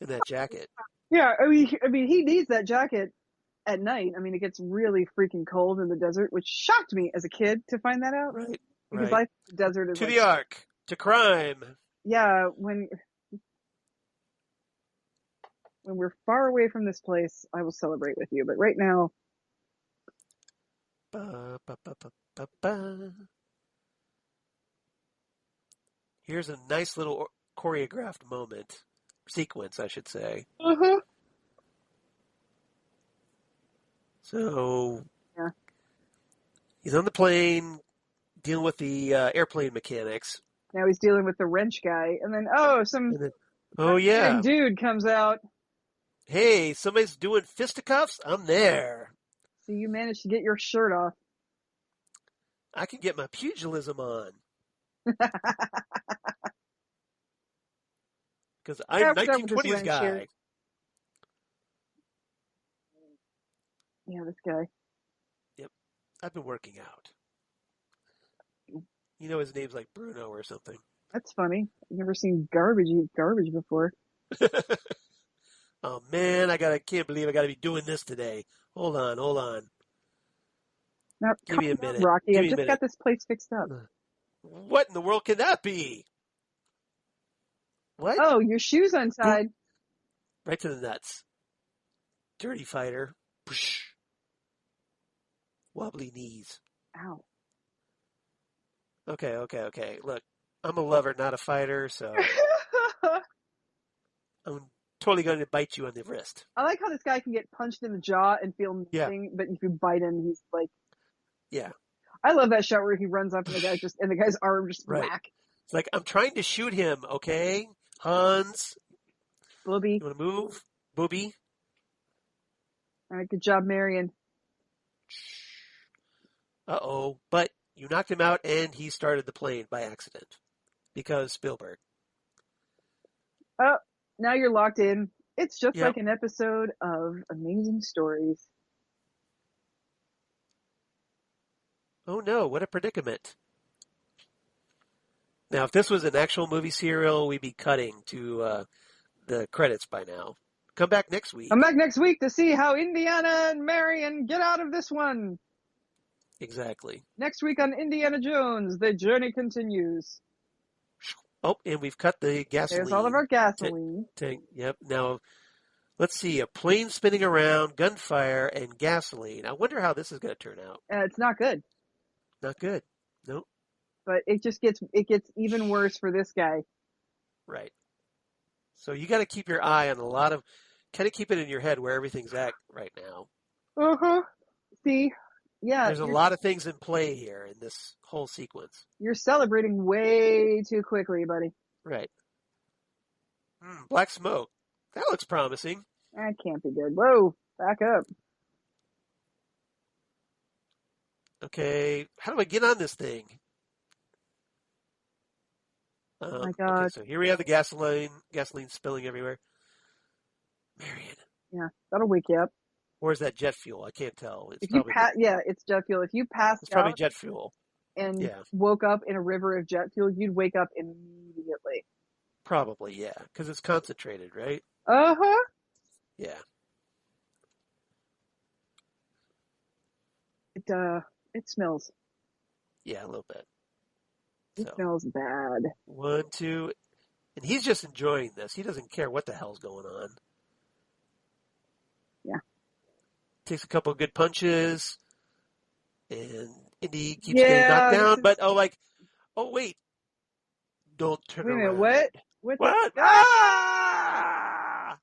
in that jacket. Yeah, I mean, he needs that jacket at night. I mean, it gets really freaking cold in the desert, which shocked me as a kid to find that out. Because Right. I think the desert is To like, the Ark. To crime. yeah, when we're far away from this place, I will celebrate with you. But right now, Ba, ba, ba, ba, ba, ba. Here's a nice little choreographed moment. Sequence, I should say. uh-huh. So Yeah. he's on the plane dealing with the airplane mechanics. Now he's dealing with the wrench guy, and then some And then, oh, big yeah. dude comes out. Hey, somebody's doing fisticuffs? I'm there. So you managed to get your shirt off. I can get my pugilism on. Because I'm Yeah, we're done with this 1920s wrench here. guy. Yeah, this guy. Yep. I've been working out. You know his name's like Bruno or something. That's funny. I've never seen garbage eat garbage before. Oh man, can't believe I gotta be doing this today. Hold on. Now, Give calm me a down, minute. Rocky. Give I've me a just minute. got this place fixed up. What in the world can that be? What? Oh, your shoe's untied. Right to the nuts. Dirty fighter. Psh. Wobbly knees. Ow. Okay. Look, I'm a lover, not a fighter, so I'm totally going to bite you on the wrist. I like how this guy can get punched in the jaw and feel Yeah. nothing, but if you bite him, he's like. Yeah. I love that shot where he runs up and the guy's arm just Right. whack. It's like, I'm trying to shoot him, okay? Hans. Booby. You want to move? Booby. All right, good job, Marion. Uh-oh. But you knocked him out and he started the plane by accident. Because Spielberg. Oh, now you're locked in. It's just Yep. like an episode of Amazing Stories. Oh no, what a predicament. Now, if this was an actual movie serial, we'd be cutting to the credits by now. Come back next week. I'm back next week to see how Indiana and Marion get out of this one. Exactly. Next week on Indiana Jones, the journey continues. Oh, and we've cut the gasoline. There's all of our gasoline. Tank. Yep. Now, let's see. A plane spinning around, gunfire, and gasoline. I wonder how this is going to turn out. It's not good. Not good. Nope. But it gets even worse for this guy. Right. So you got to keep your eye on kind of keep it in your head where everything's at right now. Uh-huh. See? Yeah. There's a lot of things in play here in this whole sequence. You're celebrating way too quickly, buddy. Right. Black smoke. That looks promising. That can't be good. Whoa, back up. Okay, how do I get on this thing? Oh my God. Okay, so here we have the gasoline spilling everywhere. Marion. Yeah, that'll wake you up. Or is that jet fuel? I can't tell. It's jet fuel. If you passed It's probably out jet fuel. and woke up in a river of jet fuel, you'd wake up immediately. Probably, yeah, because it's concentrated, right? Uh-huh. Yeah. It smells. Yeah, a little bit. It smells bad. 1, 2, and he's just enjoying this. He doesn't care what the hell's going on. Yeah. Takes a couple of good punches, and Indy keeps getting knocked down. But wait, don't turn around. Wait a minute, what? What? Ah!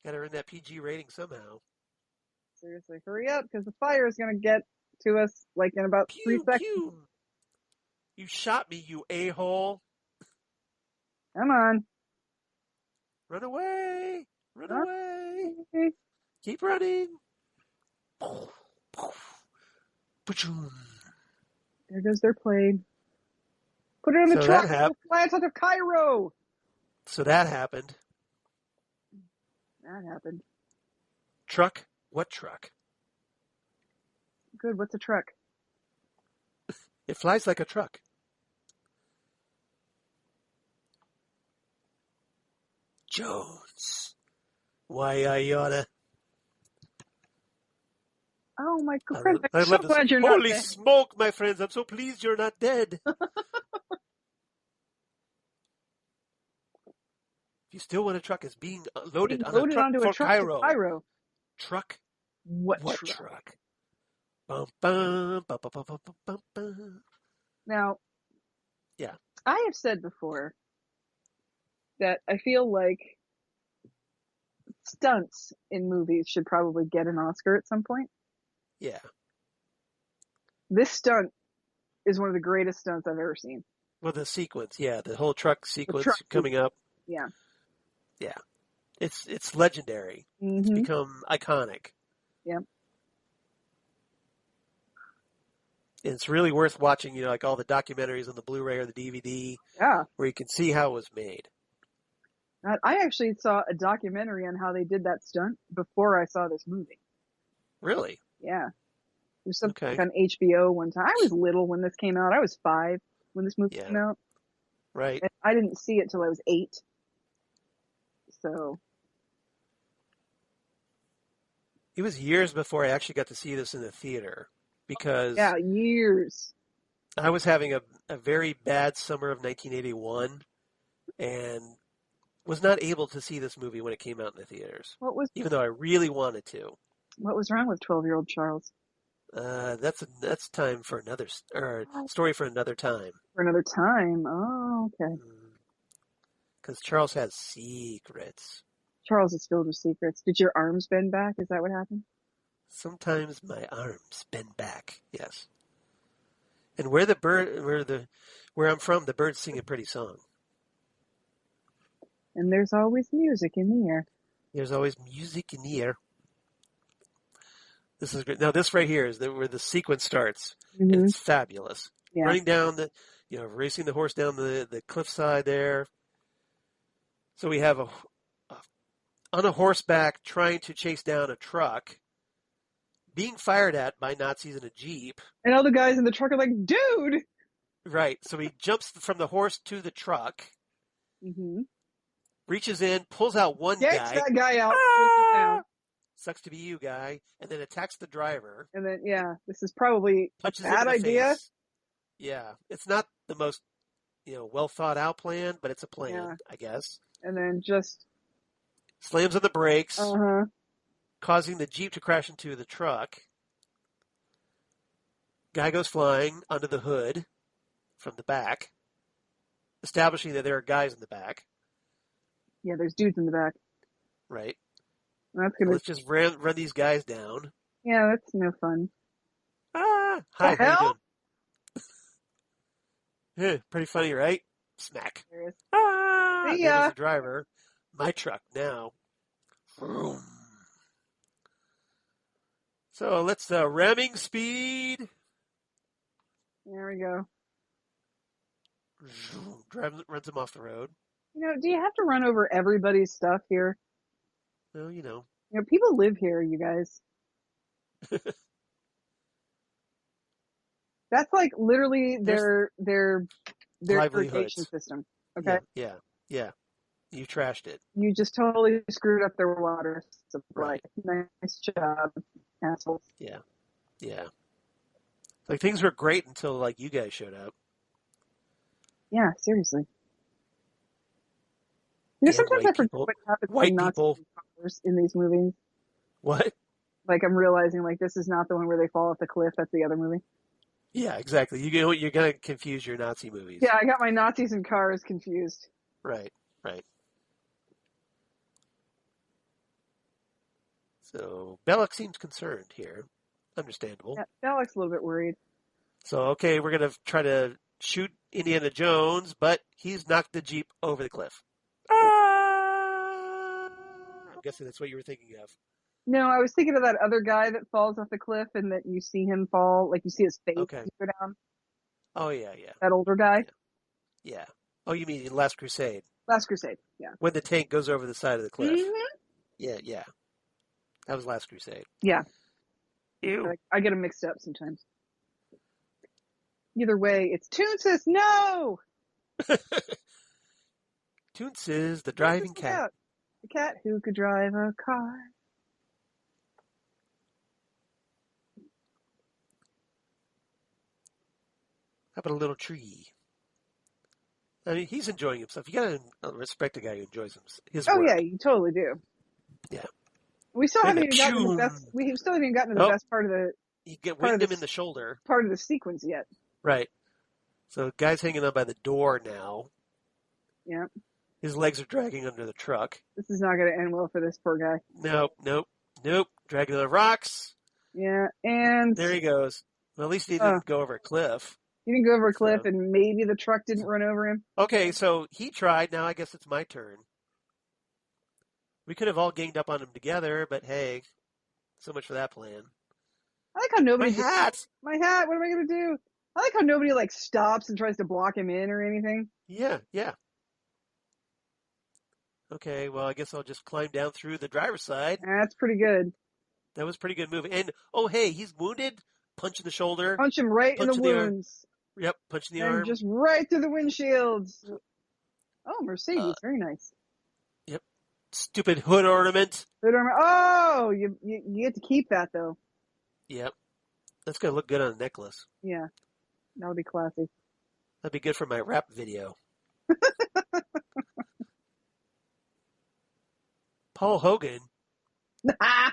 Got to earn that PG rating somehow. Seriously, hurry up, because the fire is going to get to us like in about 3 seconds. Pew. You shot me, you a-hole. Come on. Run away. Run away. Okay. Keep running. There goes their plane. Put it on the truck. Fly out of Cairo. So that happened. That happened. Truck? What truck? Good. What's a truck? It flies like a truck. Jones. Why I oughta. Oh my God! I I'm so love this. glad you're not Holy dead. smoke, my friends! I'm so pleased you're not dead. If you still want a truck, is being loaded Being on a loaded truck onto a for truck to Cairo. Cairo. Truck? What What truck? truck? Bum, bum, bum, bum, bum, bum, bum, bum, bum. Now, Yeah. I have said before that I feel like stunts in movies should probably get an Oscar at some point. Yeah. This stunt is one of the greatest stunts I've ever seen. Well, the sequence, yeah, the whole truck The sequence truck coming up, Yeah. yeah, it's legendary. It's Mm-hmm. become iconic. Yeah. And it's really worth watching, like all the documentaries on the Blu-ray or the DVD, Yeah. where you can see how it was made. I actually saw a documentary on how they did that stunt before I saw this movie. Really? Yeah. There's something Okay. on HBO one time. I was little when this came out. I was 5 when this movie Yeah. came out. Right. And I didn't see it till I was 8. So. It was years before I actually got to see this in the theater because Yeah, years. I was having a very bad summer of 1981 and was not able to see this movie when it came out in the theaters, even though I really wanted to. What was wrong with 12-year-old Charles? That's time for another or story for another time. For another time. Oh, okay. Because Charles has secrets. Charles is filled with secrets. Did your arms bend back? Is that what happened? Sometimes my arms bend back. Yes. And where I'm from, the birds sing a pretty song. And there's always music in the air. There's always music in the air. This is great. Now, this right here is where the sequence starts. Mm-hmm. And it's fabulous. Yeah. Running down racing the horse down the cliffside there. So we have on a horseback trying to chase down a truck, being fired at by Nazis in a Jeep. And all the guys in the truck are like, dude! Right. So he jumps from the horse to the truck, Mm-hmm. reaches in, pulls out one guy. Gets that guy out. Pulls him down. Sucks to be you, guy. And then attacks the driver. And then, yeah, this is probably Punches a him bad in the idea. face. Yeah. It's not the most, well thought out plan, but it's a plan, I guess. And then just slams on the brakes, uh-huh. causing the Jeep to crash into the truck. Guy goes flying under the hood from the back, establishing that there are guys in the back. Yeah, there's dudes in the back. Right. That's gonna. Let's just run these guys down. Yeah, that's no fun. Ah, hi, the how hell? you doing? Pretty funny, right? Smack. There is. Ah, See ya. there's the driver. My truck now. Vroom. So let's ramming speed. There we go. Runs him off the road. Do you have to run over everybody's stuff here? Well, people live here, you guys. That's like literally their irrigation system. Okay. Yeah. You trashed it. You just totally screwed up their water supply. Right. Nice job, assholes. Yeah. Like things were great until you guys showed up. Yeah, seriously. Sometimes I forget what happens to white people in these movies. What? I'm realizing this is not the one where they fall off the cliff. That's the other movie. Yeah, exactly. You're gonna confuse your Nazi movies. Yeah, I got my Nazis and cars confused. Right. So Belloq seems concerned here. Understandable. Yeah, Belloq's a little bit worried. So okay, we're gonna try to shoot Indiana Jones, but he's knocked the Jeep over the cliff. I'm guessing that's what you were thinking of. No, I was thinking of that other guy that falls off the cliff and that you see him fall, you see his face go down. Oh, yeah. That older guy? Yeah. Oh, you mean in Last Crusade? Last Crusade, yeah. When the tank goes over the side of the cliff. Mm-hmm. Yeah. That was Last Crusade. Yeah. Ew. I get them mixed up sometimes. Either way, it's Toonsis, no! Toonsis, the driving cat. The cat who could drive a car. How about a little tree? I mean, he's enjoying himself. You gotta respect a guy who enjoys his Oh work. yeah, you totally do. Yeah. We still And haven't even gotten to the best. We still haven't even gotten to the best part of the. You winged him in the shoulder. Part of the sequence yet. Right. So guy's hanging on by the door now. Yeah. His legs are dragging under the truck. This is not going to end well for this poor guy. Nope. Dragging the rocks. Yeah, and there he goes. Well, at least he didn't go over a cliff. He didn't go over a cliff, and maybe the truck didn't run over him. Okay, so he tried. Now I guess it's my turn. We could have all ganged up on him together, but hey, so much for that plan. I like how nobody. My hat. My hat. What am I going to do? I like how nobody stops and tries to block him in or anything. Yeah. Okay, well, I guess I'll just climb down through the driver's side. That's pretty good. That was pretty good move. And, oh, hey, he's wounded. Punch in the shoulder. Punch him right in the wounds. Yep, punch in the arm. arm. Just right through the windshields. Oh, Mercedes. Very nice. Yep. Stupid hood ornament. Oh, you get to keep that, though. Yep. That's going to look good on a necklace. Yeah. That would be classy. That'd be good for my rap video. Paul Hogan. All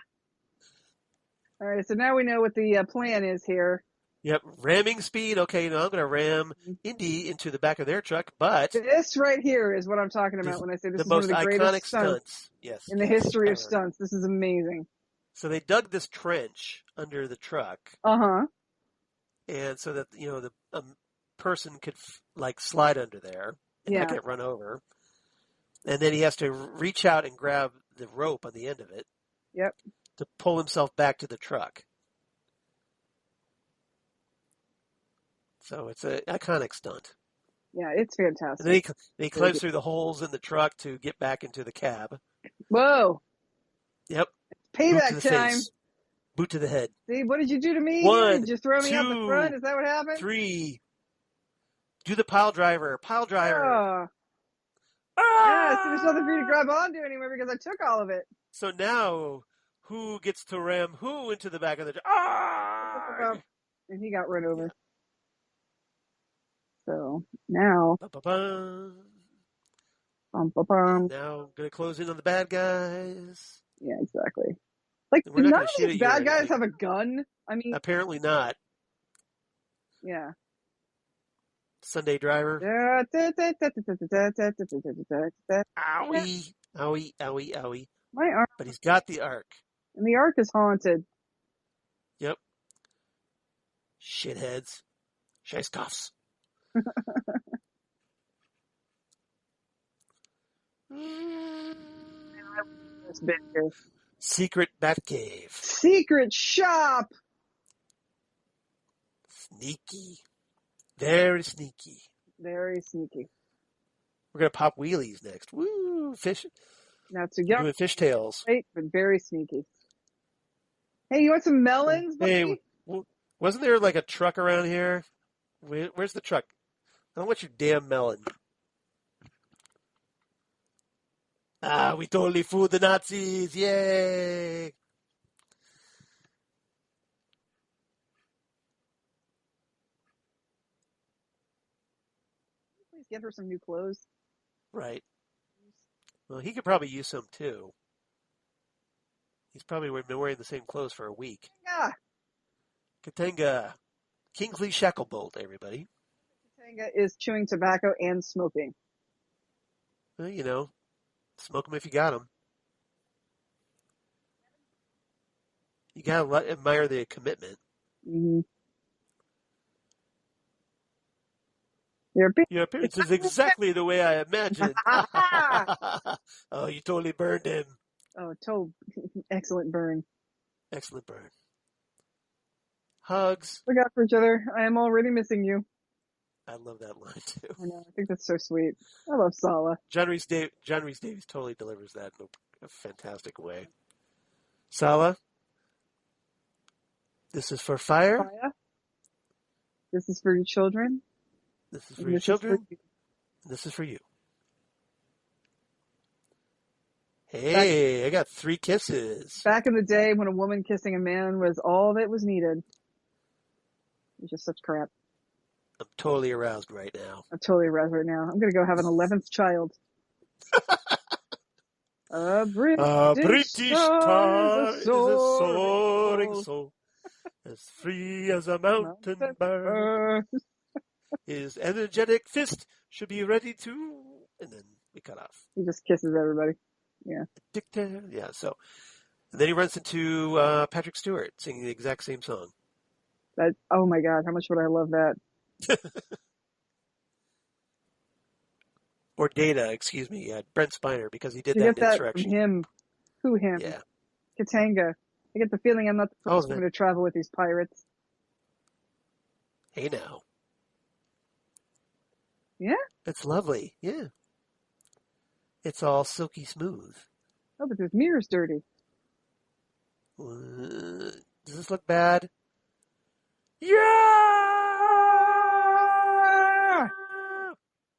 right, so now we know what the plan is here. Yep, ramming speed. Okay, now I'm going to ram Indy into the back of their truck, but this right here is what I'm talking about when I say this is one of the greatest stunts in the history of stunts. This is amazing. So they dug this trench under the truck. Uh-huh. And so that, the person could slide under there and not get run over. And then he has to reach out and grab the rope on the end of it. Yep. To pull himself back to the truck. So it's an iconic stunt. Yeah, it's fantastic. And then he climbs through the holes in the truck to get back into the cab. Whoa. Yep. Payback time. Face. Boot to the head. See, what did you do to me? One, did you throw me out the front? Is that what happened? 3. Do the pile driver. Pile driver. Yeah, so there's nothing for you to grab onto anymore because I took all of it. So now, who gets to ram who into the back of the truck? And he got run over. Yeah. So now, Ba-ba-bum. Bum. Now I'm gonna close in on the bad guys. Yeah, exactly. None of these bad guys have a gun. I mean, apparently not. Yeah. Sunday driver. Owie. My arm. But he's got the Ark. And the Ark is haunted. Yep. Shitheads. Scheißkopfs. Secret Batcave. Secret shop. Sneaky. Very sneaky. Very sneaky. We're going to pop wheelies next. Woo! Fish. Not too young. Doing fishtails. Right, but very sneaky. Hey, you want some melons, buddy? Hey, wasn't there a truck around here? Where's the truck? I don't want your damn melon. We totally fooled the Nazis. Yay! Please get her some new clothes. Right. Well, he could probably use some too. He's probably been wearing the same clothes for a week. Yeah. Katanga. Kingsley Shacklebolt, everybody. Katanga is chewing tobacco and smoking. Well, smoke them if you got them. You gotta admire the commitment. Mm-hmm. Your appearance is exactly the way I imagined. Oh, you totally burned him. Oh, excellent burn. Excellent burn. Hugs. Look out for each other. I am already missing you. I love that line too. I know. I think that's so sweet. I love Sallah. John Rhys-Davies totally delivers that in a fantastic way. Sallah, this is for fire. This is for your children. This is for your children. This is for you. Hey, I got 3 kisses. Back in the day when a woman kissing a man was all that was needed. It was just such crap. I'm totally aroused right now. I'm totally aroused right now. I'm going to go have an 11th child. A British star is a soaring soul, as free as a mountain bird. His energetic fist should be ready to... And then we cut off. He just kisses everybody. Yeah. Yeah, so... And then he runs into Patrick Stewart singing the exact same song. Oh my God, how much would I love that? Or Data, excuse me. Yeah, Brent Spiner, because he did You that get in that Insurrection. from him. Who him? Yeah. Katanga. I get the feeling I'm not the first one to travel with these pirates. Hey now. Yeah? It's lovely. Yeah. It's all silky smooth. Oh, but this mirror's dirty. Does this look bad? Yeah!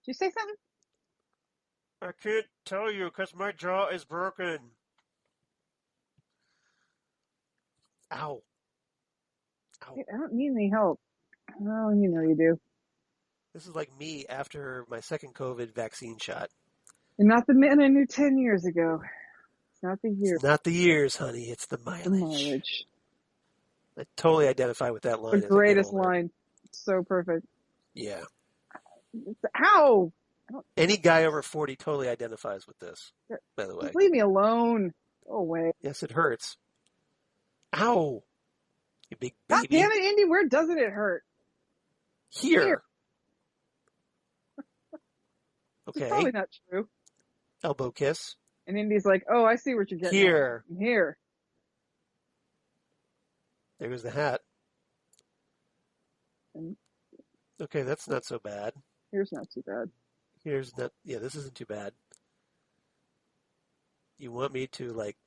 Did you say something? I can't tell you because my jaw is broken. Ow. Ow. I don't need any help. Oh, you know you do. This is like me after my second COVID vaccine shot. You're not the man I knew 10 years ago. It's not the years. It's not the years, honey. It's the mileage. The mileage. I totally identify with that line. The greatest line. So perfect. Yeah. Ow! Any guy over 40 totally identifies with this, by the way. Just leave me alone. Go away. Yes, it hurts. Ow! You big baby. God damn it, Indy, where doesn't it hurt? Here. It's Okay. probably not true. Elbow kiss. And Indy's like, oh, I see what you're getting Here. at. Here. There goes the hat. Okay, that's not so bad. Here's not too bad. Here's not... Yeah, this isn't too bad. You want me to, like,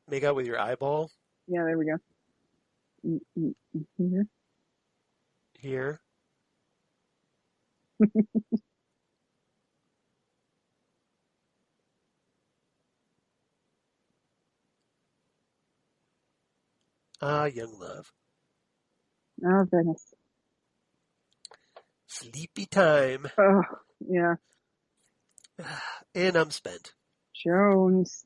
make out with your eyeball? Yeah, there we go. Here. Here. Ah, young love. Oh, Venice. Sleepy time. Oh, yeah. And I'm spent. Jones.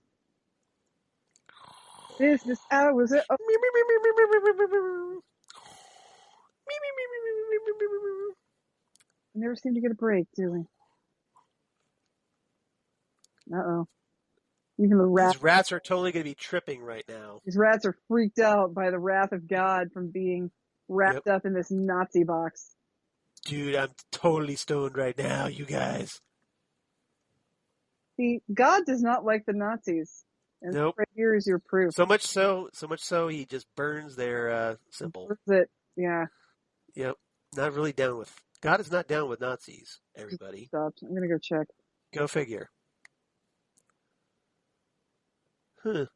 Business hours are up. We never seem to get a break, do we? Uh-oh. Even the rats. These rats are totally going to be tripping right now. These rats are freaked out by the wrath of God from being wrapped up in this Nazi box. Dude, I'm totally stoned right now, you guys. See, God does not like the Nazis. And nope. Right here is your proof. So much so he just burns their symbol. Burns it, yeah. Yep. Not really down with... God is not down with Nazis, everybody. Stopped. I'm going to go check. Go figure. Huh.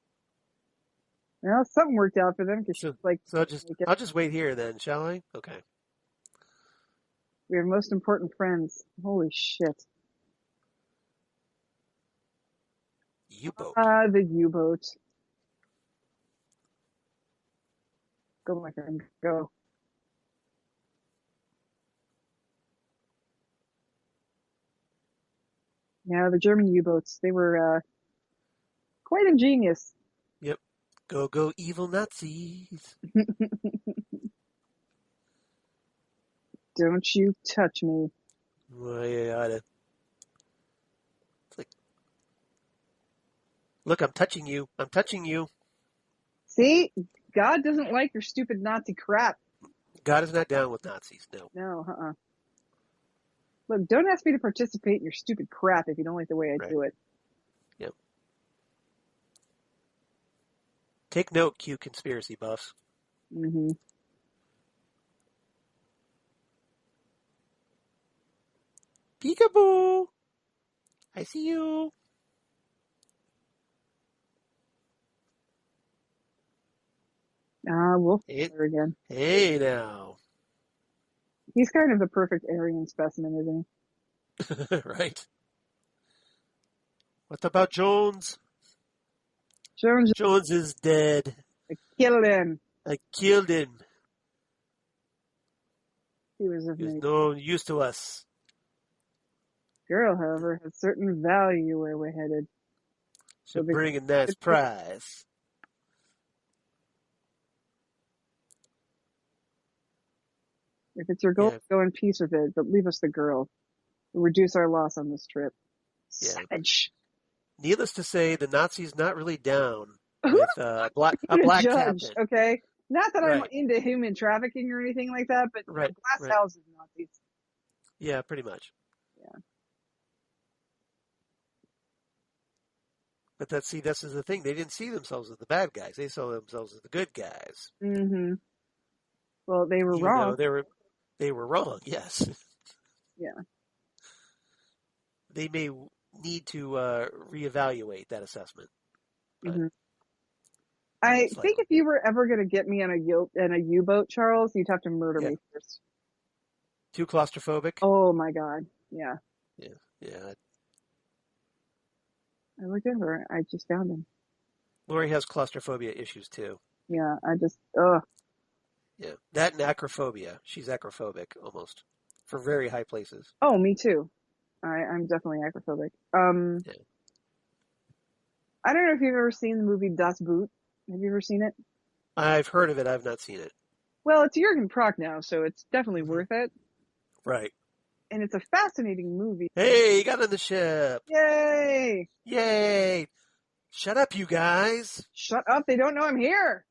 Well, something worked out for them. So So I'll just wait here then, shall I? Okay. We have most important friends. Holy shit. U-boat. The U-boat. Go, my friend, go. Yeah, the German U-boats, they were quite ingenious. Yep. Go, evil Nazis. Don't you touch me. Well, yeah, it's like, look, I'm touching you. I'm touching you. See? God doesn't like your stupid Nazi crap. God is not down with Nazis, no. No, Look, don't ask me to participate in your stupid crap if you don't like the way I do it. Yep. Take note, Q conspiracy buffs. Mm-hmm. Peekaboo! I see you. We'll see her again. Hey, now. He's kind of the perfect Aryan specimen, isn't he? Right. What about Jones? Jones is dead. I killed him. I killed him. He was of He was me. no use to us. Girl, however, has certain value where we're headed. So bring a nice prize. If it's your goal, go in peace with it, but leave us the girl. We'll reduce our loss on this trip. Yeah. Savage. Needless to say, the Nazis not really down Who with the a fuck are you to black judge, captain. okay? Not that I'm Right. into human trafficking or anything like that, but Right. glass Right. houses Nazis. Yeah, pretty much. Yeah. But this is the thing. They didn't see themselves as the bad guys. They saw themselves as the good guys. Mm-hmm. Well, they were Even wrong. though they were wrong, yes. Yeah. They may need to reevaluate that assessment. Mm-hmm. I think if you were ever going to get me on a U-boat, Charles, you'd have to murder me first. Too claustrophobic? Oh my God. Yeah. Yeah. I looked over. I just found him. Lori has claustrophobia issues too. Yeah. Ugh. Yeah. That and acrophobia. She's acrophobic almost for very high places. Oh, me too. I'm definitely acrophobic. Yeah. I don't know if you've ever seen the movie Das Boot. Have you ever seen it? I've heard of it. I've not seen it. Well, it's Jürgen Prochnow, so it's definitely worth it. Right. And it's a fascinating movie. Hey, you got on the ship. Yay! Yay! Shut up, you guys. Shut up. They don't know I'm here.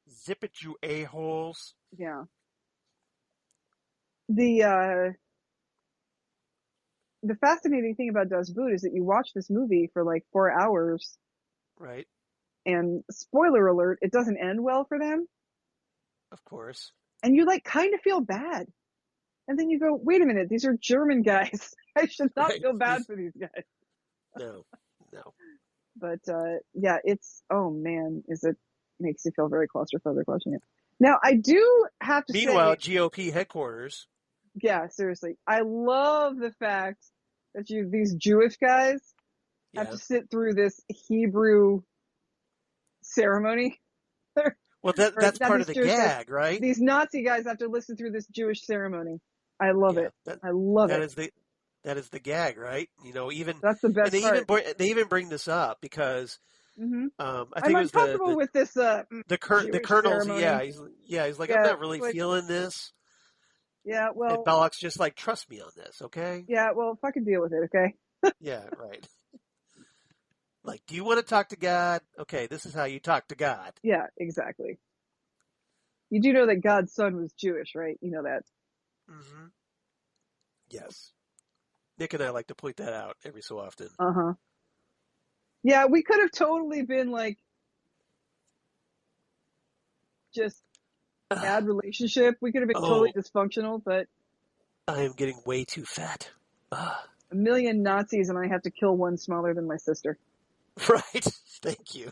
Zip it, you a-holes. Yeah. The fascinating thing about Das Boot is that you watch this movie for like 4 hours. Right. And spoiler alert, it doesn't end well for them. Of course. And you like kind of feel bad. And then you go, wait a minute, these are German guys. I should not feel bad for these guys. No. But, yeah, oh man, makes you feel very claustrophobic watching it. Now, I do have to say. Meanwhile, GOP headquarters. Yeah, seriously. I love the fact that these Jewish guys have to sit through this Hebrew ceremony. Well, that's part of the gag, right? These Nazi guys have to listen through this Jewish ceremony. I love it. I love it. That is the gag, right? You know, even that's the best part. They even bring this up because mm-hmm. I think I'm uncomfortable with this. The colonel's ceremony. He's like, I'm not really feeling this. Yeah, well, and Belloq's just like, trust me on this, okay? Yeah, well, fucking deal with it, okay? Yeah, right. Like, do you want to talk to God? Okay, this is how you talk to God. Yeah, exactly. You do know that God's son was Jewish, right? You know that. Mm-hmm. Yes. Nick and I like to point that out every so often. Uh-huh. Yeah, we could have totally been like, just bad relationship. We could have been totally dysfunctional, but I am getting way too fat. A million Nazis and I have to kill one smaller than my sister. Right. Thank you.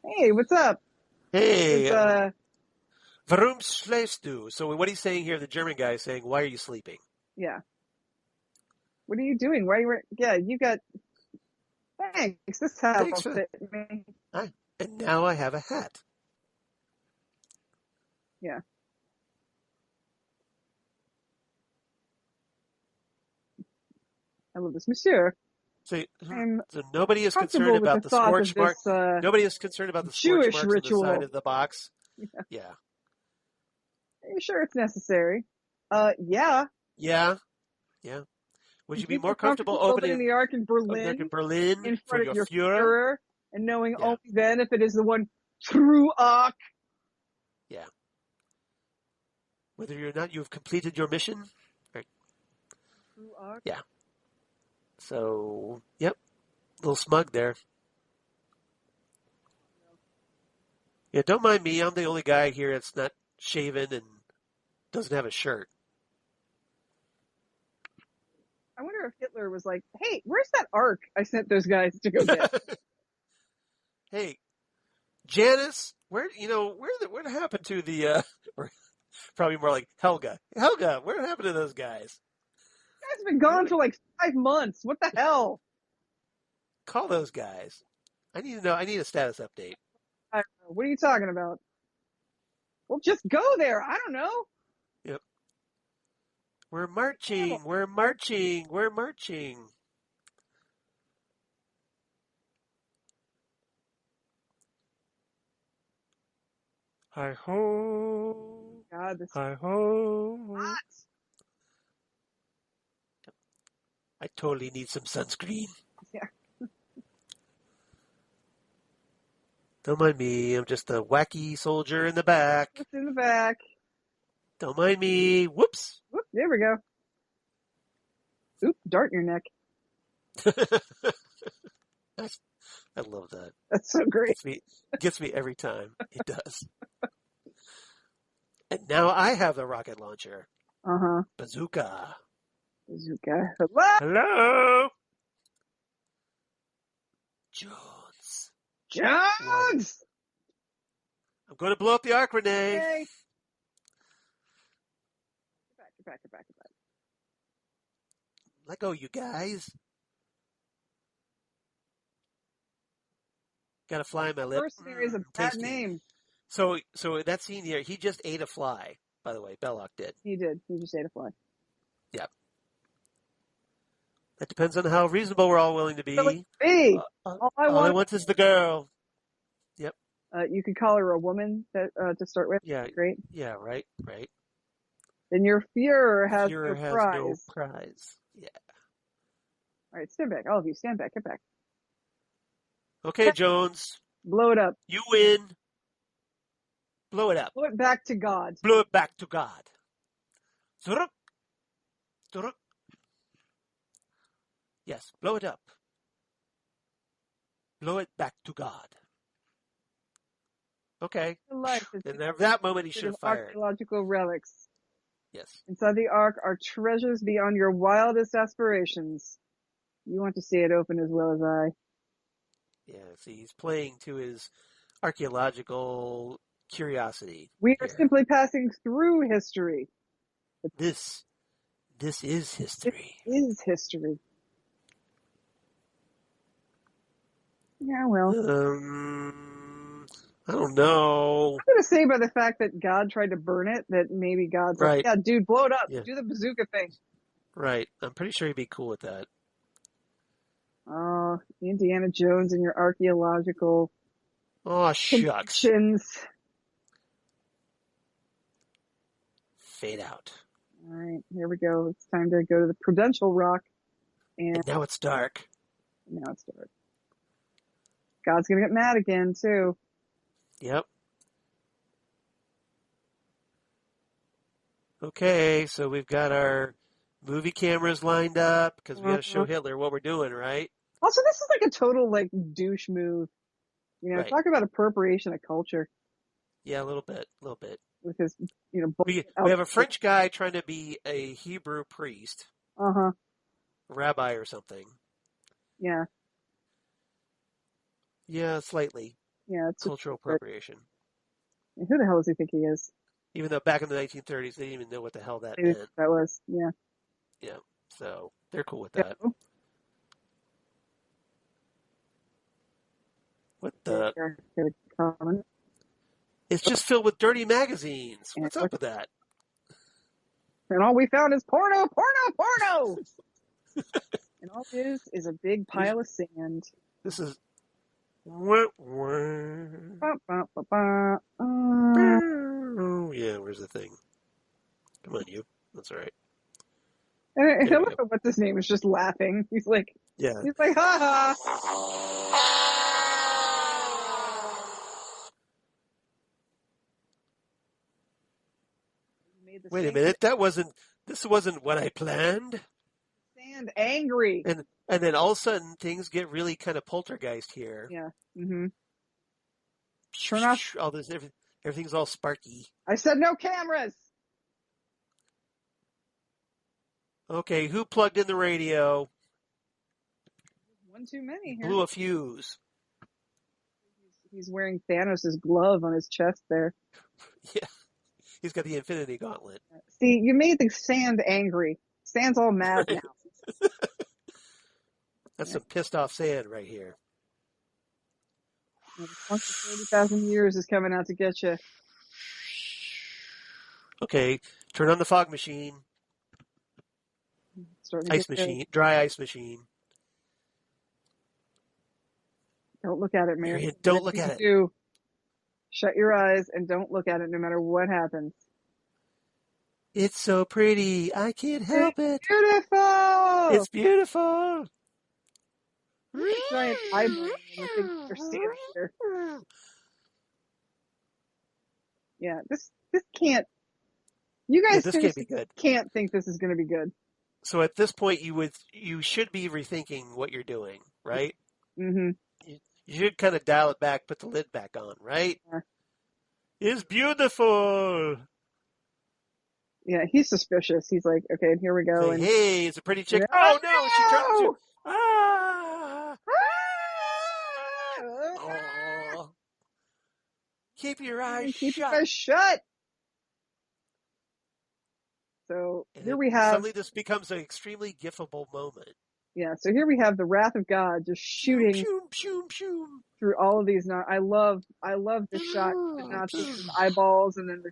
Hey, what's up? Hey. Warum schläfst du? So what he's saying here, the German guy is saying, why are you sleeping? Yeah. What are you doing? Why are you? Yeah, you got. Thanks. This hat will fit me. And now I have a hat. Yeah. I love this, monsieur. So nobody is concerned about the scorch mark. Nobody is concerned about the scorch marks on the side of the box. Yeah. Are you sure it's necessary? Yeah. Yeah. Would you be more comfortable opening the Ark in Berlin in front of your Führer and knowing only then if it is the one true Ark? Yeah. Whether or not you've completed your mission. Right. True Ark? Yeah. So, yep. A little smug there. Yeah, don't mind me. I'm the only guy here that's not shaven and doesn't have a shirt. I wonder if Hitler was like, hey, where's that Ark I sent those guys to go get? Hey, Janice, what happened to the, or probably more like Helga, what happened to those guys? Guys been gone for like 5 months. What the hell? Call those guys. I need to know. I need a status update. I don't know. What are you talking about? Well, just go there. I don't know. Yep. We're marching. We're marching. We're marching. Hi-ho. God, this is Hi-ho. hot. I totally need some sunscreen. Yeah. Don't mind me. I'm just a wacky soldier in the back. What's in the back? Don't mind me. Whoops. Whoop, there we go. Oop, dart in your neck. I love that. That's so great. Gets me every time. It does. And now I have the rocket launcher. Uh-huh. Bazooka. Bazooka. Hello? Hello. Jones. Jones! I'm going to blow up the Ark, René. Yay. Get back. Let go, you guys. Got a fly in my lip. Mercenary is a bad Tasty. name. So that scene here, he just ate a fly, by the way. Belloq did. He did. He just ate a fly. Yep. That depends on how reasonable we're all willing to be. Hey, All I want is the girl. Yep. You could call her a woman to start with. Yeah. Great. Yeah, right. Then your Führer has Führer no has prize. no prize. Yeah. All right, stand back. All of you, stand back. Get back. Okay, Jones. Blow it up. You win. Blow it up. Blow it back to God. Blow it back to God. Zuruk. Zuruk. Yes, blow it up. Blow it back to God. Okay. Life is And at that moment, he should have fired. archaeological relics. Yes. Inside the Ark are treasures beyond your wildest aspirations. You want to see it open as well as I. Yeah, see, he's playing to his archaeological curiosity. We are simply passing through history. This is history. It is history. Yeah, well. I don't know. I'm going to say by the fact that God tried to burn it, that maybe God's Right. like, yeah, dude, blow it up. Yeah. Do the bazooka thing. Right. I'm pretty sure he'd be cool with that. Oh, Indiana Jones and your archaeological Oh, shucks. convictions. Fade out. All right, here we go. It's time to go to the Prudential Rock. And now it's dark. Now it's dark. God's going to get mad again, too. Yep. Okay, so we've got our movie cameras lined up because we got to show Hitler what we're doing, right? Also, this is like a total, like, douche move. You know, Right. talk about appropriation of culture Yeah, a little bit. with his, you know, We have a French guy trying to be a Hebrew priest, Uh-huh. rabbi or something. Yeah. Yeah, slightly. Yeah, it's Cultural appropriation. who the hell does he think he is? Even though back in the 1930s, they didn't even know what the hell that Maybe meant. that was, yeah. Yeah, so they're cool with that. What the? It's just filled with dirty magazines. What's up with that? And all we found is porno. And all it is a big pile of sand. This is. Ba, ba, ba, ba. Oh, yeah, where's the thing? Come on, you. That's all right. And I love what's his name is just laughing. He's like, ha ha. Wait a minute, this wasn't what I planned. Sand angry. And then all of a sudden things get really kind of poltergeist here. Yeah. Mm-hmm. Turn off all this. Everything's all sparky. I said no cameras. Okay, who plugged in the radio? One too many here. Blew a fuse. He's wearing Thanos' glove on his chest there. Yeah. He's got the Infinity Gauntlet. See, you made the sand angry. Sand's all mad now. That's some pissed off sand right here. 30,000 years is coming out to get you. Okay, turn on the fog machine, Starting to ice get there. machine, dry ice machine. Don't look at it, man. Marion, don't look Whatever at it. you do, shut your eyes and don't look at it no matter what happens. It's so pretty. I can't help it. Beautiful! It's beautiful. Look at the giant eyeball and the things that are standing there. Yeah, this can't. You Yeah, guys this can't be seriously good. can't think this is going to be good. So at this point, you should be rethinking what you're doing, right? Mm-hmm. You should kind of dial it back, put the lid back on, right? Yeah. It's beautiful. Yeah, he's suspicious. He's like, okay, and here we go. Say, And hey, it's a pretty chick. oh, Oh no, she turned into. no! Ah! Ah! Oh. Keep your eyes Keep your shut. eyes shut. So And here it, we have, suddenly this becomes an extremely gifable moment. yeah. So here we have the wrath of God just shooting Shoom, shoom, shoom. through all of these. I love this shot. The Nazis with eyeballs, and then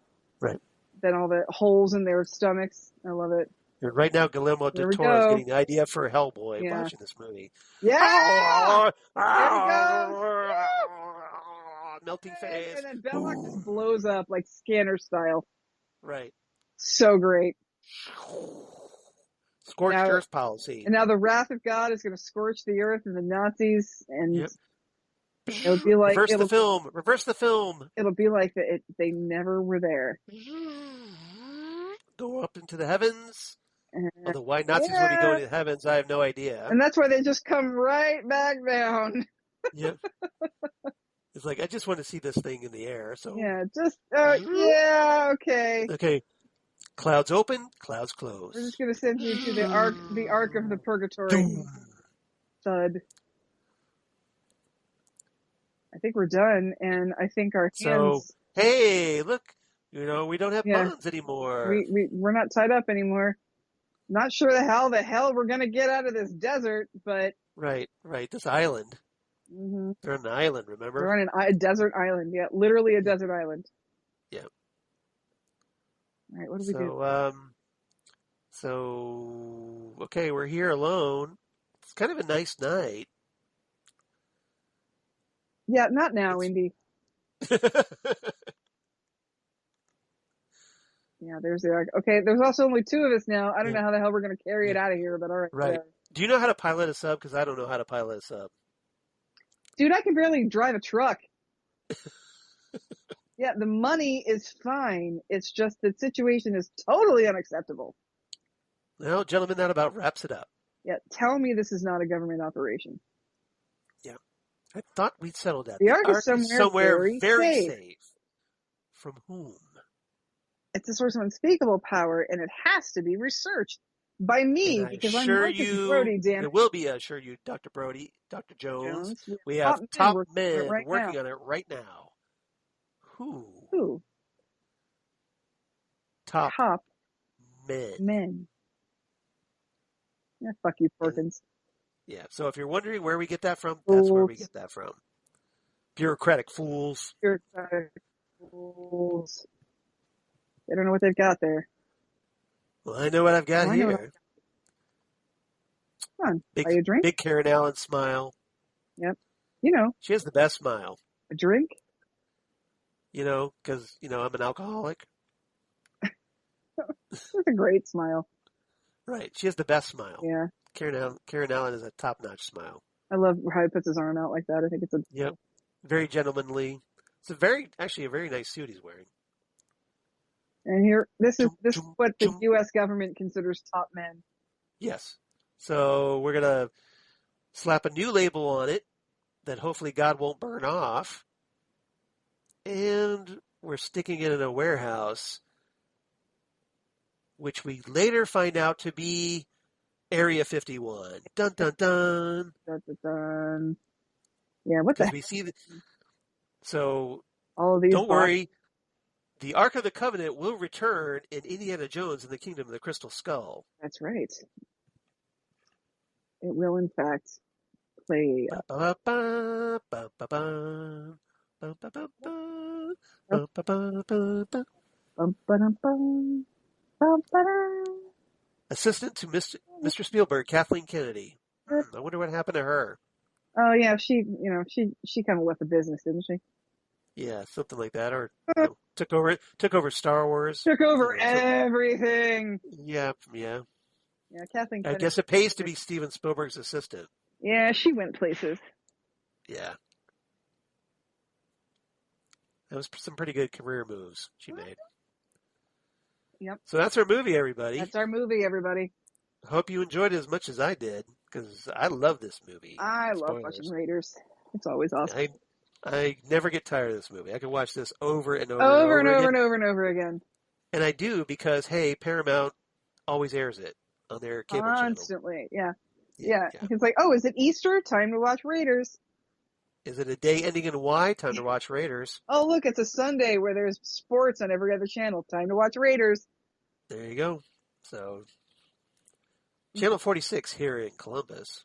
then all the holes in their stomachs. I love it. And right now, Guillermo del There we Toro is go. getting the idea for Hellboy Yeah. watching this movie. Yeah. There we go. Melting face. And then Belloq just blows up like scanner style. Right. So great. Scorched Now- earth policy. And now the wrath of God is going to scorch the earth and the Nazis, and Yep. it'll be like Reverse the film. Reverse the film. It'll be like they never were there. Go up into the heavens. And, Although why Nazis would be going to the heavens, I have no idea. and that's why they just come right back down. Yep. It's like, I just want to see this thing in the air. So Yeah, just yeah, okay. Okay. Clouds open, clouds close. We're just gonna send you to the ark of the purgatory. Doom. Thud. I think we're done, and I think our So, hands. hey, look, we don't have Yeah. bonds anymore. We're not tied up anymore. Not sure the hell we're gonna get out of this desert, but Right. This island. mm-hmm. They're on an island, remember? We're on a desert island. Yeah, literally a desert island. Yeah. All right, what do we do? Okay, we're here alone. It's kind of a nice night. Yeah, not now, Indy. Yeah, there's the ark. Okay, there's also only two of us now. I don't know how the hell we're going to carry it out of here, but all right. Right. Do you know how to pilot a sub? Because I don't know how to pilot a sub. Dude, I can barely drive a truck. Yeah, the money is fine. It's just the situation is totally unacceptable. Well, gentlemen, that about wraps it up. Yeah, tell me this is not a government operation. Yeah. I thought we'd settled that. The ark is somewhere very safe. From whom? It's a source of unspeakable power, and it has to be researched by me, because I'm Marcus Brody, damn it. It will be, assure you, Dr. Brody, Dr. Jones. We have top men working on it right now. Who? Top men. Yeah, fuck you, Perkins. Yeah, so if you're wondering where we get that from, that's where we get that from. Bureaucratic fools. Bureaucratic fools. They don't know what they've got there. Well, I know what I've got here. Come on, buy a drink? Big Karen Allen smile. Yep. She has the best smile. A drink? Because, I'm an alcoholic. That's a great smile. Right. She has the best smile. Yeah. Karen Allen is a top-notch smile. I love how he puts his arm out like that. I think it's Yep. Very gentlemanly. It's actually a very nice suit he's wearing. And here, this is what the U.S. government considers top men. Yes. So we're going to slap a new label on it that hopefully God won't burn off. And we're sticking it in a warehouse, which we later find out to be Area 51. Dun, dun, dun. Dun, dun, dun. Yeah, what the heck? We see so all of these don't worry. The Ark of the Covenant will return in Indiana Jones and the Kingdom of the Crystal Skull. That's right. It will, in fact, play. Bum, ba-dum, bum, bum, ba-dum. Assistant to Mr. Spielberg, Kathleen Kennedy. I wonder what happened to her. Oh yeah, she kind of left the business, didn't she? Yeah, something like that, or took over Star Wars. Took over everything. Yeah. Yeah, Kathleen I Kennedy. guess it pays to be Steven Spielberg's assistant. Yeah, she went places. Yeah. That was some pretty good career moves she made. Yep. So that's our movie, everybody. That's our movie, everybody. Hope you enjoyed it as much as I did, because I love this movie. I love watching Raiders. It's always awesome. I never get tired of this movie. I could watch this over and over and over again. And I do because, hey, Paramount always airs it on their cable channel. Constantly, yeah. It's like, oh, is it Easter? Time to watch Raiders. Is it a day ending in Y? Time to watch Raiders. Oh, look, it's a Sunday where there's sports on every other channel. Time to watch Raiders. There you go. So, Channel 46 here in Columbus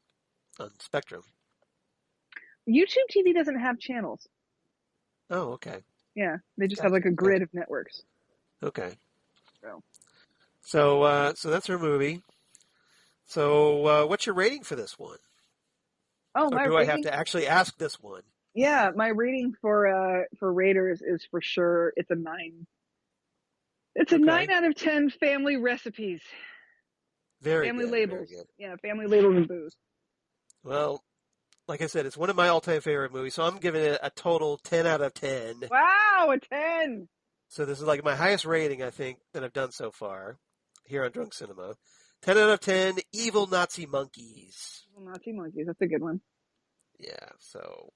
on Spectrum. YouTube TV doesn't have channels. Oh, okay. Yeah, they just have like a grid of networks. Okay. So that's our movie. So, what's your rating for this one? Oh, or do I have to actually ask this one? Yeah, my rating for Raiders is for sure it's a 9. It's a 9 out of 10 family recipes. Family labels. Very good. Yeah, family labels and booze. Well, like I said, it's one of my all-time favorite movies, so I'm giving it a total 10 out of 10. Wow, a 10! So this is like my highest rating, I think, that I've done so far here on Drunk Cinema. 10 out of 10, Evil Nazi Monkeys. Evil Nazi Monkeys, that's a good one. Yeah, so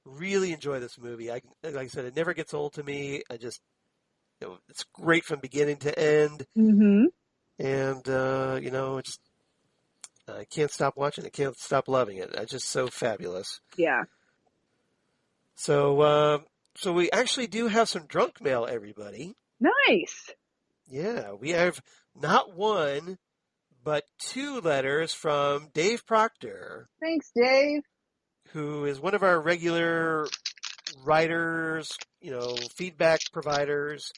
really enjoy this movie. Like I said, it never gets old to me. I just, it's great from beginning to end. Mm-hmm. And, I can't stop watching it. Can't stop loving it. It's just so fabulous. Yeah. So we actually do have some drunk mail, everybody. Nice. Yeah, we have not one, but 2 letters from Dave Proctor. Thanks, Dave. Who is one of our regular writers, feedback providers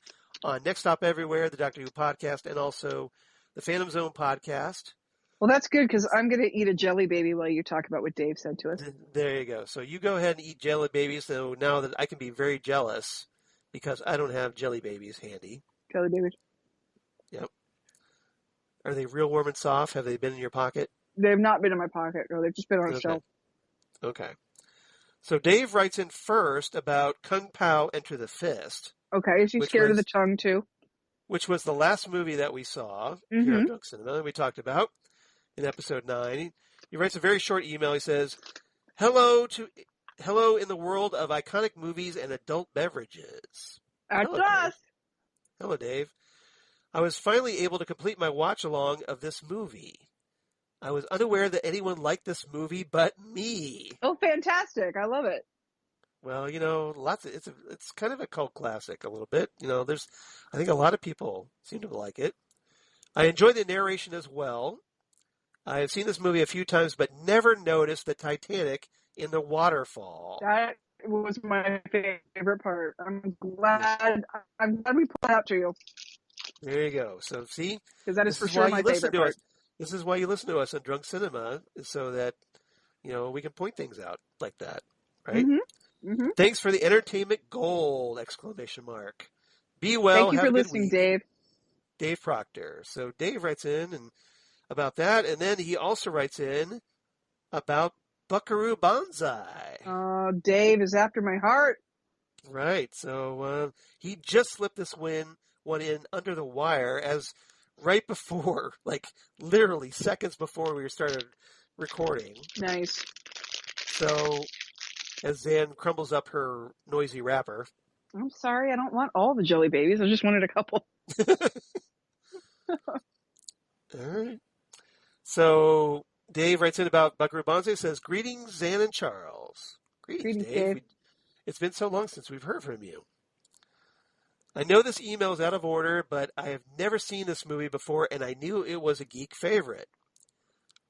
on Next Stop Everywhere, the Doctor Who podcast, and also the Phantom Zone podcast. Well, that's good because I'm going to eat a jelly baby while you talk about what Dave said to us. There you go. So you go ahead and eat jelly babies. So now that I can be very jealous because I don't have jelly babies handy. Jelly babies. Yep. Are they real warm and soft? Have they been in your pocket? They've not been in my pocket. No, they've just been on a shelf. Okay. So Dave writes in first about Kung Pao Enter the Fist. Okay. Is he scared of the tongue too? Which was the last movie that we saw here at Drunk Cinema that we talked about in episode 9. He writes a very short email. He says, Hello in the world of iconic movies and adult beverages. That's us. Hello, Dave. I was finally able to complete my watch-along of this movie. I was unaware that anyone liked this movie but me. Oh, fantastic. I love it. Well, it's kind of a cult classic a little bit. I think a lot of people seem to like it. I enjoy the narration as well. I have seen this movie a few times, but never noticed the Titanic in the waterfall. That was my favorite part. I'm glad we put it out to you. There you go. So, see? Because that is for sure my favorite part. This is why you listen to us on Drunk Cinema, so that, we can point things out like that, right? Mm-hmm. Mm-hmm. Thanks for the entertainment gold! ! Be well. Thank you for listening, Dave. Dave Proctor. So Dave writes in and about that, and then he also writes in about Buckaroo Banzai. Oh, Dave is after my heart. Right. So he just slipped this one in under the wire as right before, like literally seconds before we started recording. Nice. So as Zan crumbles up her noisy wrapper. I'm sorry, I don't want all the jelly babies. I just wanted a couple. All right. So Dave writes in about Buckaroo Banzai, says, Greetings, Zan and Charles. Greetings, Dave. It's been so long since we've heard from you. I know this email is out of order, but I have never seen this movie before, and I knew it was a geek favorite.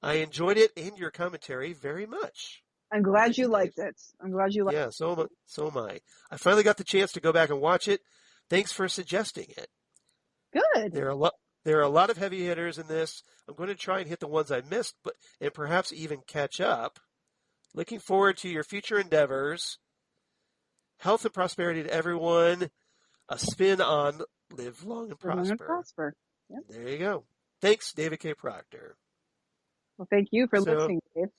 I enjoyed it and your commentary very much. I'm glad you liked it. I'm glad you liked it. Yeah, so am I. I finally got the chance to go back and watch it. thanks for suggesting it. Good. There are a lot of heavy hitters in this. I'm going to try and hit the ones I missed, and perhaps even catch up. Looking forward to your future endeavors. Health and prosperity to everyone. A spin on Live Long and Prosper. Live long and prosper. Yep. There you go. Thanks, David K. Proctor. Well, thank you for listening, Dave.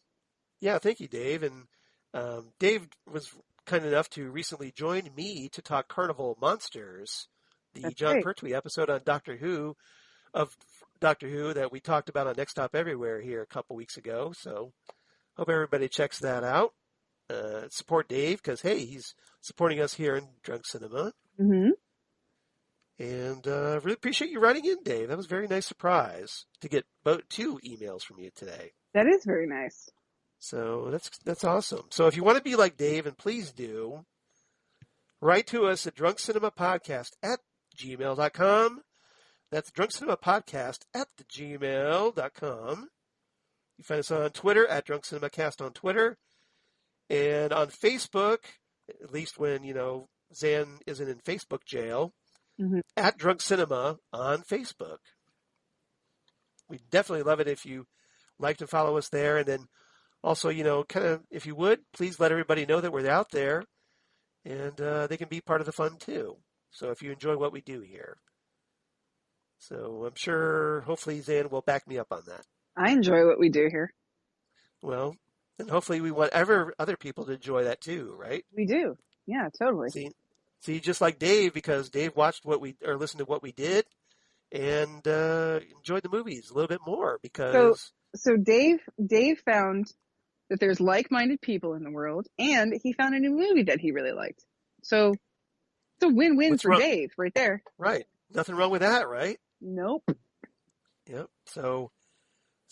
Yeah, thank you, Dave. And Dave was kind enough to recently join me to talk Carnival Monsters, the That's John right. Pertwee episode on Doctor Who that we talked about on Next Stop Everywhere here a couple weeks ago. So hope everybody checks that out. Support Dave because, hey, he's supporting us here in Drunk Cinema. Mm-hmm. And really appreciate you writing in, Dave. That was a very nice surprise to get both 2 emails from you today. That is very nice. So that's awesome. So if you want to be like Dave, and please do, write to us at drunkcinemapodcast@gmail.com. That's drunkcinemapodcast@gmail.com. You find us on Twitter at drunkcinemacast on Twitter. And on Facebook, at least when, Zan isn't in Facebook jail, Mm-hmm. at Drunk Cinema on Facebook. We'd definitely love it if you liked and follow us there. And then also, kind of, if you would, please let everybody know that we're out there and they can be part of the fun too. So if you enjoy what we do here. So I'm sure, hopefully, Zan will back me up on that. I enjoy what we do here. Well, and hopefully we want other people to enjoy that too, right? We do. Yeah, totally. See, just like Dave, because Dave watched listened to what we did and enjoyed the movies a little bit more because. So Dave found that there's like-minded people in the world, and he found a new movie that he really liked. So it's a win-win for Dave right there. Right. Nothing wrong with that, right? Nope. Yep. So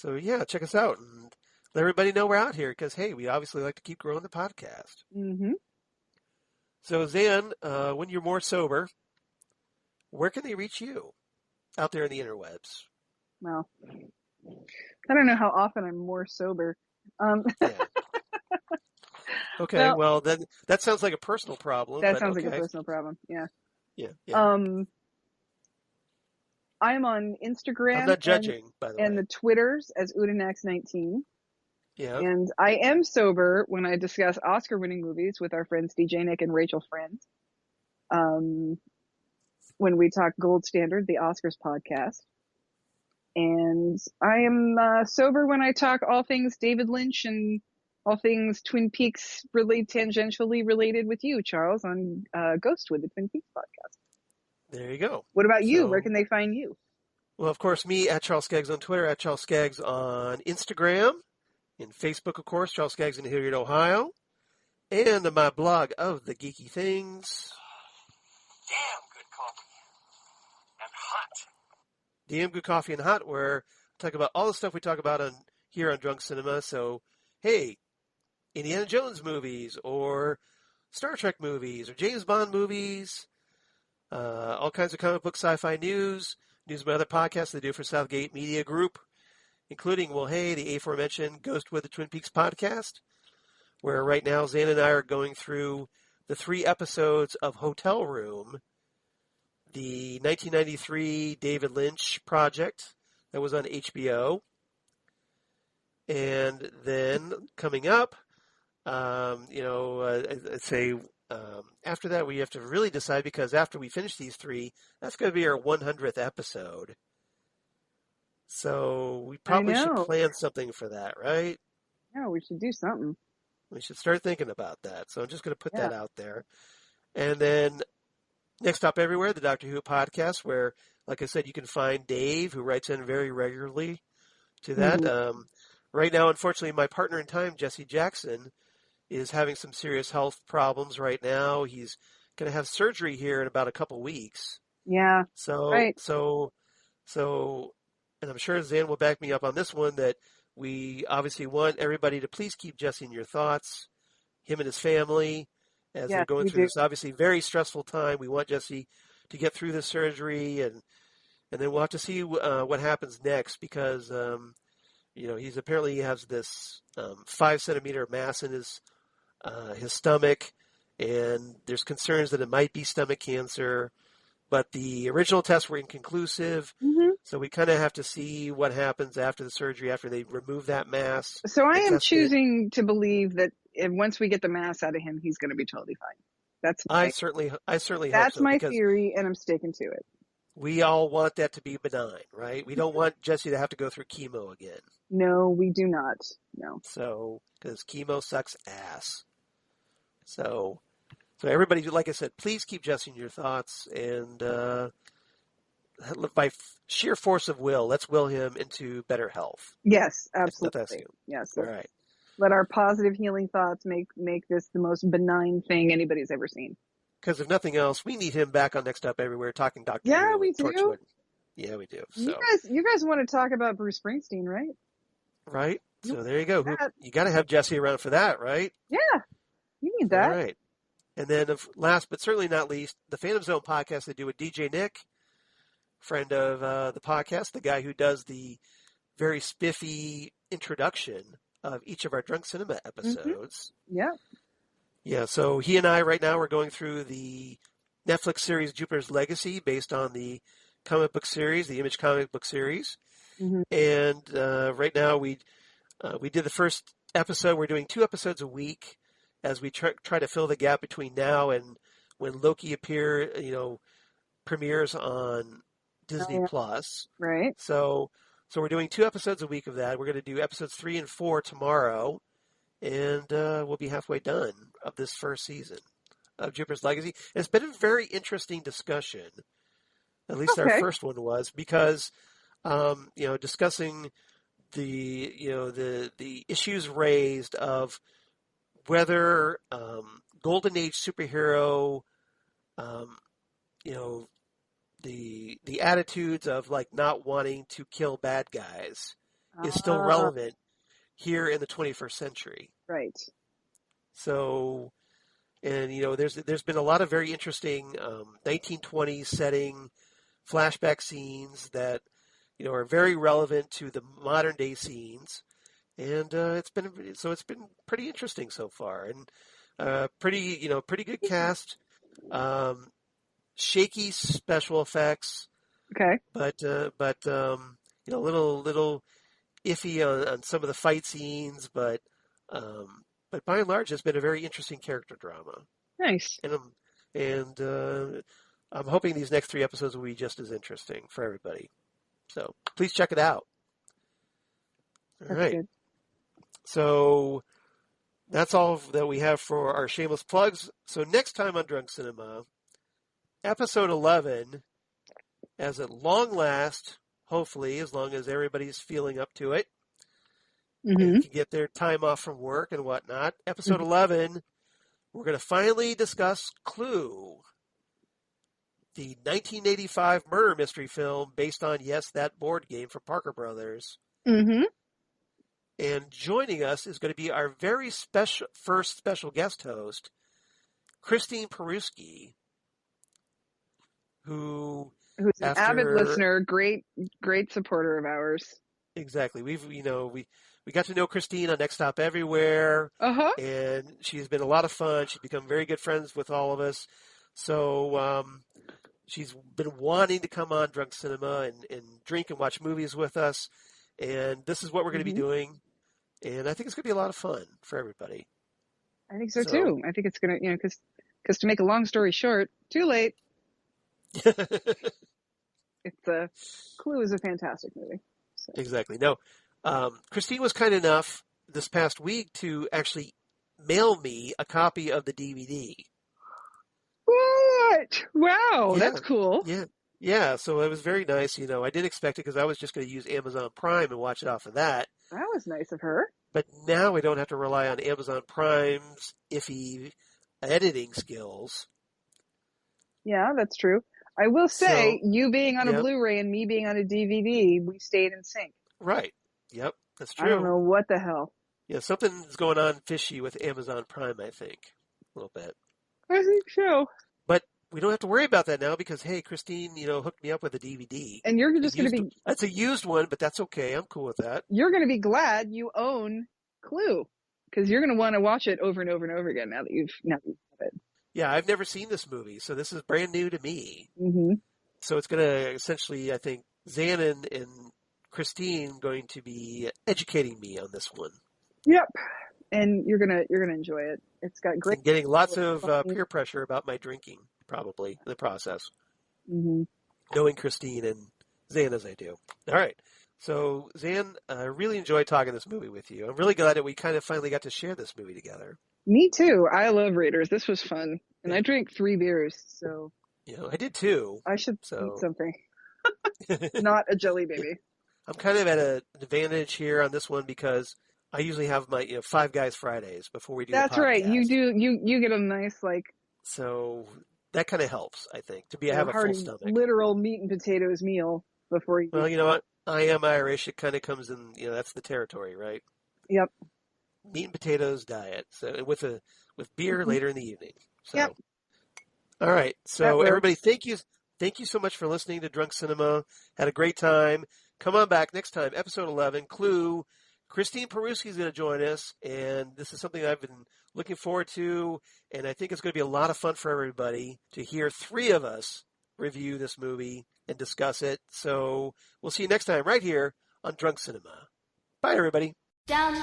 yeah, check us out and let everybody know we're out here because, hey, we obviously like to keep growing the podcast. Mm-hmm. So, Zan, when you're more sober, where can they reach you out there in the interwebs? Well, I don't know how often I'm more sober. Yeah. Okay, well, then that sounds like a personal problem. That sounds like a personal problem, yeah. Yeah. I'm on Instagram. I'm not judging, by the way. And the Twitters as Udinax19. Yeah. And I am sober when I discuss Oscar-winning movies with our friends DJ Nick and Rachel Friend. When we talk Gold Standard, the Oscars podcast. And I am sober when I talk all things David Lynch and all things Twin Peaks tangentially related with you, Charles, on Ghostwood, the Twin Peaks podcast. There you go. What about you? Where can they find you? Well, of course, me at Charles Skaggs on Twitter, at Charles Skaggs on Instagram. In Facebook, of course, Charles Skaggs in Hilliard, Ohio. And my blog of the geeky things. Damn good coffee. And hot. Damn good coffee and hot, where I talk about all the stuff we talk about here on Drunk Cinema. So, hey, Indiana Jones movies, or Star Trek movies, or James Bond movies, all kinds of comic book sci-fi news of my other podcasts they do for Southgate Media Group. Including, the aforementioned Ghostwood, the Twin Peaks podcast, where right now Zan and I are going through the 3 episodes of Hotel Room, the 1993 David Lynch project that was on HBO. And then coming up, I'd say after that we have to really decide because after we finish these 3, that's going to be our 100th episode. So we probably should plan something for that, right? Yeah, we should do something. We should start thinking about that. So I'm just going to put that out there. And then Next Stop Everywhere, the Doctor Who podcast, where, like I said, you can find Dave, who writes in very regularly to that. Mm-hmm. Right now, unfortunately, my partner in time, Jesse Jackson, is having some serious health problems right now. He's going to have surgery here in about a couple weeks. Yeah. So, and I'm sure Zan will back me up on this one, that we obviously want everybody to please keep Jesse in your thoughts, him and his family, as they're going through this obviously very stressful time. We want Jesse to get through this surgery, and then we'll have to see what happens next because, he's apparently has this 5-centimeter mass in his stomach, and there's concerns that it might be stomach cancer. but the original tests were inconclusive. Mm-hmm. So we kind of have to see what happens after the surgery, after they remove that mass. So I am test it. choosing to believe that once we get the mass out of him, he's going to be totally fine. I certainly hope That's so, my because theory, and I'm sticking to it. we all want that to be benign, right? We don't want Jesse to have to go through chemo again. No, we do not. No. So, because chemo sucks ass. So everybody, like I said, please keep Jesse in your thoughts, and by sheer force of will, let's will him into better health. Yes, That's absolutely. you. Yes. All right. Let our positive healing thoughts make this the most benign thing anybody's ever seen. Because if nothing else, we need him back on Next Up Everywhere talking Dr. Yeah, Who we and do. Torchwood. Yeah, we do. So, You guys want to talk about Bruce Springsteen, right? right? So there you go. That. You got to have Jesse around for that, right? Yeah, you need that. All right. And then last but certainly not least, the Phantom Zone podcast they do with DJ Nick, friend of the podcast, the guy who does the very spiffy introduction of each of our Drunk Cinema episodes. Mm-hmm. Yeah. Yeah, so he and I right now are going through the Netflix series Jupiter's Legacy based on the comic book series, the Image comic book series. Mm-hmm. And right now we did the first episode. We're doing 2 episodes a week as we try to fill the gap between now and when Loki premieres on Disney Plus. Right. So we're doing 2 episodes a week of that. We're going to do episodes 3 and 4 tomorrow, and we'll be halfway done of this first season of Jupiter's Legacy. And it's been a very interesting discussion. At least our first one was, because discussing the issues raised of whether Golden Age superhero, the attitudes of like not wanting to kill bad guys is still relevant here in the 21st century. Right. So, and there's been a lot of very interesting 1920s setting flashback scenes that are very relevant to the modern day scenes, and it's been pretty interesting so far, and pretty good cast. Shaky special effects. Okay. But little iffy on some of the fight scenes, but by and large, it's been a very interesting character drama. Nice. And I'm hoping these next 3 episodes will be just as interesting for everybody. So please check it out. All right. Good. So that's all that we have for our shameless plugs. So next time on Drunk Cinema, episode 11, as at long last, hopefully, as long as everybody's feeling up to it, and can get their time off from work and whatnot. Episode 11, we're going to finally discuss Clue, the 1985 murder mystery film based on, yes, that board game for Parker Brothers. Mm-hmm. And joining us is going to be our very first special guest host, Christine Peruski, who's an avid listener, great supporter of ours. Exactly. We got to know Christine on Next Stop Everywhere, and she's been a lot of fun. She's become very good friends with all of us. So she's been wanting to come on Drunk Cinema and drink and watch movies with us, and this is what we're going to be doing. And I think it's going to be a lot of fun for everybody. I think so too. I think it's going to, because to make a long story short, too late. Clue is a fantastic movie. So. Exactly. No, Christine was kind enough this past week to actually mail me a copy of the DVD. What? Wow, that's cool. Yeah. So it was very nice. I didn't expect it because I was just going to use Amazon Prime and watch it off of that. That was nice of her. But now we don't have to rely on Amazon Prime's iffy editing skills. Yeah, that's true. I will say, you being on a Blu-ray and me being on a DVD, we stayed in sync. Right. Yep, that's true. I don't know what the hell. Yeah, something's going on fishy with Amazon Prime, I think. A little bit. I think so. But we don't have to worry about that now because, hey, Christine, hooked me up with a DVD. And you're just going to be... That's a used one, but that's okay. I'm cool with that. You're going to be glad you own Clue because you're going to want to watch it over and over and over again now that you have it. Yeah, I've never seen this movie, so this is brand new to me. Mm-hmm. So it's going to essentially, I think, Xanon and Christine going to be educating me on this one. Yep. And you're gonna enjoy it. It's got great. And getting lots of peer pressure about my drinking, probably, in the process. Mm-hmm. Knowing Christine and Zan as I do. All right. So, Zan, I really enjoyed talking this movie with you. I'm really glad that we kind of finally got to share this movie together. Me too. I love Raiders. This was fun. And I drank 3 beers, so... I did too. I should eat something. Not a jelly baby. I'm kind of at an advantage here on this one because I usually have my Five Guys Fridays before we do That's the podcast. right. You do. You get a nice, So that kind of helps, I think, to have a full stomach. Literal meat and potatoes meal before you... Well, you know what? I am Irish. It kind of comes in, that's the territory, right? Yep. Meat and potatoes diet. So with beer later in the evening. So. Yep. All right. So everybody, thank you so much for listening to Drunk Cinema. Had a great time. Come on back next time, episode 11. Clue. Christine Peruski is going to join us, and this is something I've been looking forward to, and I think it's going to be a lot of fun for everybody to hear 3 of us review this movie and discuss it. So we'll see you next time right here on Drunk Cinema. Bye, everybody. Down.